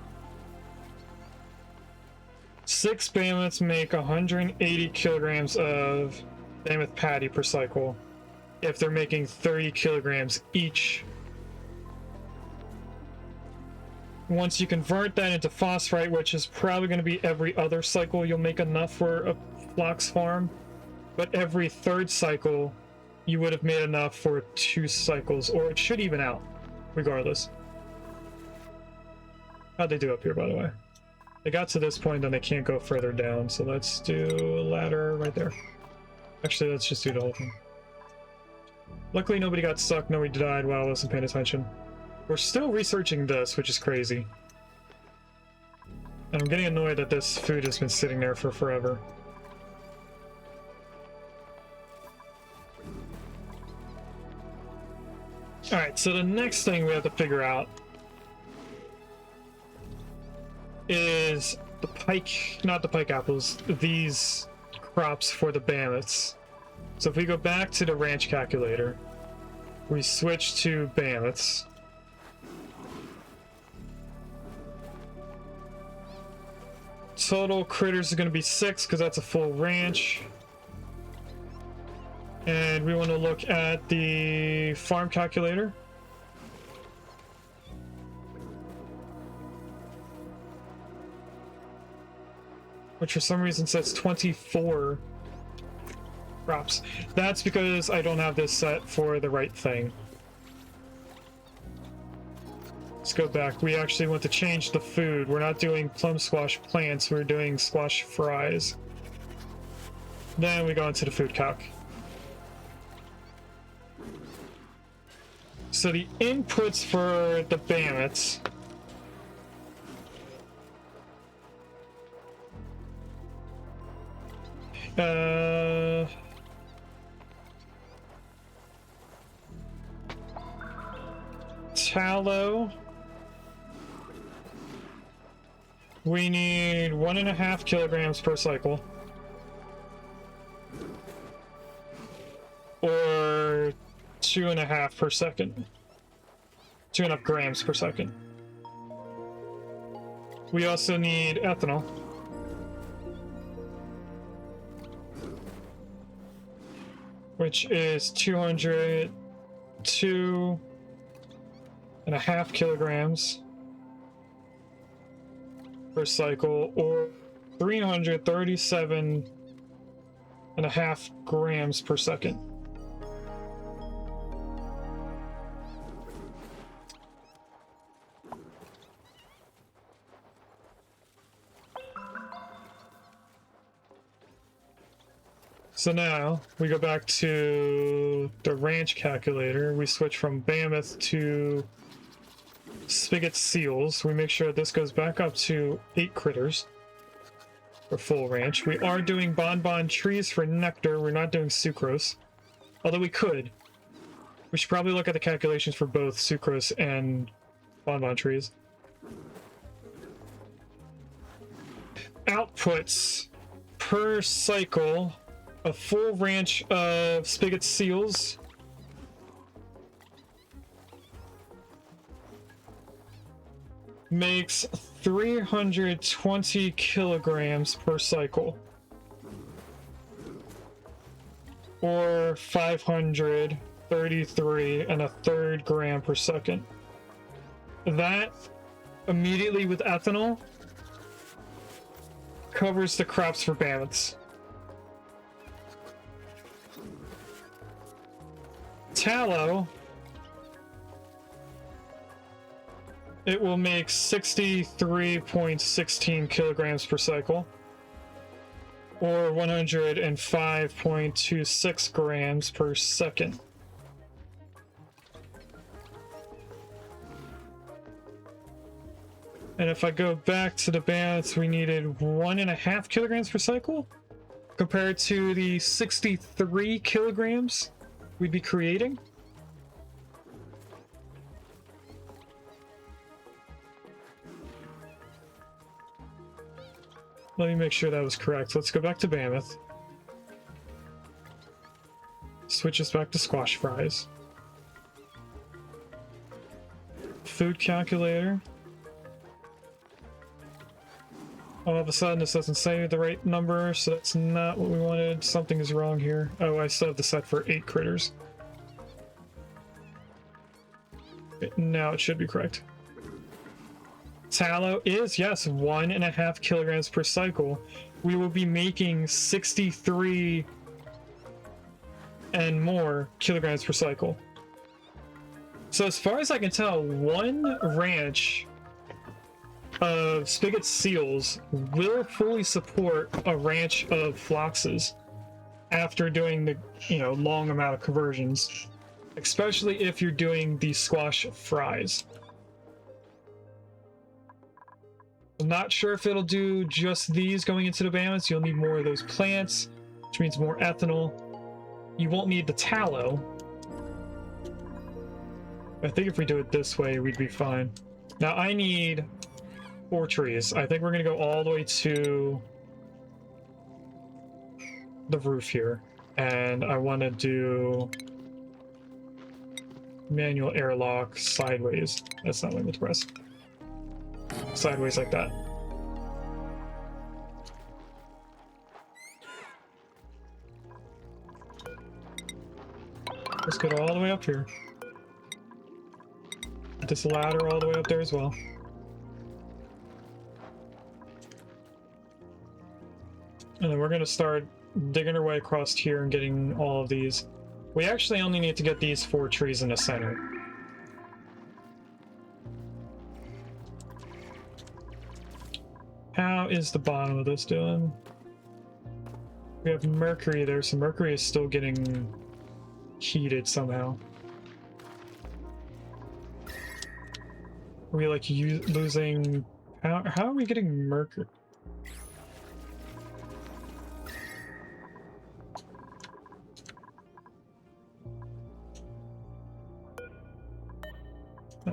6 bandits make 180 kilograms of mammoth patty per cycle if they're making 30 kilograms each. Once you convert that into phosphorite, which is probably going to be every other cycle, you'll make enough for a flox farm, but every third cycle you would have made enough for 2 cycles, or it should even out regardless. How'd they do up here, by the way? They got to this point, then they can't go further down, so let's do a ladder right there. Actually, let's just do the whole thing. Luckily, nobody got stuck, nobody died while I wasn't paying attention. We're still researching this, which is crazy. And I'm getting annoyed that this food has been sitting there for forever. Alright, so the next thing we have to figure out is the pike, not the pike apples, these crops for the bandits. So if we go back to the ranch calculator, we switch to bandits. Total critters is going to be 6 because that's a full ranch. And we want to look at the farm calculator. Which for some reason says 24 crops. That's because I don't have this set for the right thing. Let's go back. We actually want to change the food. We're not doing plum squash plants, we're doing squash fries. Then we go into the food calc. So the inputs for the bandits tallow. We need 1.5 kilograms per cycle. Or 2.5 per second. 2.5 grams per second. We also need ethanol. Which is 202.5 kilograms per cycle, or 337.5 grams per second. So now we go back to the ranch calculator. We switch from mammoth to spigot seals. We make sure this goes back up to 8 critters for full ranch. We are doing bonbon trees for nectar. We're not doing sucrose, although we could. We should probably look at the calculations for both sucrose and bonbon trees. Outputs per cycle. A full ranch of spigot seals makes 320 kilograms per cycle, or 533.1/3 gram per second. That immediately with ethanol covers the crops for bandits. Tallow, it will make 63.16 kilograms per cycle, or 105.26 grams per second. And if I go back to the balance, we needed 1.5 kilograms per cycle compared to the 63 kilograms we'd be creating. Let me make sure that was correct. Let's go back to Mammoth. Switch us back to squash fries. Food calculator. All of a sudden this doesn't say the right number, so that's not what we wanted. Something is wrong here. Oh, I still have the set for 8 critters. Okay, now it should be correct. Tallow is, yes, 1.5 kilograms per cycle. We will be making 63 and more kilograms per cycle. So as far as I can tell, one ranch of spigot seals will fully support a ranch of floxes after doing the, long amount of conversions, especially if you're doing the squash fries. I'm not sure if it'll do just these going into the balance. You'll need more of those plants, which means more ethanol. You won't need the tallow. I think if we do it this way, we'd be fine. Now I need 4 trees. I think we're going to go all the way to the roof here. And I want to do manual airlock sideways. That's not limit press. Sideways like that. Let's get all the way up here. This ladder all the way up there as well. And then we're going to start digging our way across here and getting all of these. We actually only need to get these 4 trees in the center. How is the bottom of this doing? We have mercury there, so mercury is still getting heated somehow. Are we like losing... How are we getting mercury?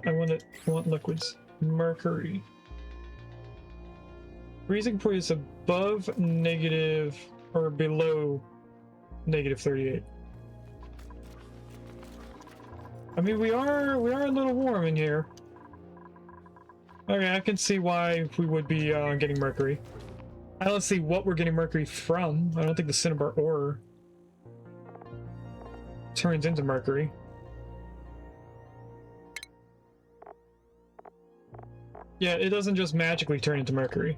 I want liquids. Mercury. Freezing point is above negative or below negative 38. I mean, we are a little warm in here. Okay, I can see why we would be getting mercury. I don't see what we're getting mercury from. I don't think the cinnabar ore turns into mercury. Yeah, it doesn't just magically turn into mercury.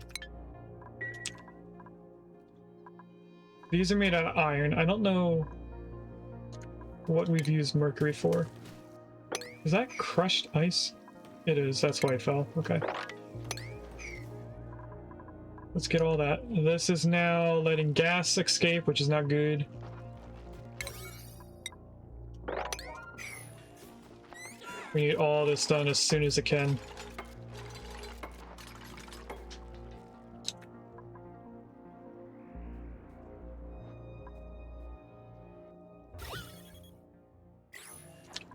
These are made out of iron. I don't know what we've used mercury for. Is that crushed ice? It is. That's why it fell. Okay. Let's get all that. This is now letting gas escape, which is not good. We need all this done as soon as it can.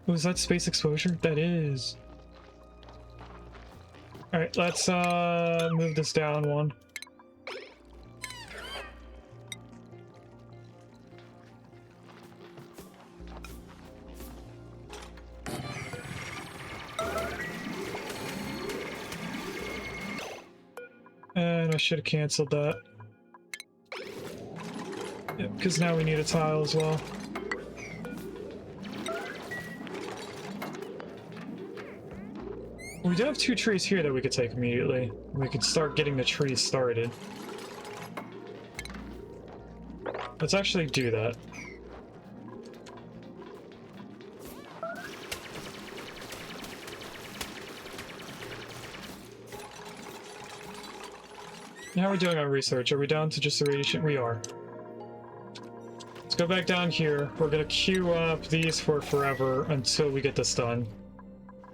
Oh, is that space exposure? That is. Alright, let's move this down one. And I should have canceled that. Yeah, because now we need a tile as well. We do have 2 trees here that we could take immediately. We could start getting the trees started. Let's actually do that. How are we doing on research? Are we down to just the radiation? We are. Let's go back down here. We're gonna queue up these for forever until we get this done.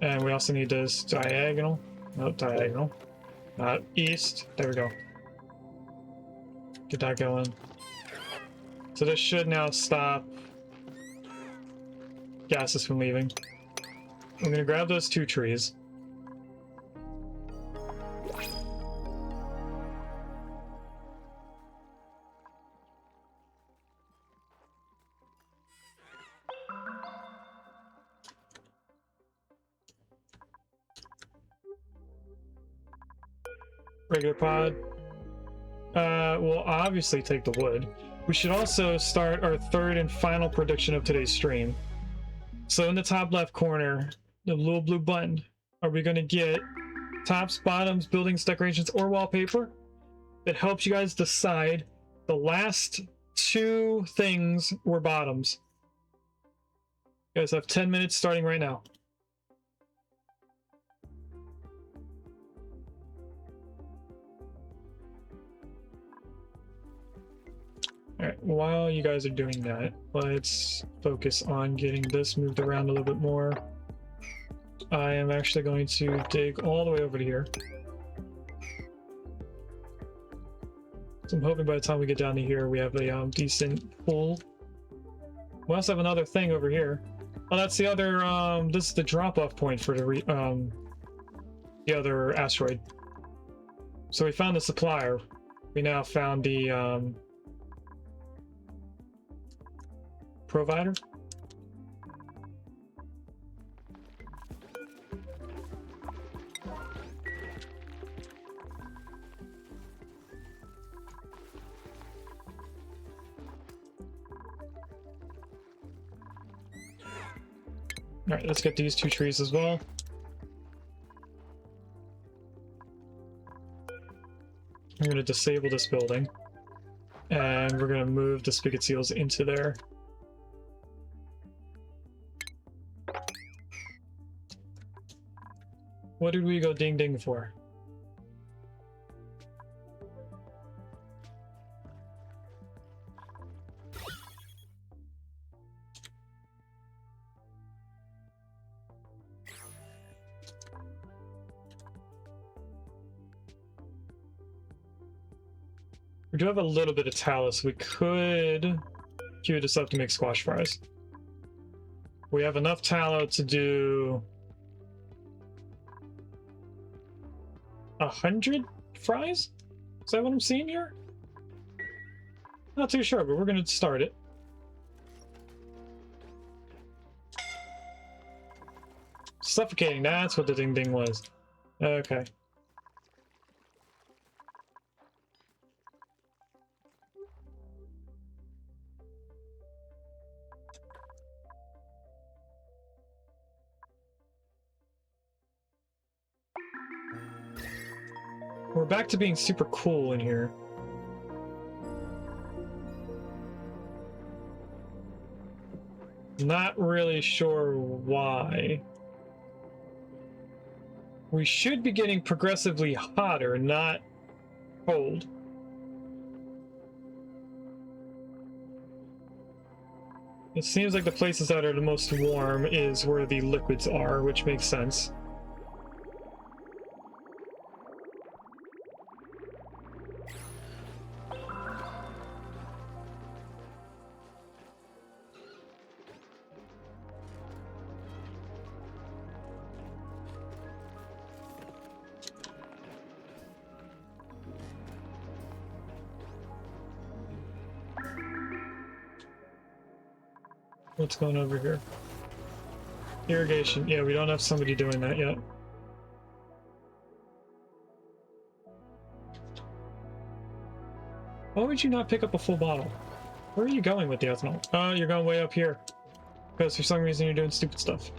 And we also need this diagonal. Nope, diagonal. East. There we go. Get that going. So this should now stop gases from leaving. I'm gonna grab those 2 trees. Regular pod. We'll obviously take the wood. We should also start our 3rd and final prediction of today's stream. So in the top left corner, the little blue button, are we going to get tops, bottoms, buildings, decorations, or wallpaper? That helps you guys decide. The last 2 things were bottoms. You guys have 10 minutes starting right now. Alright, while you guys are doing that, let's focus on getting this moved around a little bit more. I am actually going to dig all the way over to here. So I'm hoping by the time we get down to here, we have a decent pull. We also have another thing over here. Oh, that's the other, this is the drop-off point for the other asteroid. So we found the supplier. We now found the, provider. All right, let's get these 2 trees as well. I'm going to disable this building, and we're going to move the spigot seals into there. What did we go ding ding for? We do have a little bit of tallow, so we could queue this up to make squash fries. We have enough tallow to do 100 fries? Is that what I'm seeing here? Not too sure, but we're going to start it. Suffocating, that's what the ding ding was. Okay. We're back to being super cool in here. Not really sure why. We should be getting progressively hotter, not cold. It seems like the places that are the most warm is where the liquids are, which makes sense. What's going over here? Irrigation. Yeah, we don't have somebody doing that yet. Why would you not pick up a full bottle? Where are you going with the ethanol? Oh, you're going way up here. Because for some reason you're doing stupid stuff.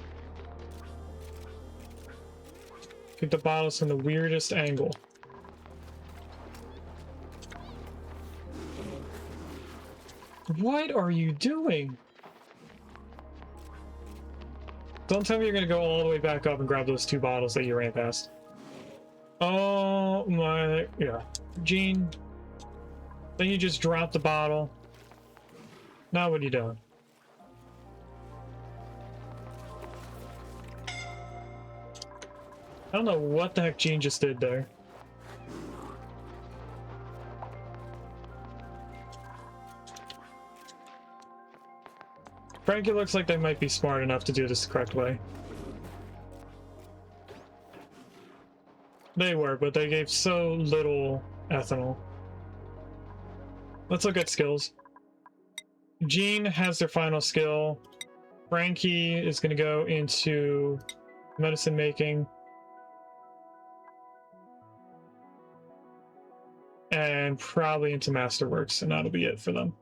Pick the bottles from the weirdest angle. What are you doing? Don't tell me you're gonna go all the way back up and grab those 2 bottles that you ran past. Oh my, yeah. Gene. Then you just drop the bottle. Now what are you doing? I don't know what the heck Gene just did there. Frankie looks like they might be smart enough to do this the correct way. They were, but they gave so little ethanol. Let's look at skills. Jean has their final skill. Frankie is going to go into medicine making. And probably into Masterworks, and that'll be it for them.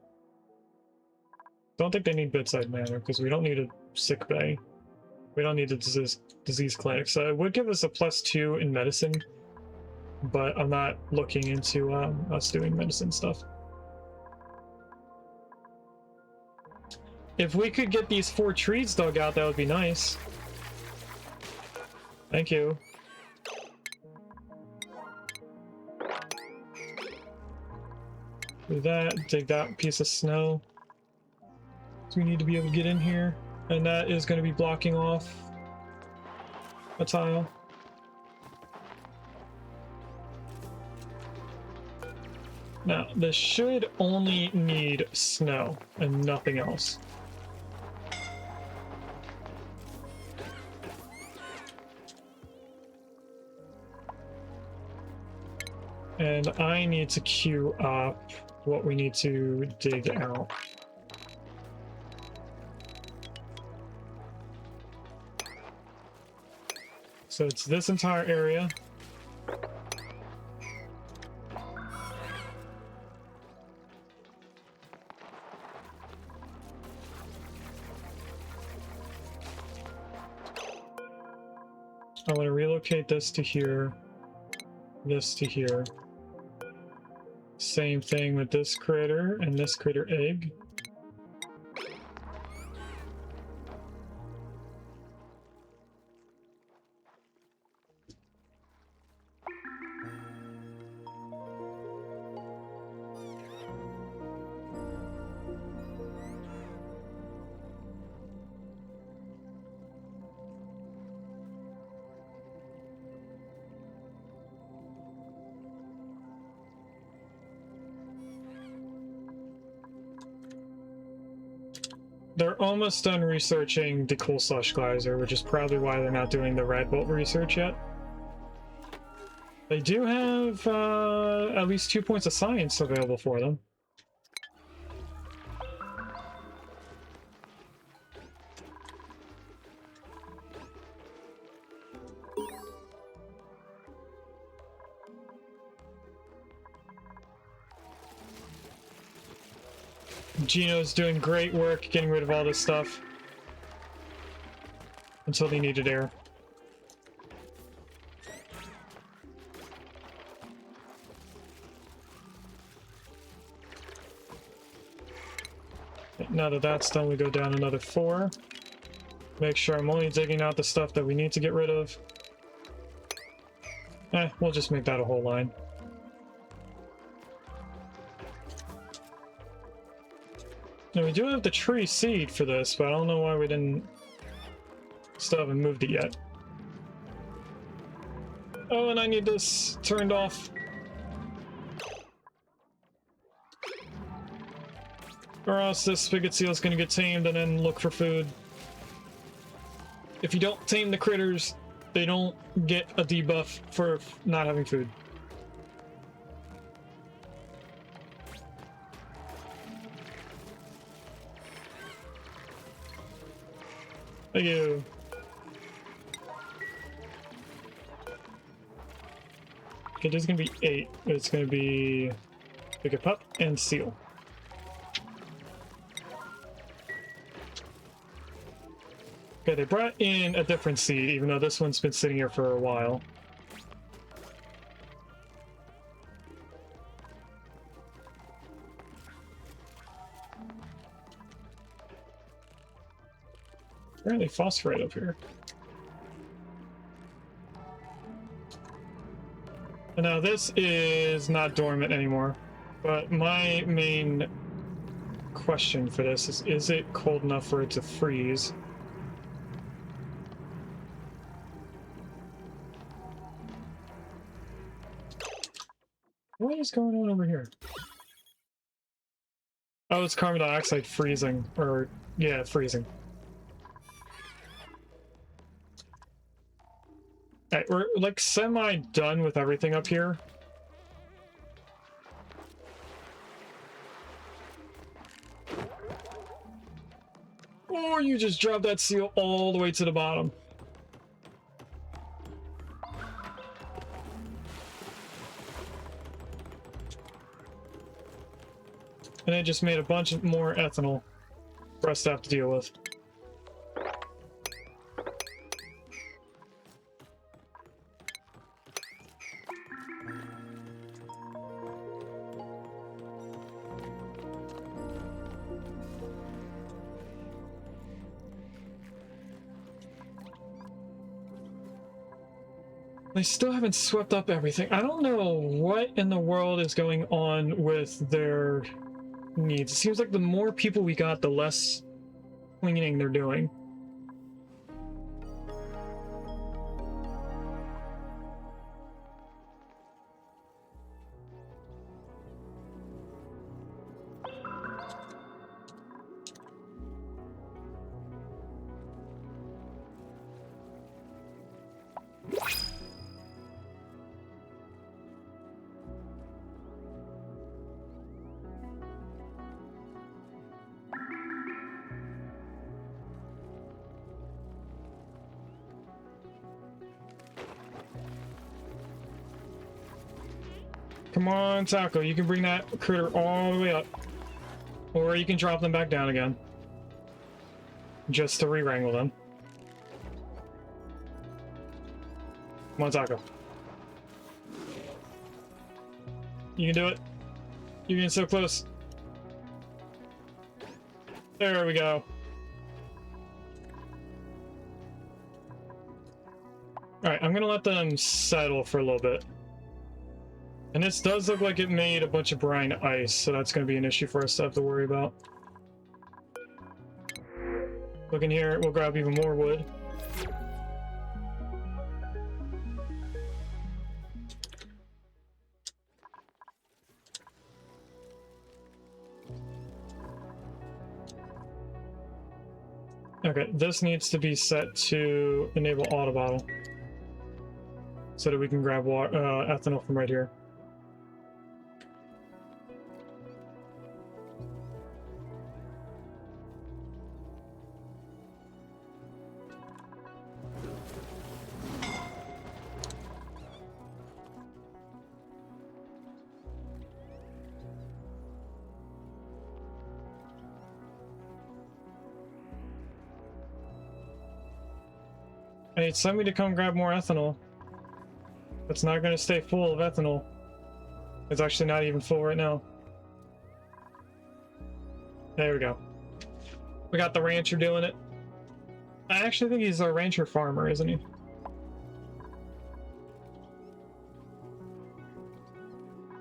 Don't think they need bedside manner, because we don't need a sick bay. We don't need a disease clinic. So it would give us a +2 in medicine, but I'm not looking into us doing medicine stuff. If we could get these 4 trees dug out, that would be nice. Thank you. Do that, dig that piece of snow. So we need to be able to get in here. And that is going to be blocking off a tile. Now, this should only need snow and nothing else. And I need to queue up what we need to dig out. So it's this entire area. I want to relocate this to here, this to here. Same thing with this critter and this critter egg. They're almost done researching the coal slush geyser, which is probably why they're not doing the red bolt research yet. They do have at least 2 points of science available for them. Gino's doing great work getting rid of all this stuff until they needed air. Now that that's done, we go down another 4. Make sure I'm only digging out the stuff that we need to get rid of. We'll just make that a whole line. Now we do have the tree seed for this, but I don't know why we still haven't moved it yet. Oh, and I need this turned off. Or else this spigot seal is going to get tamed and then look for food. If you don't tame the critters, they don't get a debuff for not having food. Thank you. Okay, there's gonna be 8. It's gonna be pick a pup and seal. Okay, they brought in a different seed, even though this one's been sitting here for a while. Apparently phosphorite up here. And now this is not dormant anymore, but my main question for this is it cold enough for it to freeze? What is going on over here? Oh, it's carbon dioxide freezing. Or, yeah, freezing. Alright, we're like semi-done with everything up here. Or you just drop that seal all the way to the bottom. And it just made a bunch of more ethanol for us to have to deal with. They still haven't swept up everything. I don't know what in the world is going on with their needs. It seems like the more people we got, the less cleaning they're doing. Come on, Taco, you can bring that critter all the way up. Or you can drop them back down again. Just to re-wrangle them. Come on, Taco. You can do it. You're getting so close. There we go. Alright, I'm gonna let them settle for a little bit. And this does look like it made a bunch of brine ice, so that's going to be an issue for us to have to worry about. Look in here, we'll grab even more wood. Okay, this needs to be set to enable auto bottle. So that we can grab water, ethanol from right here. I need somebody to come grab more ethanol. It's not going to stay full of ethanol. It's actually not even full right now. There we go. We got the rancher doing it. I actually think he's a rancher farmer, isn't he?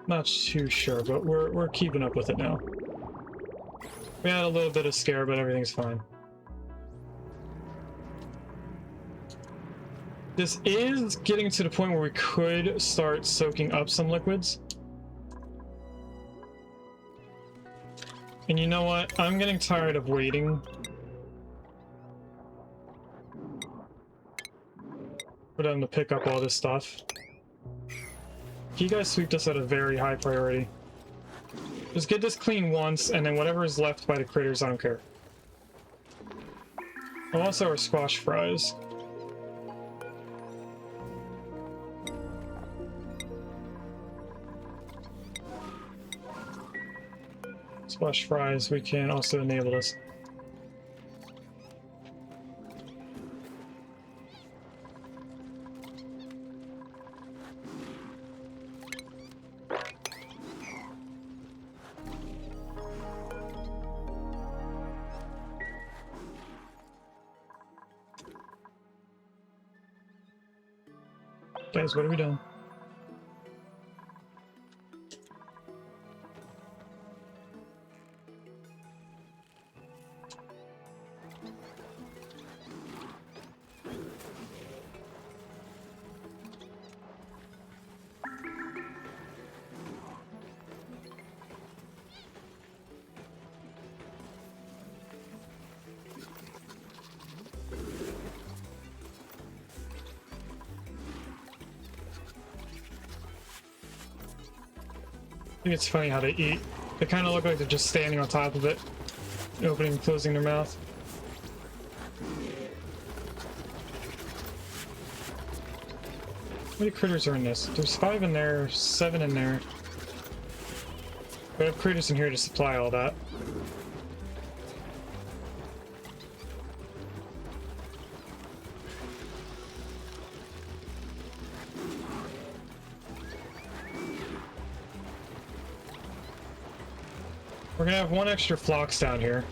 Not too sure, but we're keeping up with it now. We had a little bit of scare, but everything's fine. This is getting to the point where we could start soaking up some liquids. And you know what? I'm getting tired of waiting. For them to pick up all this stuff. You guys sweep this at a very high priority. Just get this clean once, and then whatever is left by the critters, I don't care. Oh, also our squash fries. Squash fries, we can also enable this. Guys, what are we doing? think it's funny how they eat. They kind of look like they're just standing on top of it, opening and closing their mouth. How many critters are in this? There's 5 in there, 7 in there. We have critters in here to supply all that. We're gonna have 1 extra phlox down here.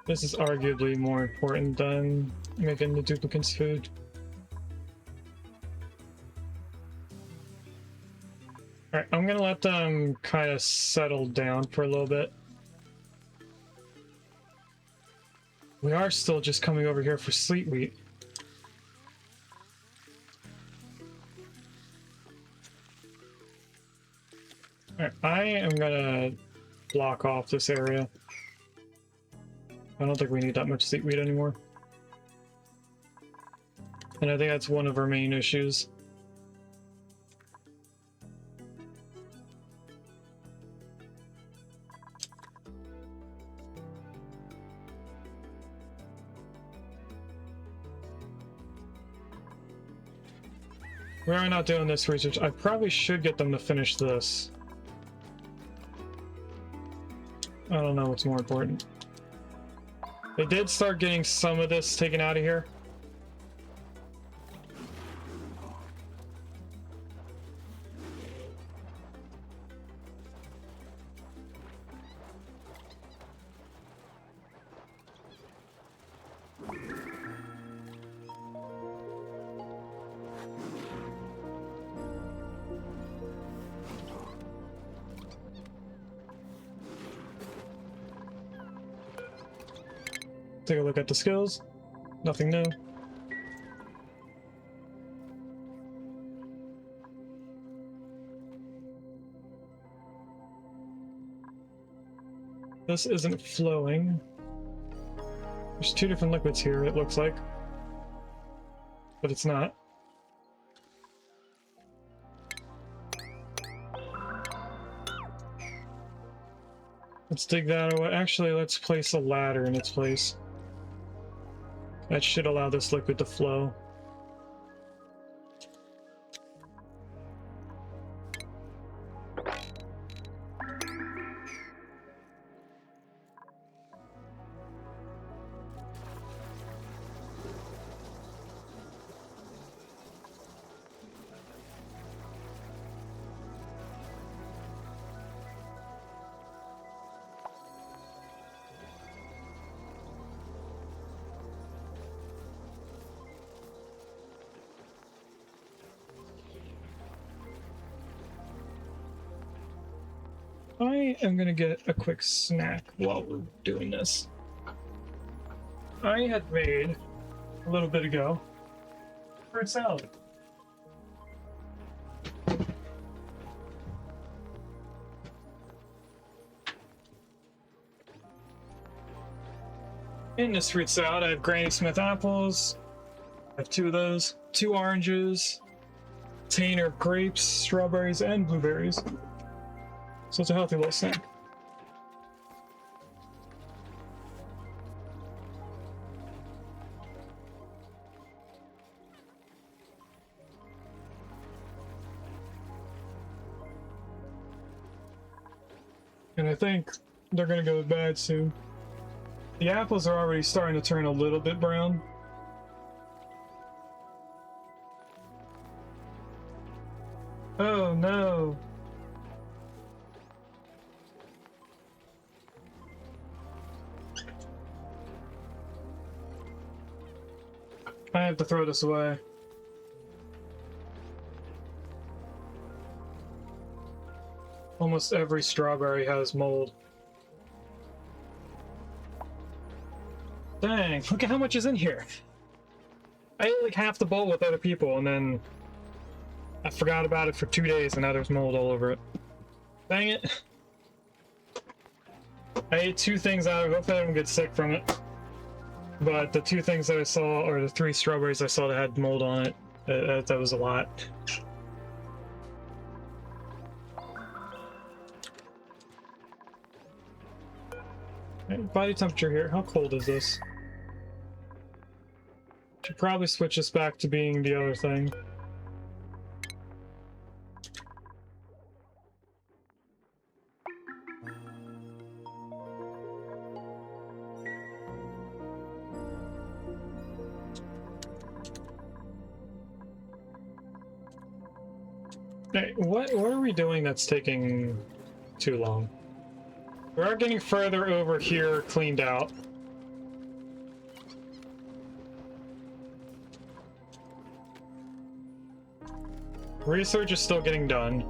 This is arguably more important than making the duplicants food. Alright, I'm gonna let them kind of settle down for a little bit. We are still just coming over here for sleet wheat. Alright, I am gonna block off this area. I don't think we need that much sleet wheat anymore. And I think that's one of our main issues. We are not doing this research. I probably should get them to finish this. I don't know what's more important. They did start getting some of this taken out of here. Take a look at the skills. Nothing new. This isn't flowing. There's 2 different liquids here, it looks like. But it's not. Let's dig that away. Actually, let's place a ladder in its place. That should allow this liquid to flow. I am gonna get a quick snack while we're doing this. I had made a little bit ago fruit salad. In this fruit salad, I have Granny Smith apples. I have 2 of those, 2 oranges, Tanner grapes, strawberries, and blueberries. So it's a healthy little snack. And I think they're gonna go bad soon. The apples are already starting to turn a little bit brown. Oh no. I have to throw this away. Almost every strawberry has mold. Dang, look at how much is in here. I ate like half the bowl with other people, and then I forgot about it for 2 days, and now there's mold all over it. Dang it. I ate 2 things out of it. Hopefully I don't get sick from it. But the 2 things that I saw, or the 3 strawberries I saw that had mold on it, that was a lot. Body temperature here. How cold is this? Should probably switch this back to being the other thing. Hey, what are we doing that's taking too long? We are getting further over here cleaned out. Research is still getting done.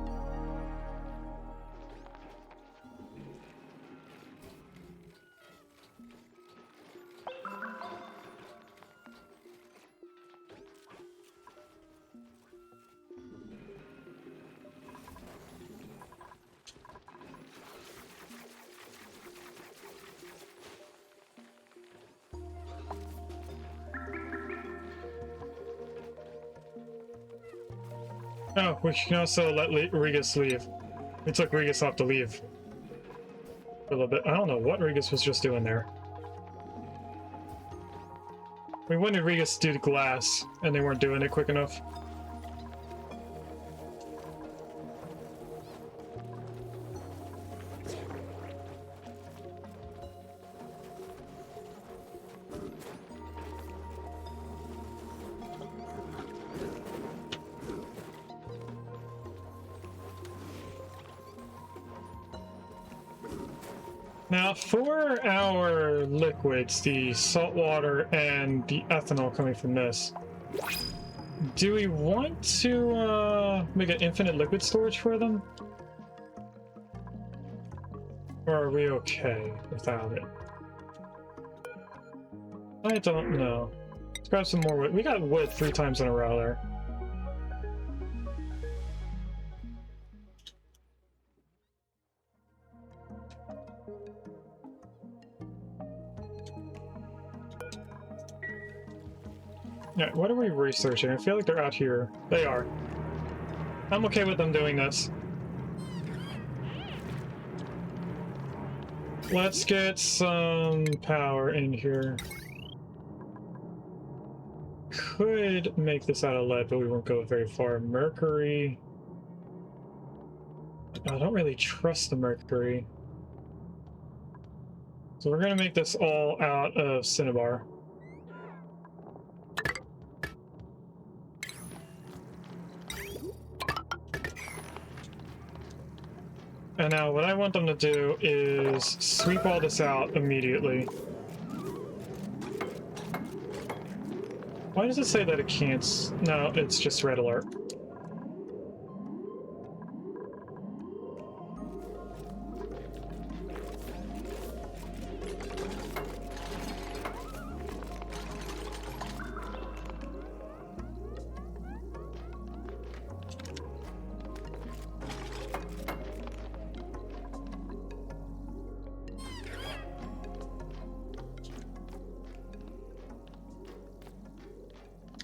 Oh, we can also let Regis leave. We took Regis off to leave. For a little bit. I don't know what Regis was just doing there. We wanted Regis to do the glass, and they weren't doing it quick enough. Now, for our liquids, the salt water and the ethanol coming from this, do we want to make an infinite liquid storage for them? Or are we okay without it? I don't know. Let's grab some more wood. We got wood 3 times in a row there. Yeah, what are we researching? I feel like they're out here. They are. I'm okay with them doing this. Let's get some power in here. Could make this out of lead, but we won't go very far. Mercury. I don't really trust the mercury. So we're gonna make this all out of cinnabar. And now what I want them to do is sweep all this out immediately. Why does it say that it can't? No, it's just red alert.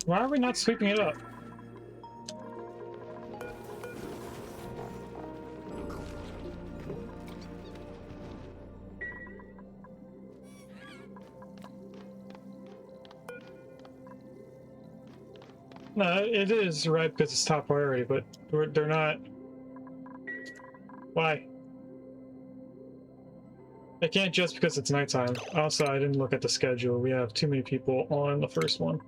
Why are we not sweeping it up? No, it is right because it's top priority, but they're not. Why? It can't just because it's nighttime. Also, I didn't look at the schedule. We have too many people on the first one.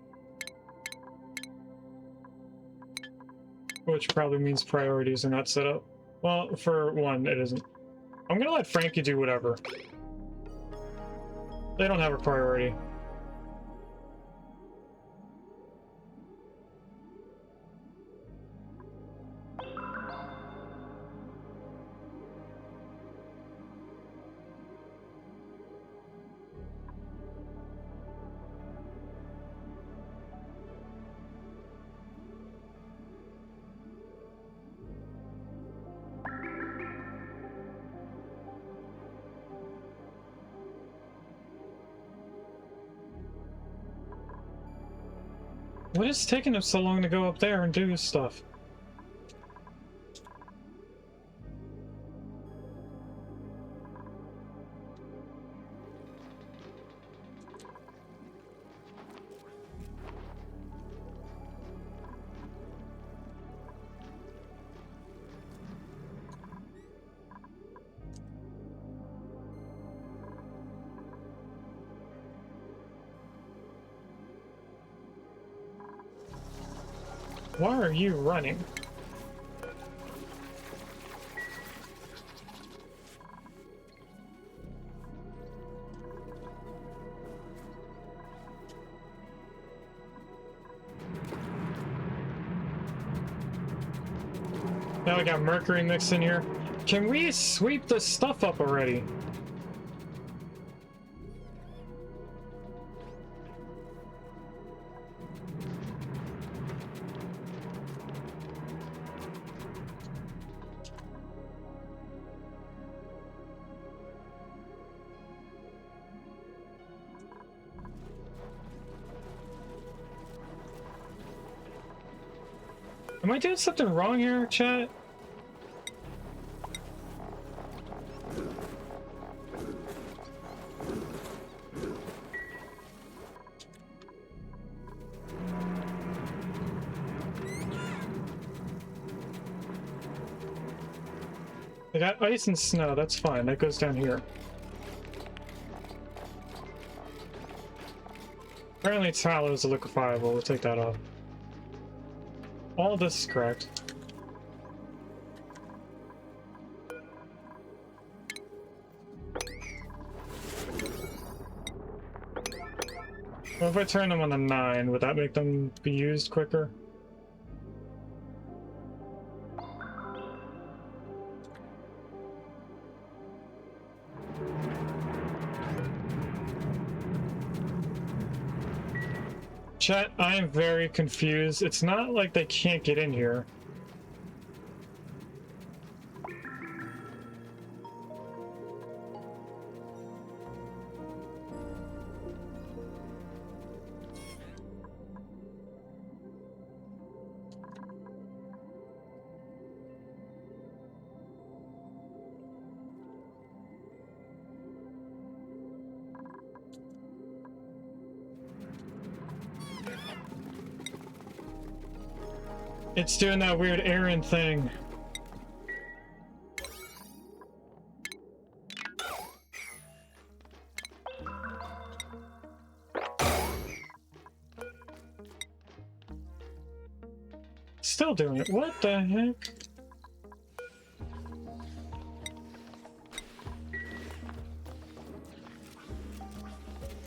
Which probably means priorities are not set up. Well, for one, it isn't. I'm gonna let Frankie do whatever. They don't have a priority. What is taking him so long to go up there and do his stuff? Why are you running? Now we got mercury mixed in here. Can we sweep this stuff up already? Am I doing something wrong here, chat? I got ice and snow, that's fine. That goes down here. Apparently tallow is liquefiable, we'll take that off. All this is correct. What if I turn them on the 9? Would that make them be used quicker? Chat, I am very confused. It's not like they can't get in here. It's doing that weird Aaron thing. Still doing it. What the heck?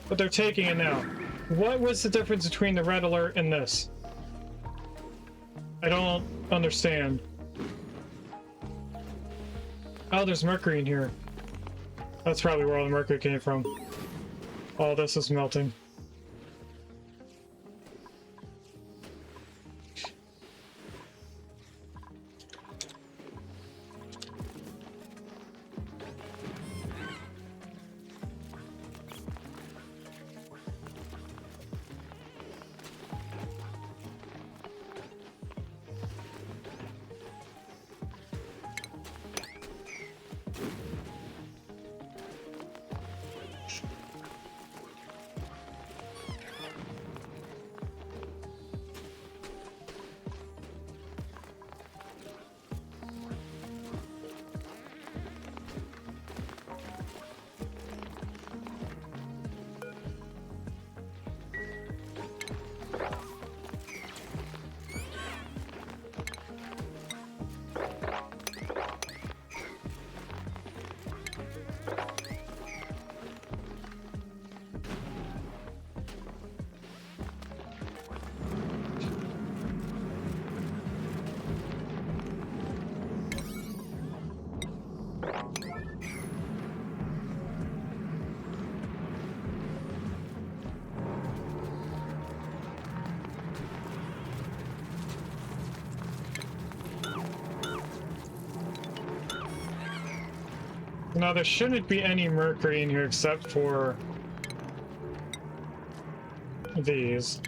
But they're taking it now. What was the difference between the red alert and this? I don't understand. Oh, there's mercury in here. That's probably where all the mercury came from. All this is melting. Now, there shouldn't be any mercury in here except for these.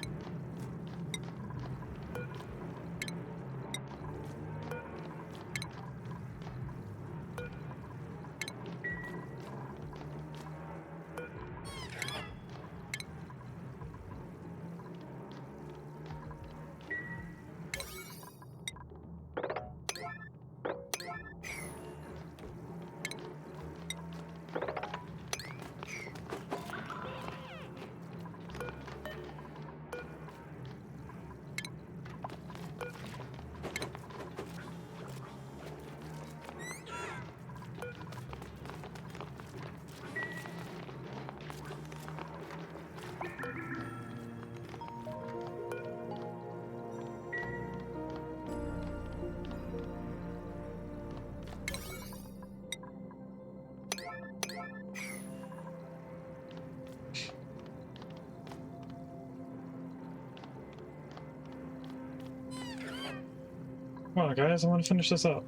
Come on, guys, I want to finish this up.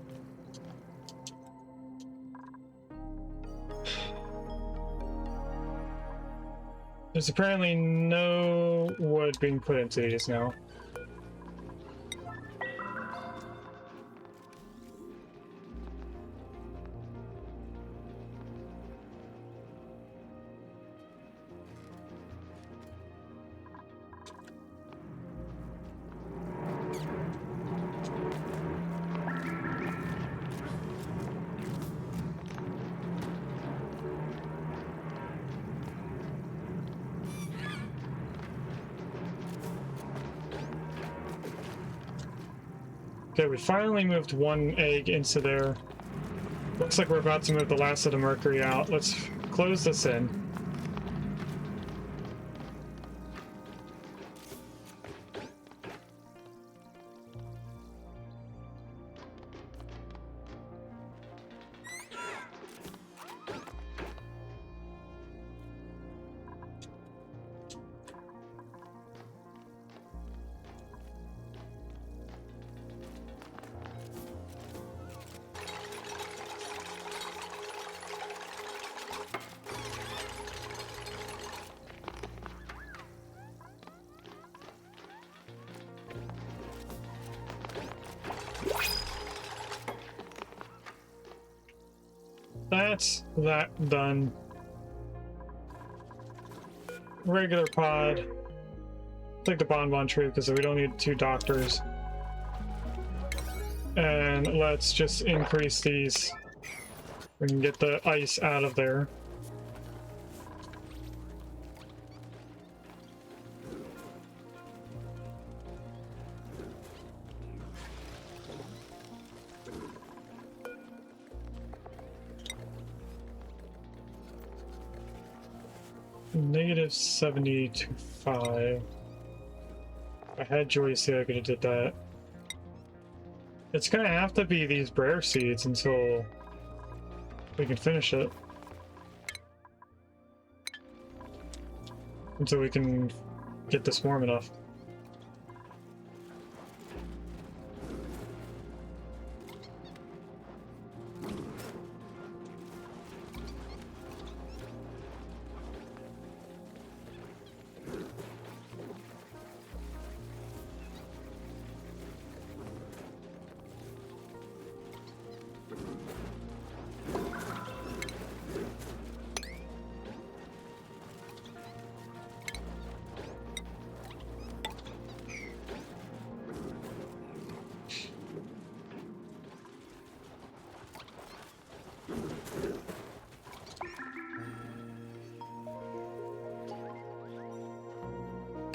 There's apparently no wood being put into these now. Okay, we finally moved one egg into there. Looks like we're about to move the last of the mercury out. Let's close this in. That's that done. Regular pod. Take the bonbon tree because we don't need 2 doctors. And let's just increase these. We can get the ice out of there. Negative 70 to 5. I had Joyce, I could have did that. It's gonna have to be these Brer seeds until we can finish it. Until we can get this warm enough.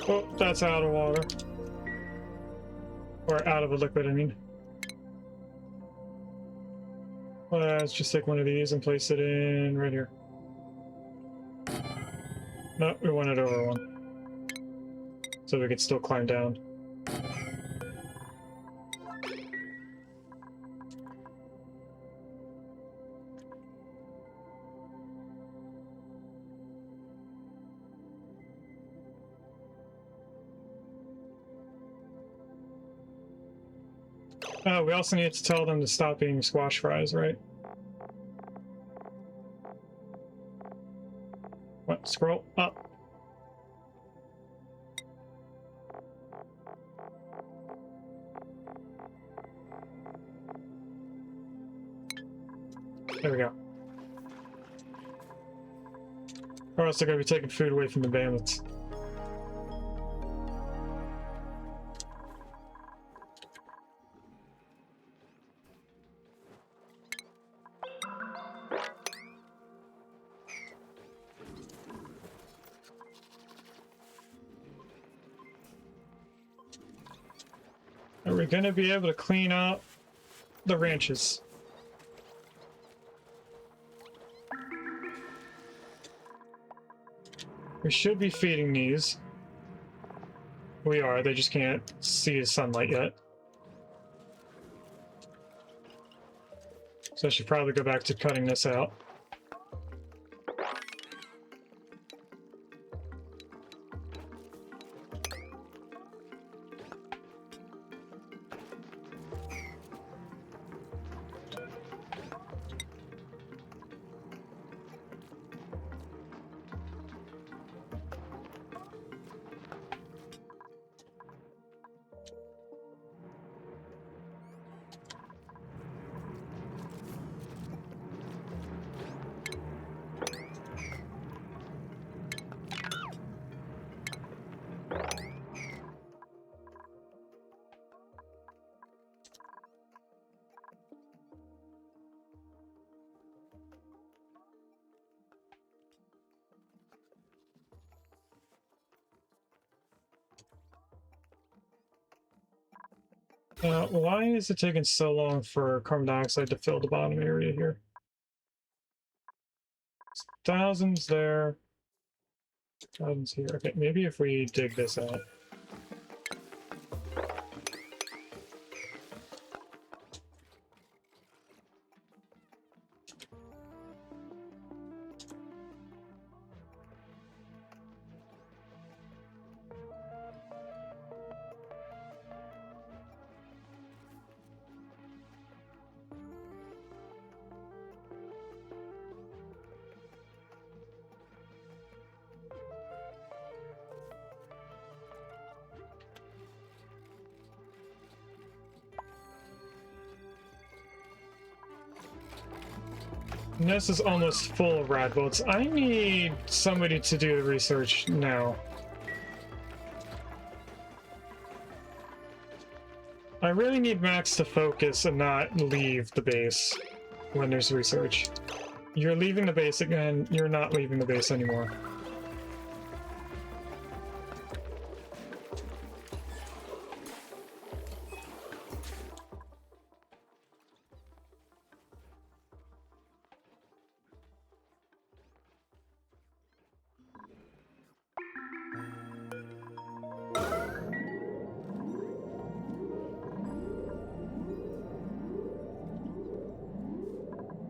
Oh, that's out of water. Or out of a liquid, I mean. Let's just take one of these and place it in right here. No, we want it over one. So we can still climb down. Oh, we also need to tell them to stop eating squash fries, right? What? Scroll up. There we go. Or else they're gonna be taking food away from the bandits. Are we gonna be able to clean out the ranches? We should be feeding these. We are, they just can't see the sunlight yet. So I should probably go back to cutting this out. Why is it taking so long for carbon dioxide to fill the bottom area here? Thousands there. Thousands here. Okay, maybe if we dig this out. And this is almost full of rad bullets. I need somebody to do the research now. I really need Max to focus and not leave the base when there's research. You're leaving the base again, you're not leaving the base anymore.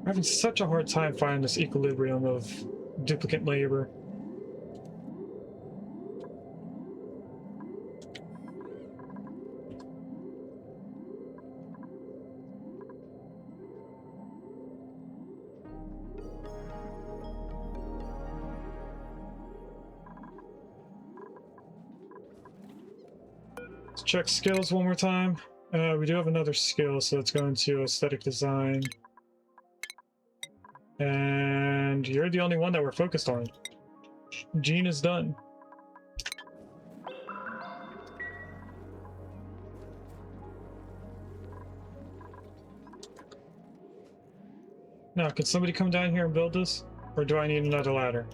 I'm having such a hard time finding this equilibrium of duplicate labor. Let's check skills one more time. We do have another skill, so let's go into aesthetic design. And you're the only one that we're focused on. Gene is done. Now, can somebody come down here and build this? Or do I need another ladder?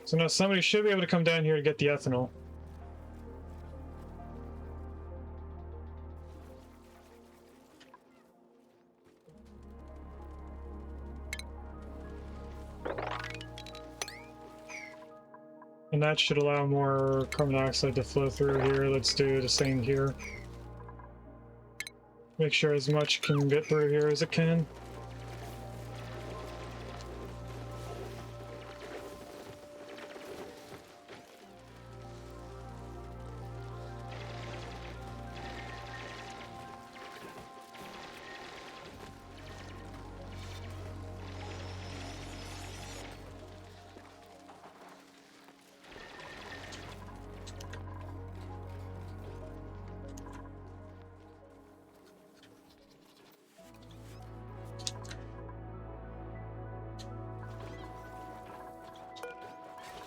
So now somebody should be able to come down here to get the ethanol. And that should allow more carbon dioxide to flow through here. Let's do the same here. Make sure as much can get through here as it can.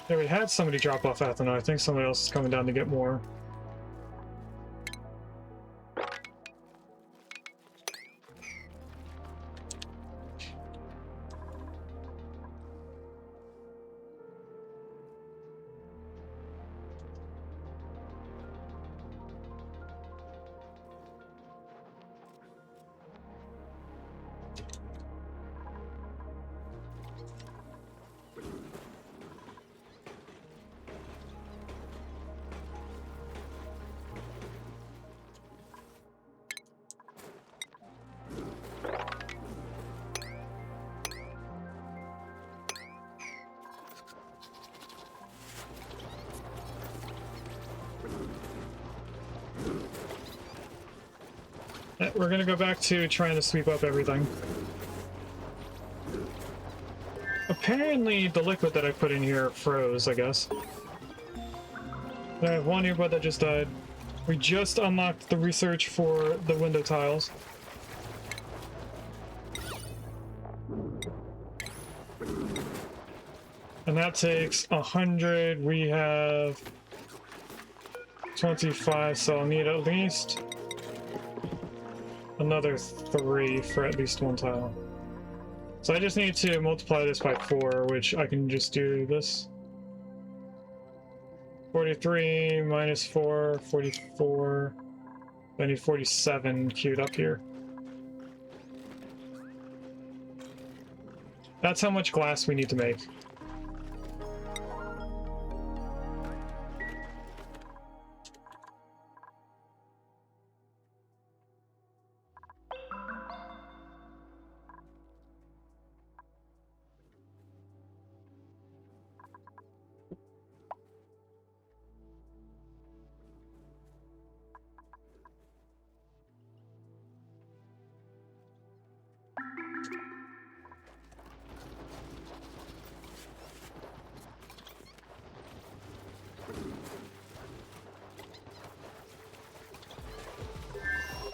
Yeah, we had somebody drop off ethanol. I think somebody else is coming down to get more. We're gonna go back to trying to sweep up everything. Apparently the liquid that I put in here froze, I guess. I have one earbud that just died. We just unlocked the research for the window tiles. And that takes 100. We have 25, so I'll need at least another 3 for at least one tile. So I just need to multiply this by 4, which I can just do this. 43 minus 4, 44. I need 47 queued up here. That's how much glass we need to make.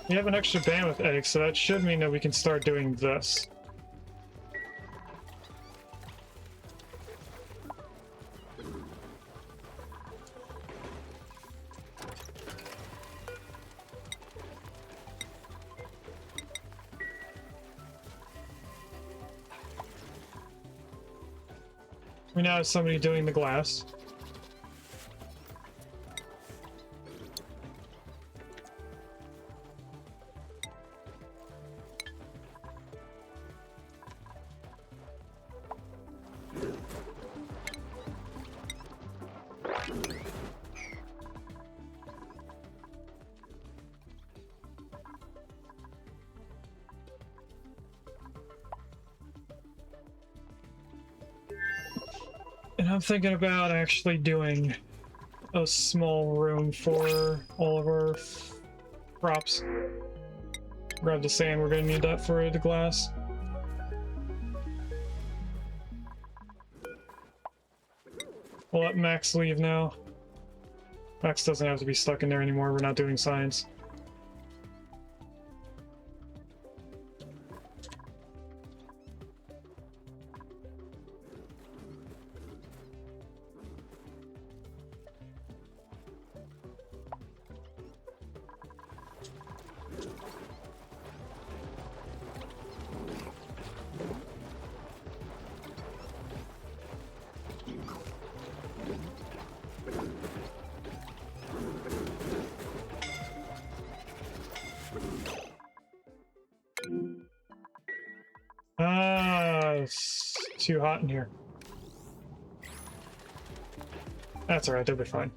We have an extra bandwidth egg, so that should mean that we can start doing this. We now have somebody doing the glass. And I'm thinking about actually doing a small room for all of our props. Grab the sand, we're gonna need that for the glass. We'll let Max leave now. Max doesn't have to be stuck in there anymore, we're not doing science. It's too hot in here. That's alright, they'll be fine.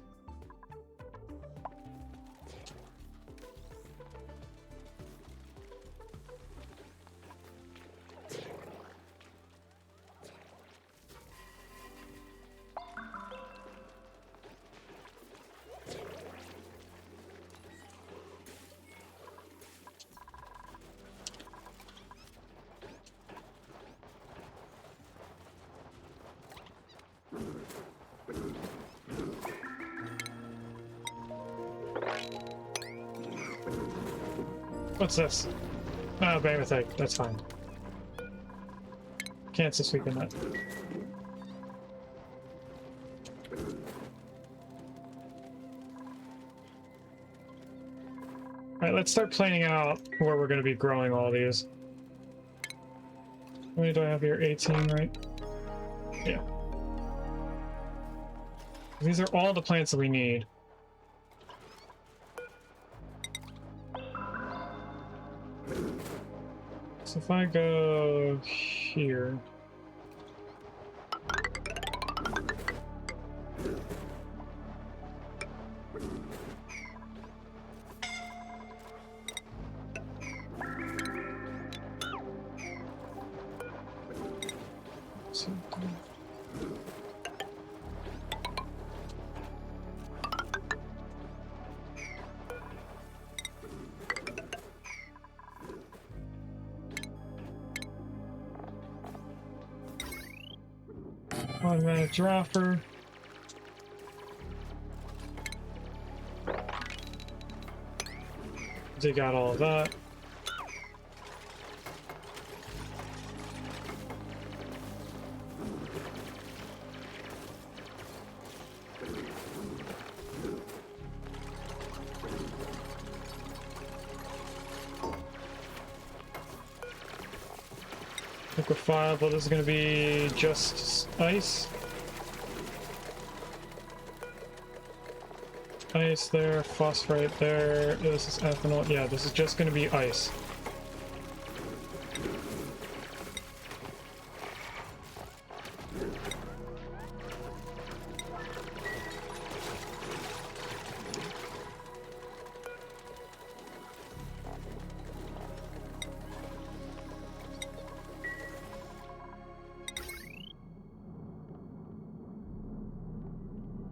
What's this? Oh, Mammoth Egg. That's fine. Cancel sweeping that. Alright, let's start planning out where we're going to be growing all these. How many do I have here? 18, right? Yeah. These are all the plants that we need. So if I go here... Automatic dropper. Dig out all of that. Liquefiable, this is going to be just ice. Ice there, phosphorite there, this is ethanol. Yeah, this is just going to be ice.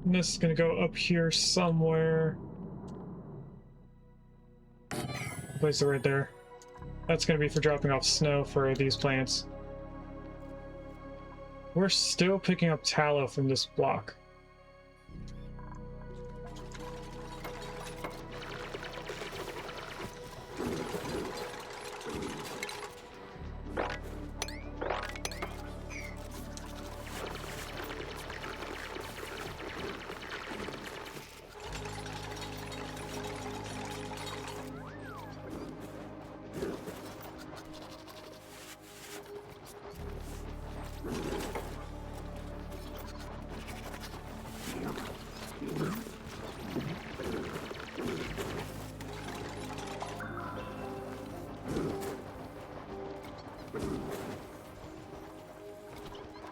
And this is going to go up here somewhere. Place it right there. That's going to be for dropping off snow for these plants. We're still picking up tallow from this block.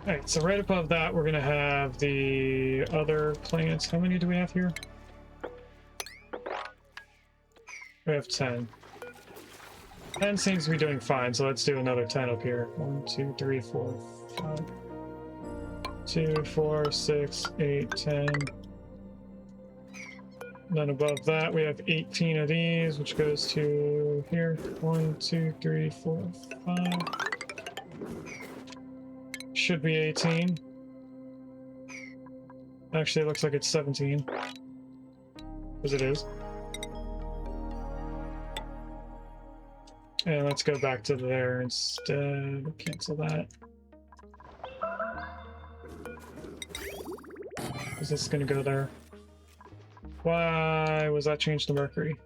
Alright, so right above that, we're going to have the other plants. How many do we have here? We have 10. 10 seems to be doing fine, so let's do another 10 up here. 1, 2, 3, 4, 5. 2, 4, 6, 8, 10. Then above that, we have 18 of these, which goes to here. 1, 2, 3, 4, 5. Should be 18. Actually, it looks like it's 17. Because it is. And let's go back to there instead. Cancel that. Is this going to go there? Why was that changed to Mercury?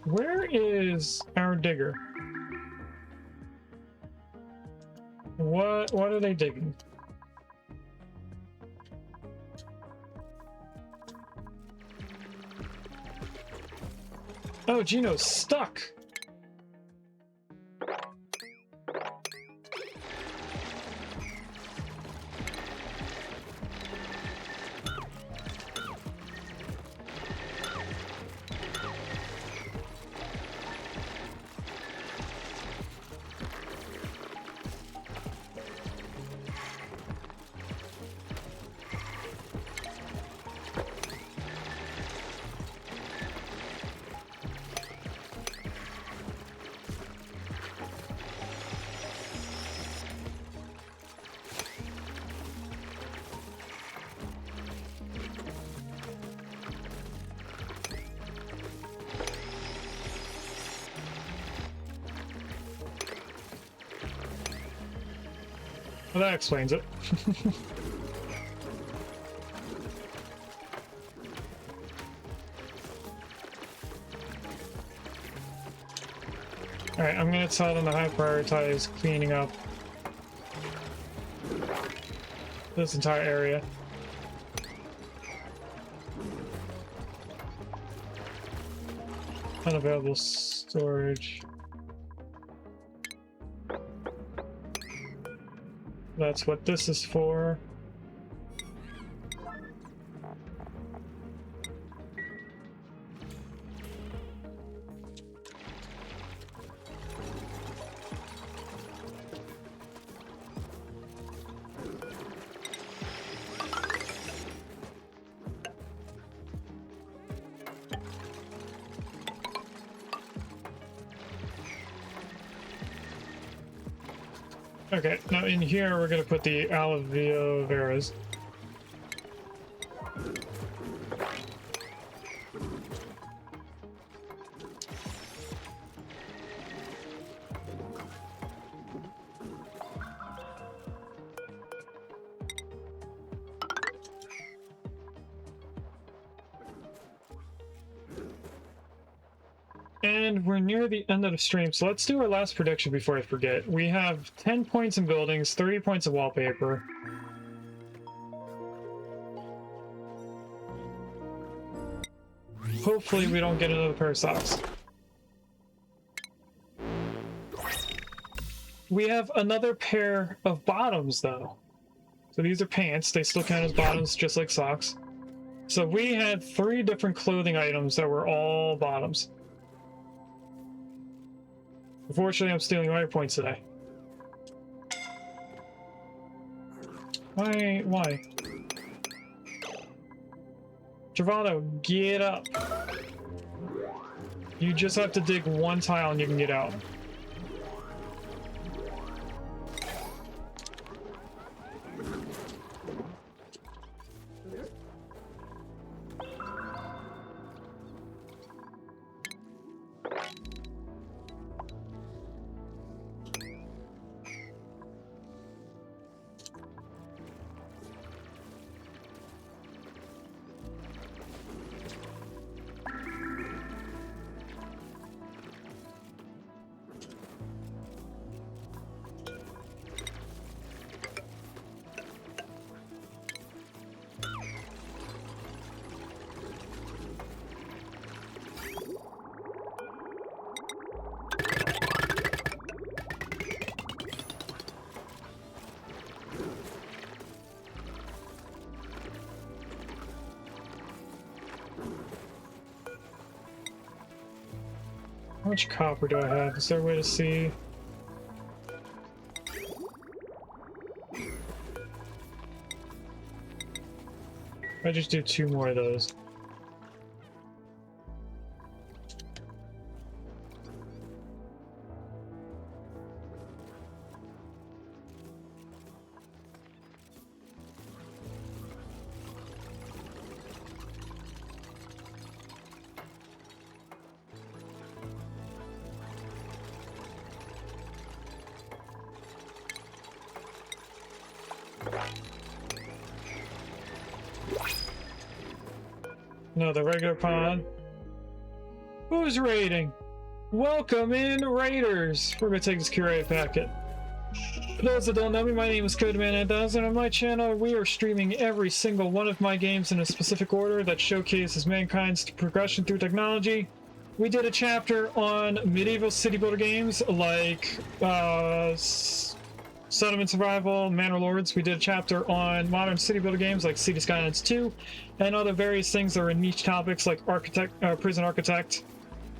Where is our digger? What are they digging? Oh, Gino's stuck! Well, that explains it. Alright, I'm gonna tell them to high prioritize cleaning up this entire area. Unavailable storage. That's what this is for. Okay, now in here we're going to put the aloe veras. And we're near the end of the stream, so let's do our last prediction before I forget. We have 10 points in buildings, 30 points in wallpaper. Hopefully we don't get another pair of socks. We have another pair of bottoms, though. So these are pants. They still count as bottoms, just like socks. So we had 3 different clothing items that were all bottoms. Unfortunately, I'm stealing all your points today. Why? Travado, get up. You just have to dig 1 tile and you can get out. How much copper do I have? Is there a way to see? I just do 2 more of those. No, the regular pond. Who's raiding? Welcome in, raiders! We're gonna take this curated packet. For those that don't know me, my name is Codeman8000, and on my channel we are streaming every single one of my games in a specific order that showcases mankind's progression through technology. We did a chapter on medieval city builder games like Settlement Survival, Manor Lords. We did a chapter on modern city builder games like City Skylines 2, and other various things that are niche topics like Prison Architect,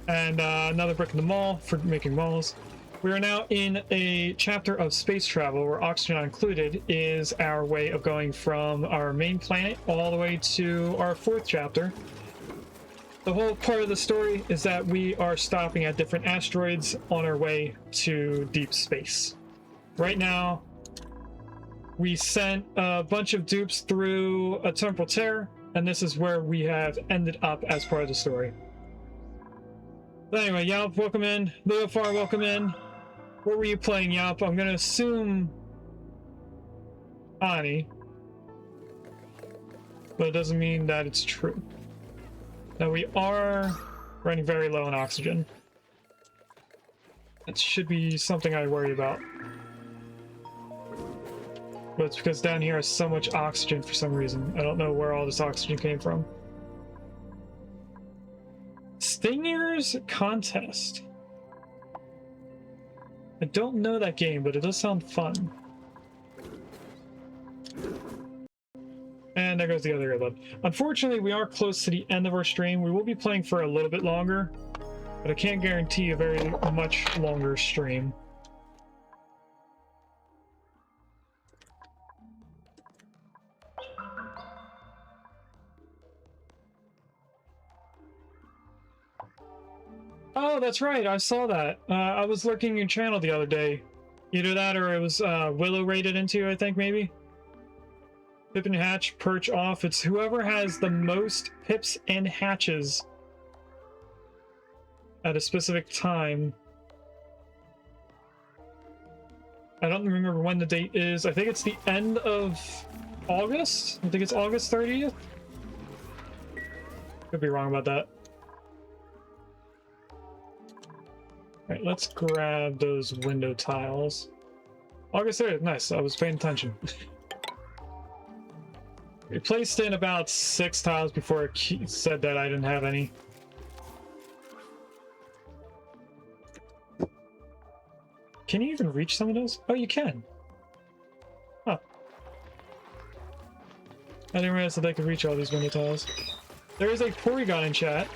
and another brick in the mall for making malls. We are now in a chapter of space travel where oxygen not included is our way of going from our main planet all the way to our 4th chapter. The whole part of the story is that we are stopping at different asteroids on our way to deep space. Right now, we sent a bunch of dupes through a temporal tear, and this is where we have ended up as part of the story. But anyway, Yalp, welcome in. Leofar, welcome in. What were you playing, Yalp? I'm gonna assume Ani, but it doesn't mean that it's true. Now we are running very low on oxygen. That should be something I worry about. But it's because down here is so much oxygen for some reason. I don't know where all this oxygen came from. Stingers Contest. I don't know that game, but it does sound fun. And there goes the other earbud. Unfortunately, we are close to the end of our stream. We will be playing for a little bit longer, but I can't guarantee a very much longer stream. Oh, that's right. I saw that. I was lurking your channel the other day. Either that or it was Willow raided into, I think, maybe. Pip and hatch, perch off. It's whoever has the most pips and hatches at a specific time. I don't remember when the date is. I think it's the end of August. I think it's August 30th. Could be wrong about that. Alright, let's grab those window tiles. August 30th, nice, I was paying attention. We placed in about 6 tiles before it said that I didn't have any. Can you even reach some of those? Oh, you can. Huh. I didn't realize that they could reach all these window tiles. There is a Porygon in chat.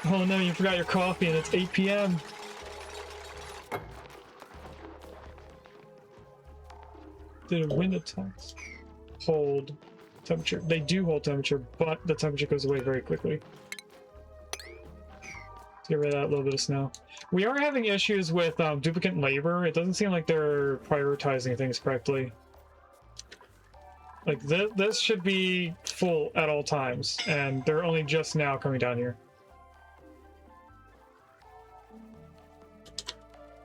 Oh no, you forgot your coffee and it's 8 p.m. Did a window tiles hold temperature? They do hold temperature, but the temperature goes away very quickly. Let's get rid of that little bit of snow. We are having issues with duplicate labor. It doesn't seem like they're prioritizing things correctly. Like, this should be full at all times, and they're only just now coming down here.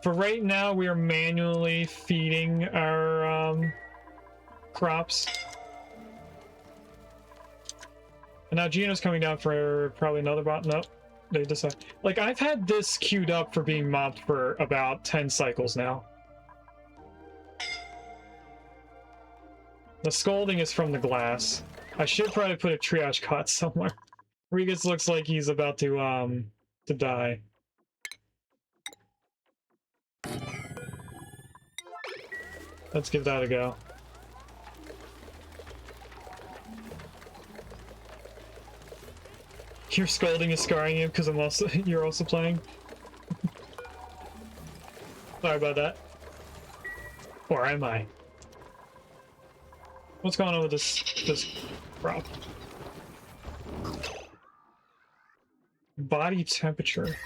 For right now, we are manually feeding our crops. And now Gino's coming down for probably another bot. Nope. They decide. Like, I've had this queued up for being mobbed for about 10 cycles now. The scolding is from the glass. I should probably put a triage cot somewhere. Regis looks like he's about to die. Let's give that a go. Your scolding is scarring you because you're also playing. Sorry about that. Or am I? What's going on with this crop? Body temperature.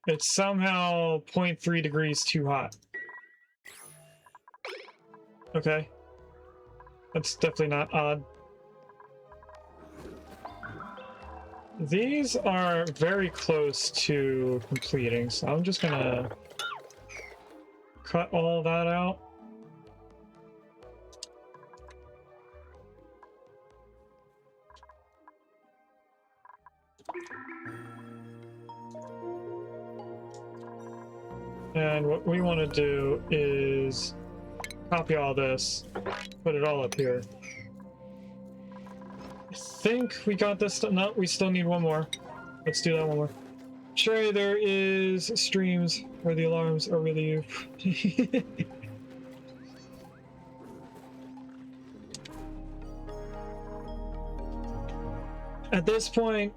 It's somehow 0.3 degrees too hot. Okay. That's definitely not odd. These are very close to completing, so I'm just gonna cut all that out. And what we want to do is copy all this, put it all up here. I think we got this. No, we still need one more. Let's do that one more. Sure, there is streams where the alarms are really you. At this point,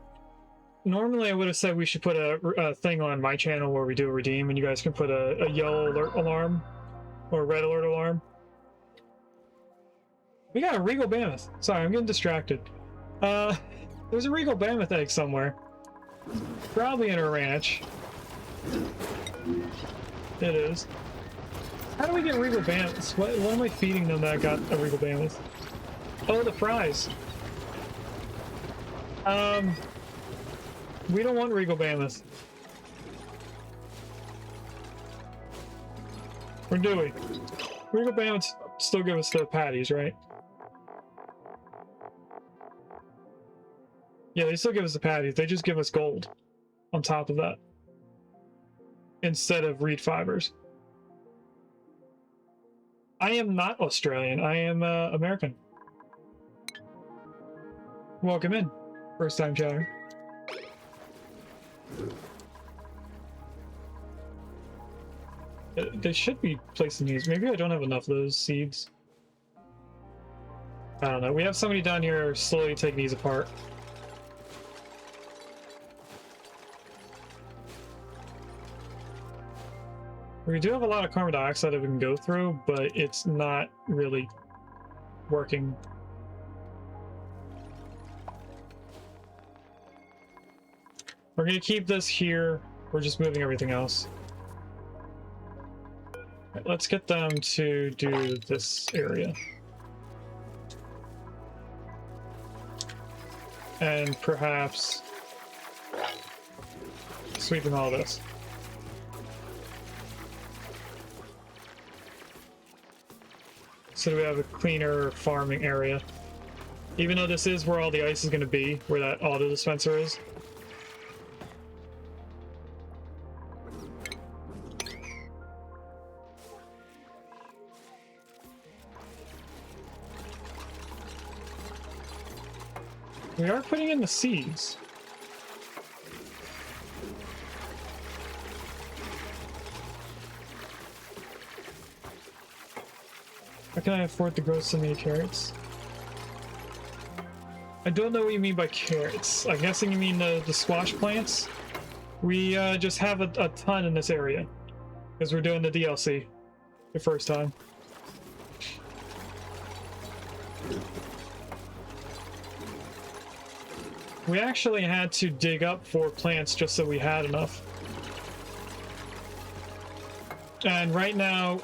normally I would have said we should put a thing on my channel where we do a redeem, and you guys can put a yellow alert alarm or a red alert alarm. We got a Regal Mammoth. Sorry, I'm getting distracted. There's a Regal Mammoth egg somewhere. Probably in a ranch. It is. How do we get Regal Mammoths? What am I feeding them that I got a Regal Mammoth? Oh, the fries. We don't want Regal Mammoth. Or do we? Regal Mammoths still give us the patties, right? Yeah, they still give us the patties. They just give us gold on top of that. Instead of reed fibers. I am not Australian. I am American. Welcome in. First time chatter. They should be placing these. Maybe I don't have enough of those seeds. I don't know. We have somebody down here slowly taking these apart. We do have a lot of carbon dioxide that we can go through, but it's not really working. We're going to keep this here. We're just moving everything else. Right, let's get them to do this area. And perhaps sweeping all this. So we have a cleaner farming area. Even though this is where all the ice is going to be, where that auto dispenser is. We are putting in the seeds. How can I afford to grow so many carrots? I don't know what you mean by carrots. I'm guessing you mean the squash plants. We just have a ton in this area because we're doing the DLC the first time. We actually had to dig up 4 plants just so we had enough. And right now,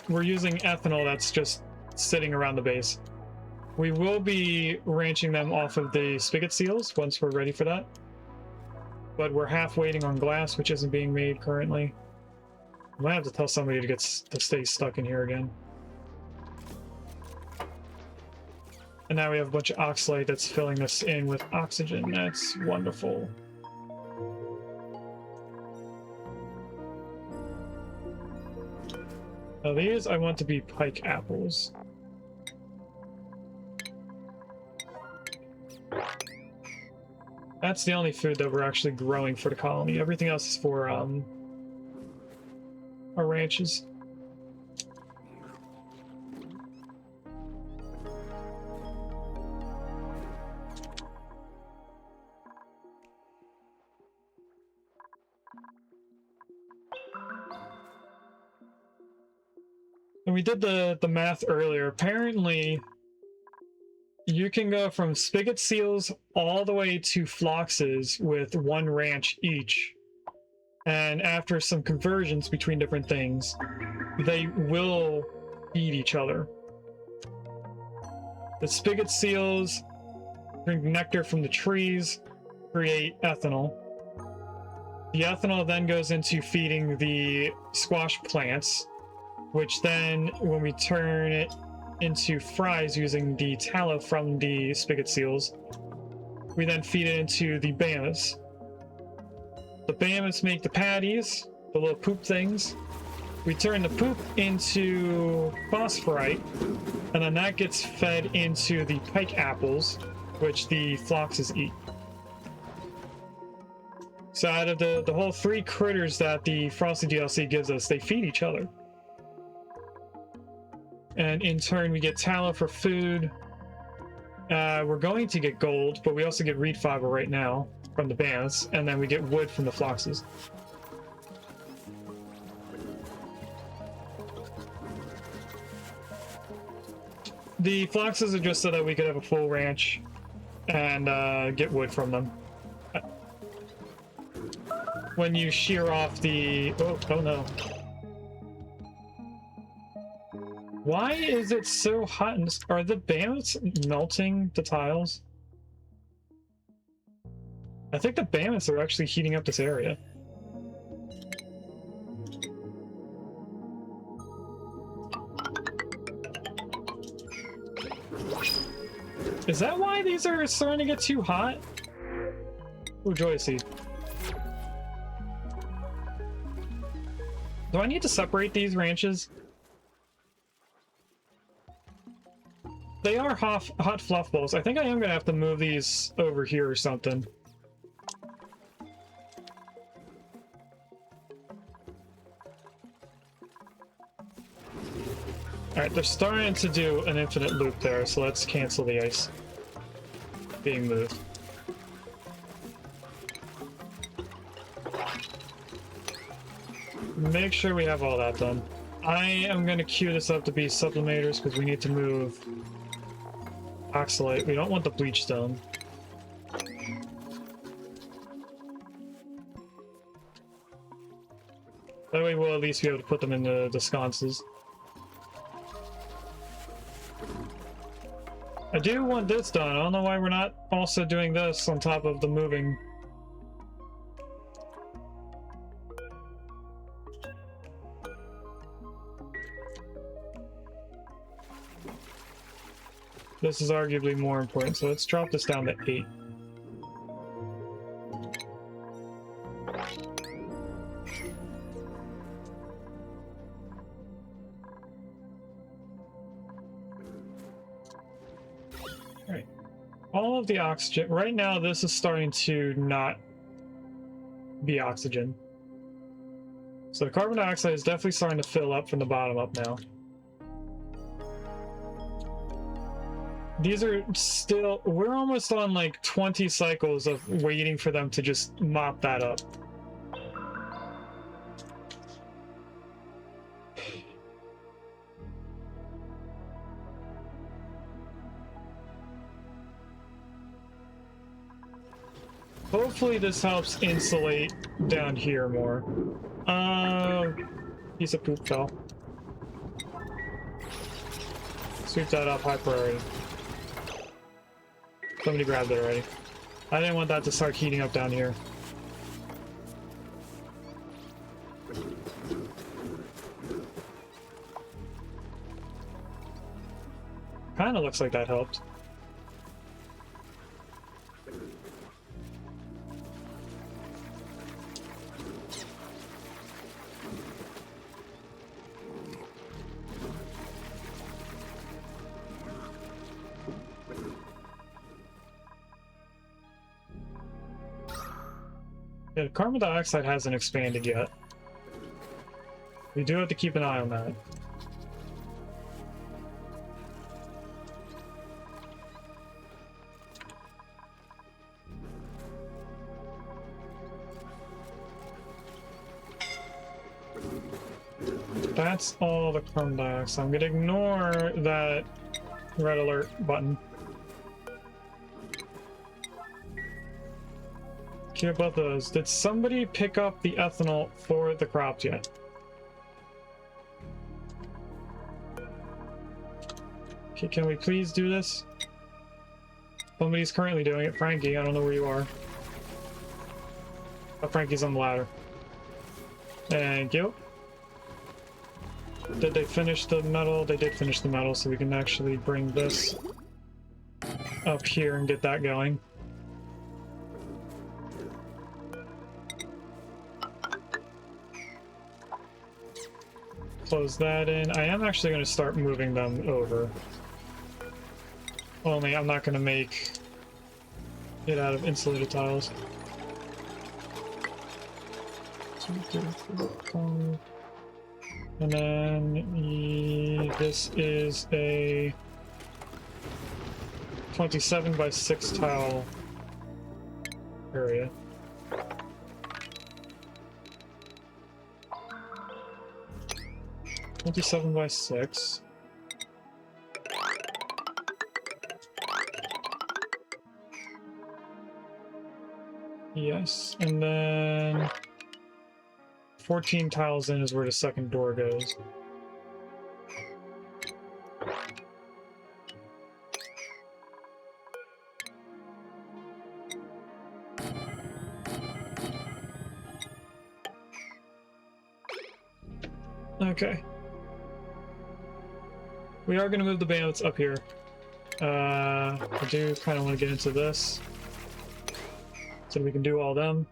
we're using ethanol that's just sitting around the base. We will be ranching them off of the spigot seals once we're ready for that. But we're half waiting on glass, which isn't being made currently. I might have to tell somebody to stay stuck in here again. And now we have a bunch of oxalate that's filling us in with oxygen. That's wonderful. Now these I want to be pike apples. That's the only food that we're actually growing for the colony. Everything else is for our ranches. And we did the math earlier. Apparently, you can go from spigot seals all the way to floxes with 1 ranch each. And after some conversions between different things, they will feed each other. The spigot seals drink nectar from the trees, create ethanol. The ethanol then goes into feeding the squash plants, which then, when we turn it into fries using the tallow from the spigot seals, we then feed it into the bananas. The bananas make the patties, the little poop things. We turn the poop into phosphorite, and then that gets fed into the pike apples, which the floxes eat. So out of the whole 3 critters that the Frosty DLC gives us, they feed each other. And in turn, we get tallow for food. We're going to get gold, but we also get reed fiber right now from the bananas, and then we get wood from the floxes. The floxes are just so that we could have a full ranch and get wood from them. When you shear off the... Oh no. Why is it so hot? Are the bananas melting the tiles? I think the bananas are actually heating up this area. Is that why these are starting to get too hot? Oh, joy seed. Do I need to separate these ranches? They are hot fluff balls. I think I am gonna have to move these over here or something. Alright, they're starting to do an infinite loop there, so let's cancel the ice being moved. Make sure we have all that done. I am going to queue this up to be sublimators because we need to move oxalate. We don't want the bleach stone. That way we'll at least be able to put them in the sconces. I do want this done. I don't know why we're not also doing this on top of the moving. This is arguably more important, so let's drop this down to 8. Alright. All of the oxygen... Right now, this is starting to not be oxygen. So the carbon dioxide is definitely starting to fill up from the bottom up now. These are still... We're almost on like 20 cycles of waiting for them to just mop that up. Hopefully this helps insulate down here more. Piece of poop fell. Sweep that up, high priority. Somebody grabbed it already. I didn't want that to start heating up down here. Kinda looks like that helped. Yeah, carbon dioxide hasn't expanded yet. We do have to keep an eye on that. That's all the carbon dioxide. I'm gonna ignore that red alert button. Keep above those. Did somebody pick up the ethanol for the crops yet? Okay, can we please do this? Somebody's currently doing it. Frankie, I don't know where you are. Oh, Frankie's on the ladder. Thank you. Did they finish the metal? They did finish the metal, so we can actually bring this up here and get that going. Close that in. I am actually going to start moving them over. Only I'm not going to make it out of insulated tiles. 2, 3, 4, 5. And then this is a 27 by 6 tile area. $27 by 6. Yes, and then 14 tiles in is where the second door goes. Okay. We are going to move the bandits up here. I do kind of want to get into this so we can do all them.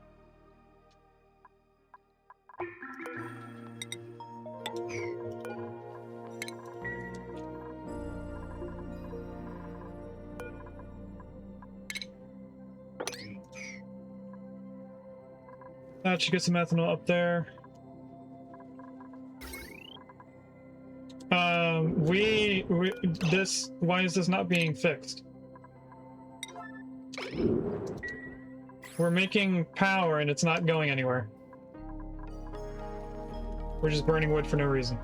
That should get some ethanol up there. Why is this not being fixed? We're making power and it's not going anywhere. We're just burning wood for no reason.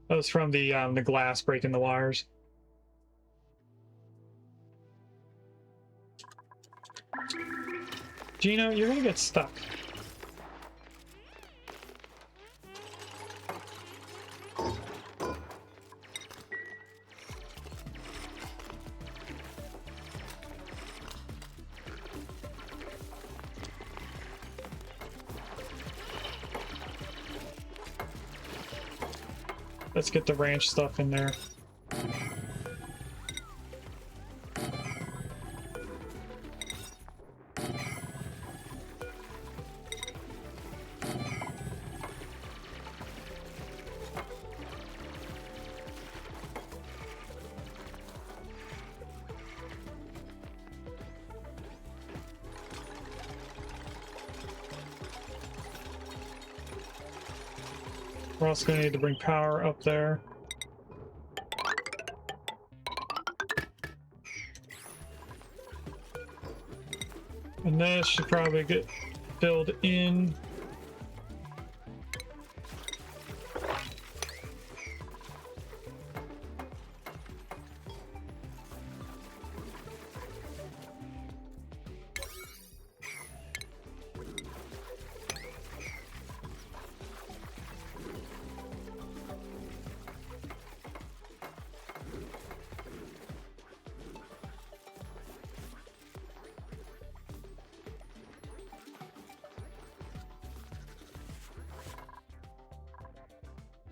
That was from the glass breaking the wires. Gino, you're gonna get stuck. Let's get the ranch stuff in there. We're also going to need to bring power up there. And this should probably get filled in.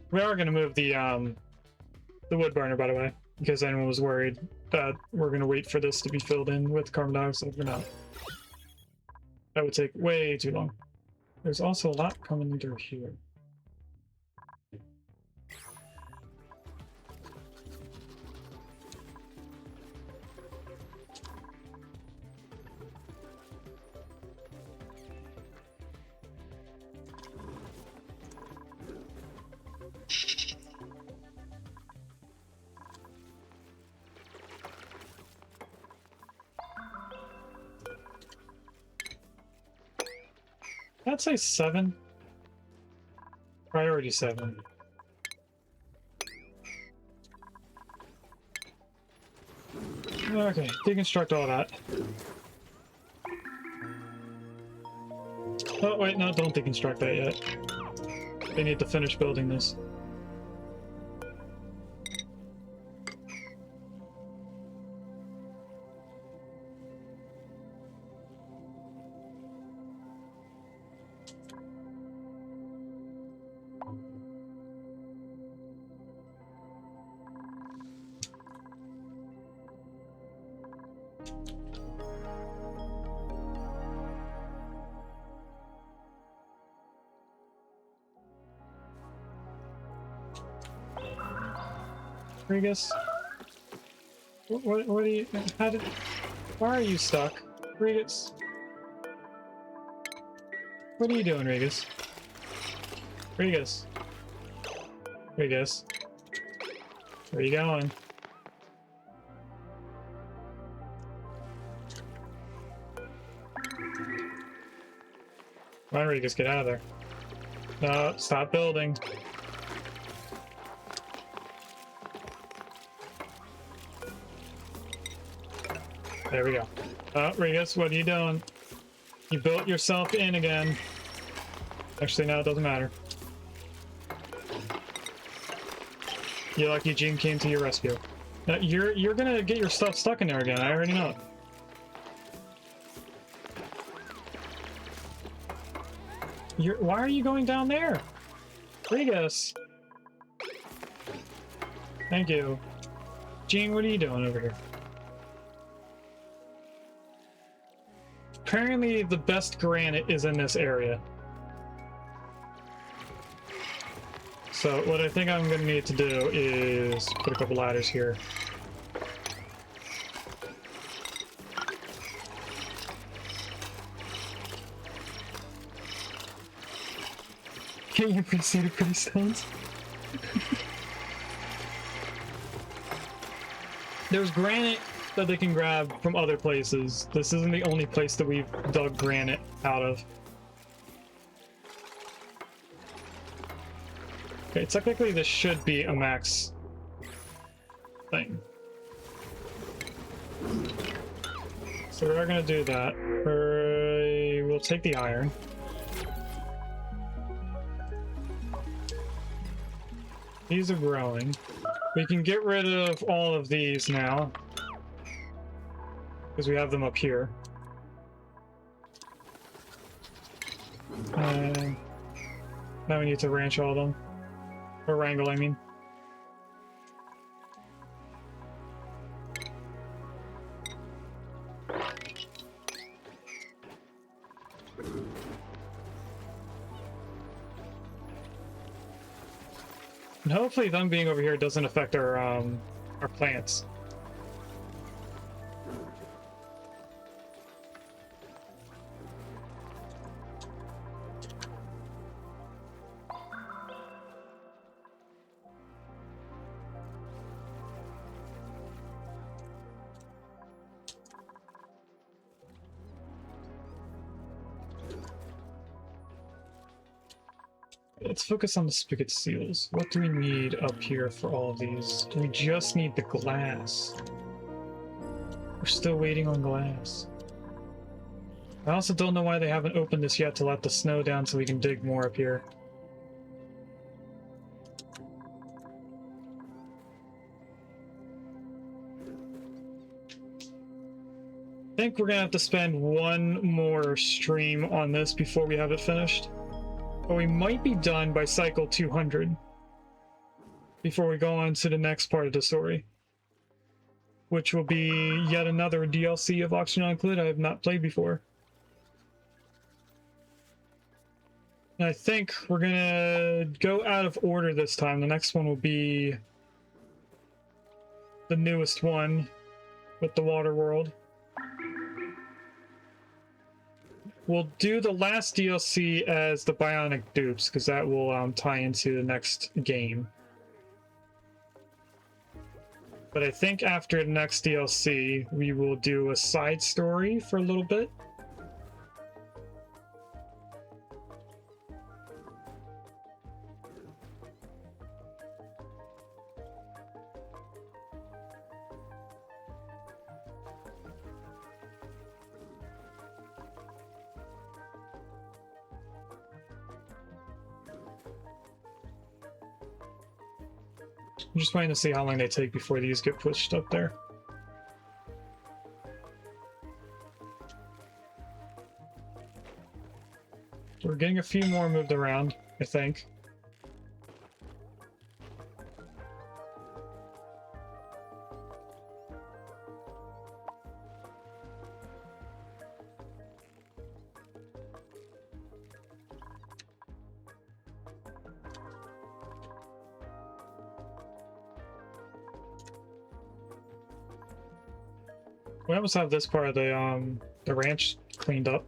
We are going to move the wood burner, by the way, because anyone was worried that we're going to wait for this to be filled in with carbon dioxide. We're not. That would take way too long. There's also a lot coming through here. I'd say 7. Priority 7. Okay, deconstruct all that. Oh, wait, no, don't deconstruct that yet. They need to finish building this. Regus? What are you... How did... Why are you stuck? Regus? What are you doing, Regus? Regus? Regus? Where are you going? Come on, Regus, get out of there. No, stop building. There we go. Oh, Regus, what are you doing? You built yourself in again. Actually, no, it doesn't matter. You're lucky Gene came to your rescue. Now, you're gonna get your stuff stuck in there again. I already know it. Why are you going down there? Regus! Thank you. Gene, what are you doing over here? Apparently, the best granite is in this area. So, what I think I'm going to need to do is put a couple ladders here. Can't you see the pretty stones? There's granite that they can grab from other places. This isn't the only place that we've dug granite out of. Okay, technically this should be a max thing. So we are going to do that. We'll take the iron. These are growing. We can get rid of all of these now, because we have them up here. And now we need to ranch all of them. Or wrangle, I mean. And hopefully them being over here doesn't affect our plants. Let's focus on the spigot seals. What do we need up here for all of these? We just need the glass. We're still waiting on glass. I also don't know why they haven't opened this yet to let the snow down so we can dig more up here. I think we're gonna have to spend one more stream on this before we have it finished. But we might be done by cycle 200 before we go on to the next part of the story, which will be yet another DLC of Oxygen Include I have not played before. And I think we're gonna go out of order this time. The next one will be the newest one with the water world. We'll do the last DLC as the Bionic Dupes, because that will tie into the next game. But I think after the next DLC, we will do a side story for a little bit. I'm just waiting to see how long they take before these get pushed up there. We're getting a few more moved around, I think. We almost have this part of the ranch cleaned up.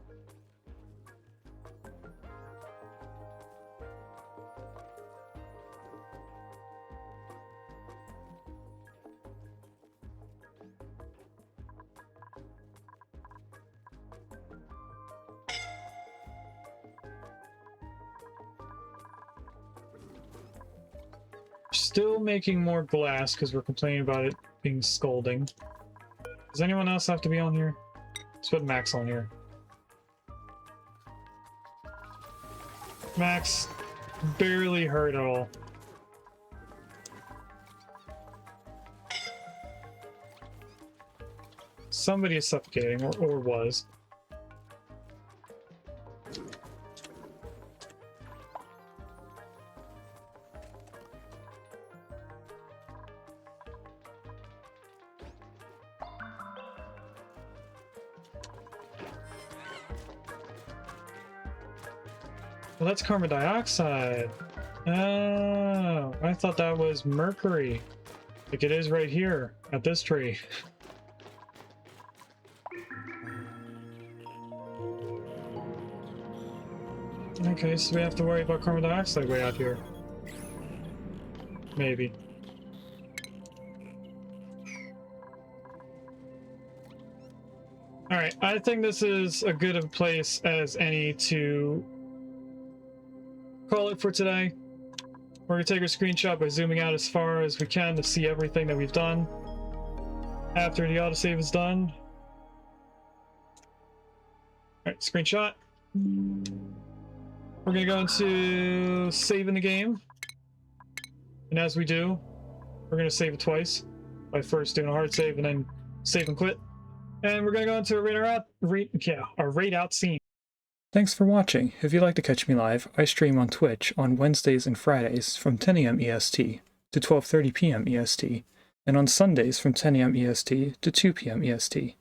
Still making more glass because we're complaining about it being scalding. Does anyone else have to be on here? Let's put Max on here. Max barely hurt at all. Somebody is suffocating, or was. Well, that's carbon dioxide. Oh, I thought that was mercury. Like it is right here at this tree. Okay, so we have to worry about carbon dioxide way out here. Maybe. Alright, I think this is a good of a place as any to call it for today. We're gonna take a screenshot by zooming out as far as we can to see everything that we've done after the autosave is done. Alright, screenshot. We're gonna go into saving the game. And as we do, we're gonna save it twice. By first doing a hard save and then save and quit. And we're gonna go into a raid out scene. Thanks for watching. If you'd like to catch me live, I stream on Twitch on Wednesdays and Fridays from 10 AM EST to 12:30 PM EST, and on Sundays from 10 AM EST to 2 PM EST.